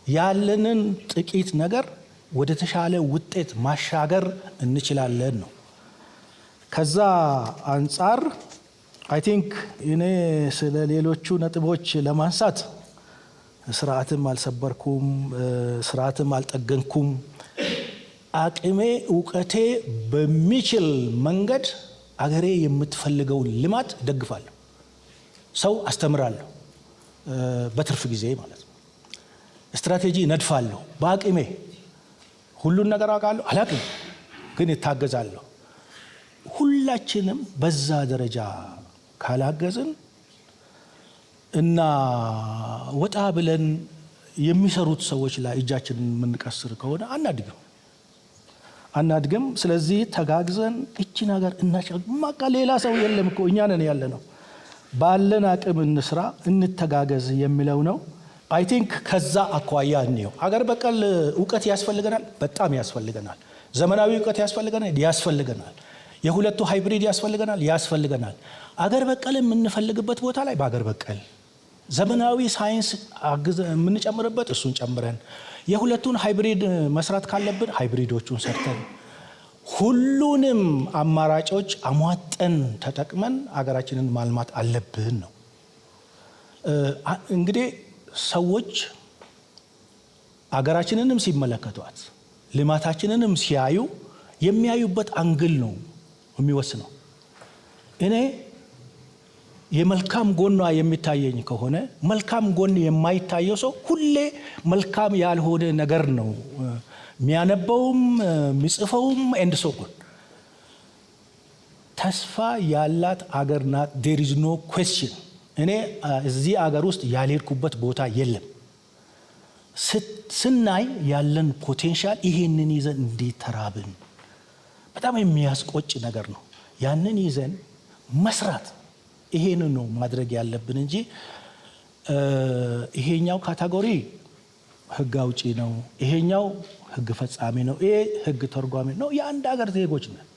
ያለንን ጥቂት ነገር ወደ ተሻለ ውጤት ማሻገር እንችላለን ነው። ከዛ አንጻር አይ ቲንክ እኔ ስለ ሌሎቹ ነጥቦች ለማንሳት ስርዓትም አልሰበርኩም፣ ስርዓትም አልጠገንኩም። አቅሜ እውቀቴ በሚችል መንገድ አገሬ የምትፈልገውን ልማት ደግፋለሁ። ሰው አስተምራለሁ፣ በትርፍ ጊዜ ማለት ነው። ስትራቴጂ ነድፋለሁ በአቅሜ። ሁሉን ነገር አውቃለሁ አላቅም፣ ግን እታገዛለሁ። ሁላችንም በዛ ደረጃ ካላገዝን እና ወጣ ብለን የሚሰሩት ሰዎች ላይ እጃችንን የምንቀስር ከሆነ አናድግም። ስለዚህ ተጋግዘን እቺ ነገር እናሻግማቃ። ሌላ ሰው የለም እኮ እኛ ነን ያለ ነው። ባለን አቅም እንስራ፣ እንተጋገዝ የሚለው ነው። አይ ቲንክ ከዛ አኳያ እንየው። አገር በቀል እውቀት ያስፈልገናል፣ በጣም ያስፈልገናል። ዘመናዊ እውቀት ያስፈልገናል። የሁለቱ ሃይብሪድ ያስፈልገናል። አገር በቀል የምንፈልግበት ቦታ ላይ በአገር በቀል ዘመናዊ ሳይንስ የምንጨምርበት እሱን ጨምረን የሁለቱን ሃይብሪድ መስራት ካለብን ሃይብሪዶቹን ሰርተን ሁሉንም አማራጮች አሟጠን ተጠቅመን አገራችንን ማልማት አለብን ነው። እንግዲህ ሰዎች አገራችንንም ሲመለከቷት ልማታችንንም ሲያዩ የሚያዩበት አንግል ነው የሚወስነው። እኔ የመልካም ጎኗ የሚታየኝ ከሆነ መልካም ጎን የማይታየው ሰው ሁሌ መልካም ያልሆነ ነገር ነው የሚያነበውም የሚጽፈውም ኤንድ ሶ ኦን። ተስፋ ያላት አገር ናት። ዴር ኢዝ ኖ ኩዌስችን። እኔ እዚህ አገር ውስጥ ያልሄድኩበት ቦታ የለም። ስናይ ያለን ፖቴንሻል ይሄንን ይዘን እንዴት ተራብን? በጣም የሚያስቆጭ ነገር ነው። ያንን ይዘን መስራት ይሄንን ነው ማድረግ ያለብን እንጂ ይሄኛው ካቴጎሪ ህግ አውጪ ነው፣ ይሄኛው ህግ ፈጻሚ ነው፣ ይሄ ህግ ተርጓሚ ነው። የአንድ ሀገር ዜጎች ነን።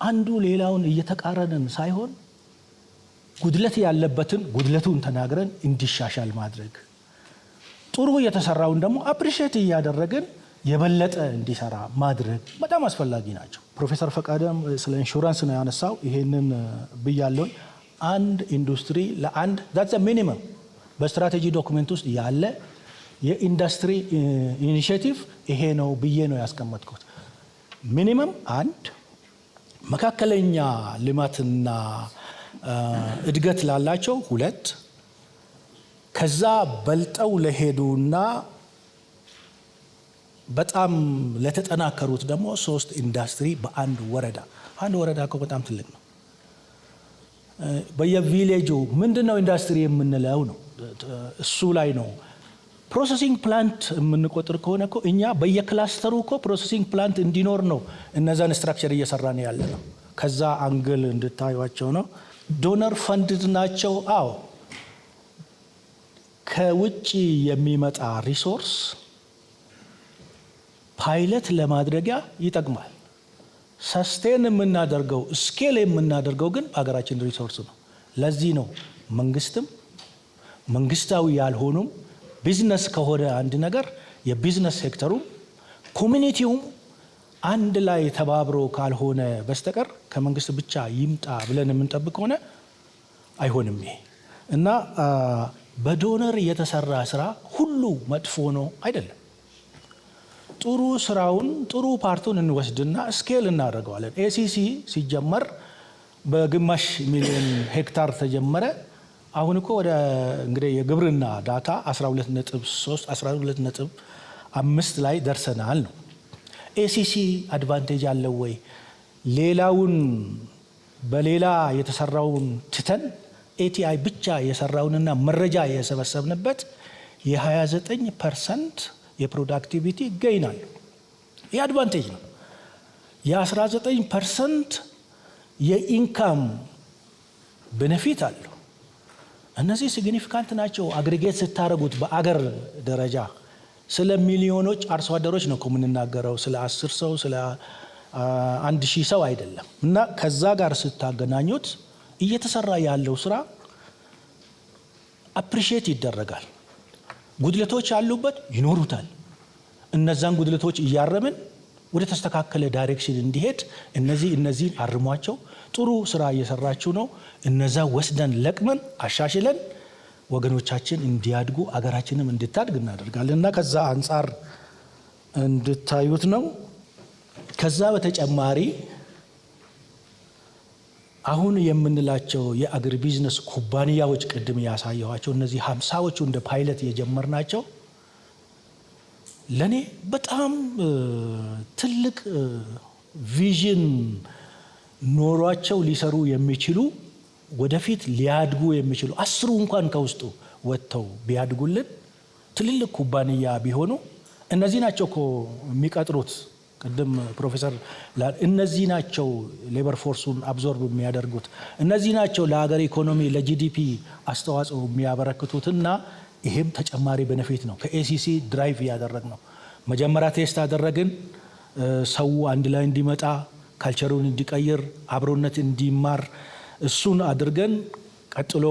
አንዱ ሌላውን እየተቃረንን ሳይሆን ጉድለት ያለበትን ጉድለቱን ተናግረን እንዲሻሻል ማድረግ፣ ጥሩ የተሰራውን ደግሞ አፕሪሼት እያደረግን የበለጠ እንዲሰራ ማድረግ በጣም አስፈላጊ ናቸው። ፕሮፌሰር ፈቃደም ስለ ኢንሹራንስ ነው ያነሳው። ይሄንን ብያለሁ። አንድ ኢንዱስትሪ ለአንድ ዛትስ ሚኒመም በስትራቴጂ ዶክመንት ውስጥ ያለ የኢንዱስትሪ ኢኒሼቲቭ ይሄ ነው ብዬ ነው ያስቀመጥኩት። ሚኒመም አንድ፣ መካከለኛ ልማትና እድገት ላላቸው ሁለት፣ ከዛ በልጠው ለሄዱና በጣም ለተጠናከሩት ደግሞ 3 ኢንዱስትሪ በአንድ ወረዳ። አንድ ወረዳ እኮ በጣም ትልቅ ነው። በየቪሌጁ ምንድነው ኢንዱስትሪ የምንለው ነው። እሱ ላይ ነው ፕሮሰሲንግ ፕላንት የምንቆጥር ከሆነ እኮ እኛ በየክላስተሩ እኮ ፕሮሰሲንግ ፕላንት እንዲኖር ነው እነዛን ስትራክቸር እየሰራን ያለ ነው። ከዛ አንግል እንድታዩቸው ነው። ዶነር ፈንድድ ናቸው። አዎ ከውጭ የሚመጣ ሪሶርስ ፓይለት ለማድረጊያ ይጠቅማል። ሰስቴን የምናደርገው ስኬል የምናደርገው ግን በሀገራችን ሪሶርስ ነው። ለዚህ ነው መንግስትም መንግስታዊ ያልሆኑም ቢዝነስ ከሆነ አንድ ነገር የቢዝነስ ሴክተሩም ኮሚኒቲውም አንድ ላይ ተባብሮ ካልሆነ በስተቀር ከመንግስት ብቻ ይምጣ ብለን የምንጠብቅ ከሆነ አይሆንም ይሄ እና በዶነር የተሰራ ስራ ሁሉ መጥፎ ነው አይደለም። ጥሩ ስራውን ጥሩ ፓርቱን እንወስድና ስኬል እናደርገዋለን። ኤሲሲ ሲጀመር በግማሽ ሚሊዮን ሄክታር ተጀመረ። አሁን እኮ ወደ እንግዲህ የግብርና ዳታ 12.3 12.5 ላይ ደርሰናል ነው። ኤሲሲ አድቫንቴጅ አለው ወይ? ሌላውን በሌላ የተሰራውን ትተን ኤቲአይ ብቻ የሰራውንና መረጃ የሰበሰብንበት የ29% የፕሮዳክቲቪቲ ገይናል። ይህ አድቫንቴጅ ነው። የ19% የኢንካም ቤኔፊት አለው። እነዚህ ሲግኒፊካንት ናቸው። አግሪጌት ስታደርጉት በአገር ደረጃ ስለ ሚሊዮኖች አርሶ አደሮች ነው የምንናገረው። ስለ 10 ሰው ስለ 1000 ሰው አይደለም። እና ከዛ ጋር ስታገናኙት እየተሰራ ያለው ስራ አፕሪሼት ይደረጋል። ጉድለቶች ያሉበት ይኖሩታል። እነዛን ጉድለቶች እያረምን ወደ ተስተካከለ ዳይሬክሽን እንዲሄድ እነዚህ አርሟቸው ጥሩ ስራ እየሰራችሁ ነው። እነዛ ወስደን ለቅመን አሻሽለን ወገኖቻችን እንዲያድጉ አገራችንም እንድታድግ እናደርጋለን እና ከዛ አንጻር እንድታዩት ነው። ከዛ በተጨማሪ አሁን የምንላቸው የአግሪ ቢዝነስ ኩባንያዎች ቅድም ያሳየኋቸው እነዚህ 50ዎቹ እንደ ፓይለት የጀመርናቸው ለኔ በጣም ትልቅ ቪዥን ኖሯቸው ሊሰሩ የሚችሉ ወደፊት ሊያድጉ የሚችሉ 10 እንኳን ከውስጡ ወጥተው ቢያድጉልን ትልልቅ ኩባንያ ቢሆኑ እነዚህ ናቸው እኮ የሚቀጥሩት። ቅድም ፕሮፌሰር እነዚህ ናቸው ሌበር ፎርሱን አብዞርብ የሚያደርጉት፣ እነዚህ ናቸው ለሀገር ኢኮኖሚ ለጂዲፒ አስተዋጽኦ የሚያበረክቱትና ይሄም ተጨማሪ ቤኔፊት ነው። ከኤሲሲ ድራይቭ ያደረግ ነው። መጀመሪያ ቴስት አደረግን፣ ሰው አንድ ላይ እንዲመጣ፣ ካልቸሩን እንዲቀይር፣ አብሮነት እንዲማር እሱን አድርገን ቀጥሎ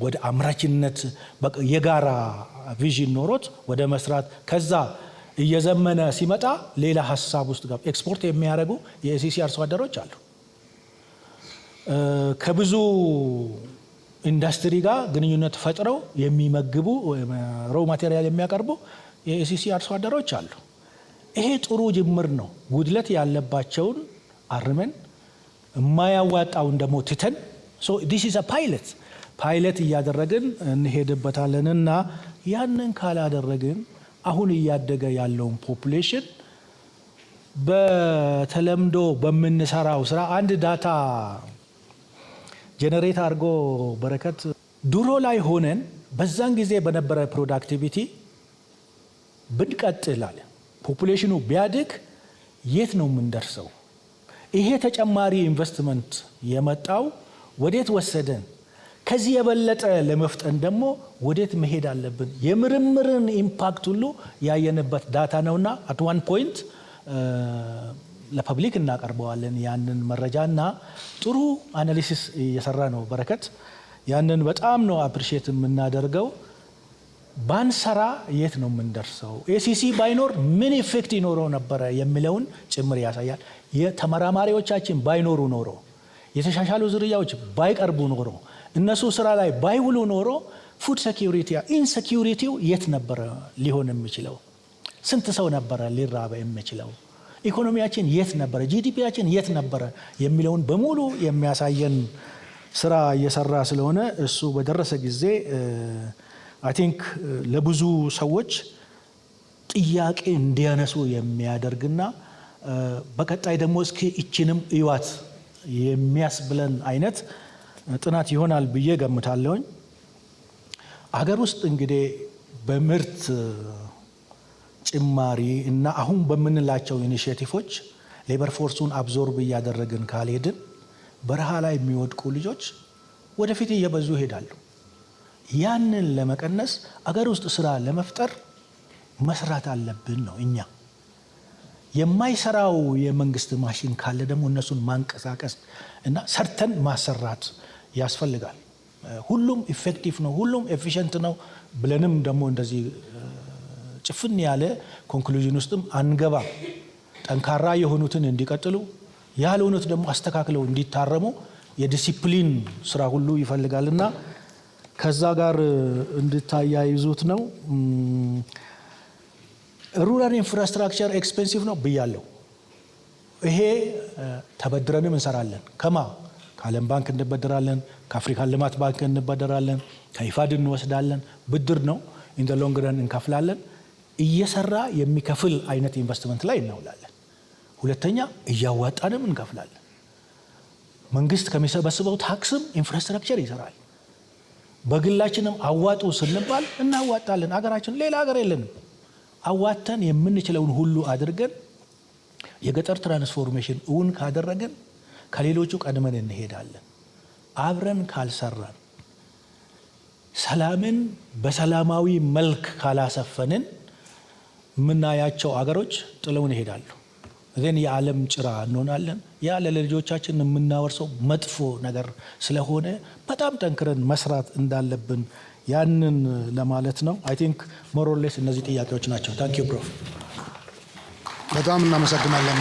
ወደ አምራችነት የጋራ ቪዥን ኖሮት ወደ መስራት ከዛ እየዘመነ ሲመጣ ሌላ ሀሳብ ውስጥ ጋር ኤክስፖርት የሚያደርጉ የኤሲሲ አርሶ አደሮች አሉ። ከብዙ ኢንዱስትሪ ጋር ግንኙነት ፈጥረው የሚመግቡ ሮው ማቴሪያል የሚያቀርቡ የኤሲሲ አርሶ አደሮች አሉ። ይሄ ጥሩ ጅምር ነው። ጉድለት ያለባቸውን አርመን የማያዋጣውን ደግሞ ትተን ዲስ ኢዝ አ ፓይለት እያደረግን እንሄድበታለንና ያንን ካላደረግን አሁን እያደገ ያለውን ፖፑሌሽን በተለምዶ በምንሰራው ስራ አንድ ዳታ ጀነሬት አድርጎ በረከት ድሮ ላይ ሆነን በዛን ጊዜ በነበረ ፕሮዳክቲቪቲ ብንቀጥል አለ ፖፑሌሽኑ ቢያድግ የት ነው የምንደርሰው? ይሄ ተጨማሪ ኢንቨስትመንት የመጣው ወዴት ወሰደን? ከዚህ የበለጠ ለመፍጠን ደግሞ ወዴት መሄድ አለብን? የምርምርን ኢምፓክት ሁሉ ያየንበት ዳታ ነውና አት ዋን ፖይንት ለፐብሊክ እናቀርበዋለን ያንን መረጃና ጥሩ አናሊሲስ እየሰራ ነው በረከት። ያንን በጣም ነው አፕሪሺየት የምናደርገው። ባንሰራ የት ነው የምንደርሰው? ኤሲሲ ባይኖር ምን ኢፌክት ይኖረው ነበረ የሚለውን ጭምር ያሳያል። የተመራማሪዎቻችን ባይኖሩ ኖሮ፣ የተሻሻሉ ዝርያዎች ባይቀርቡ ኖሮ፣ እነሱ ስራ ላይ ባይውሉ ኖሮ ፉድ ሴኩሪቲ ኢንሴኩሪቲው የት ነበረ ሊሆን የሚችለው? ስንት ሰው ነበረ ሊራበ የሚችለው? ኢኮኖሚያችን የት ነበረ? ጂዲፒያችን የት ነበረ የሚለውን በሙሉ የሚያሳየን ስራ እየሰራ ስለሆነ እሱ በደረሰ ጊዜ አይ ቲንክ ለብዙ ሰዎች ጥያቄ እንዲያነሱ የሚያደርግና በቀጣይ ደግሞ እስኪ እችንም እዩዋት የሚያስብለን አይነት ጥናት ይሆናል ብዬ ገምታለሁኝ። አገር ውስጥ እንግዲህ በምርት ጭማሪ እና አሁን በምንላቸው ኢኒሼቲቮች ሌበር ፎርሱን አብዞርብ እያደረግን ካልሄድን በረሃ ላይ የሚወድቁ ልጆች ወደፊት እየበዙ ይሄዳሉ። ያንን ለመቀነስ አገር ውስጥ ስራ ለመፍጠር መስራት አለብን ነው። እኛ የማይሰራው የመንግስት ማሽን ካለ ደግሞ እነሱን ማንቀሳቀስ እና ሰርተን ማሰራት ያስፈልጋል። ሁሉም ኢፌክቲቭ ነው፣ ሁሉም ኤፊሽንት ነው ብለንም ደግሞ እንደዚህ ጭፍን ያለ ኮንክሉዥን ውስጥም አንገባ። ጠንካራ የሆኑትን እንዲቀጥሉ፣ ያልሆኑት ደግሞ አስተካክለው እንዲታረሙ የዲሲፕሊን ስራ ሁሉ ይፈልጋልና ከዛ ጋር እንድታያይዙት ነው። ሩራል ኢንፍራስትራክቸር ኤክስፔንሲቭ ነው ብያለሁ። ይሄ ተበድረንም እንሰራለን። ከዓለም ባንክ እንበደራለን፣ ከአፍሪካ ልማት ባንክ እንበደራለን፣ ከኢፋድ እንወስዳለን። ብድር ነው፣ ኢን ዘ ሎንግ ረን እንከፍላለን። እየሰራ የሚከፍል አይነት ኢንቨስትመንት ላይ እናውላለን። ሁለተኛ እያዋጣንም እንከፍላለን። መንግስት ከሚሰበስበው ታክስም ኢንፍራስትራክቸር ይሰራል። በግላችንም አዋጡ ስንባል እናዋጣለን። አገራችን ሌላ ሀገር የለንም። አዋተን የምንችለውን ሁሉ አድርገን የገጠር ትራንስፎርሜሽን እውን ካደረገን ከሌሎቹ ቀድመን እንሄዳለን። አብረን ካልሰራን፣ ሰላምን በሰላማዊ መልክ ካላሰፈንን የምናያቸው አገሮች ጥለውን ይሄዳሉ። ግን የዓለም ጭራ እንሆናለን። ያ ለልጆቻችን የምናወርሰው መጥፎ ነገር ስለሆነ በጣም ጠንክረን መስራት እንዳለብን ያንን ለማለት ነው። አይ ቲንክ ሞር ኦር ሌስ እነዚህ ጥያቄዎች ናቸው። ታንክ ዩ ብሮ። በጣም እናመሰግናለን።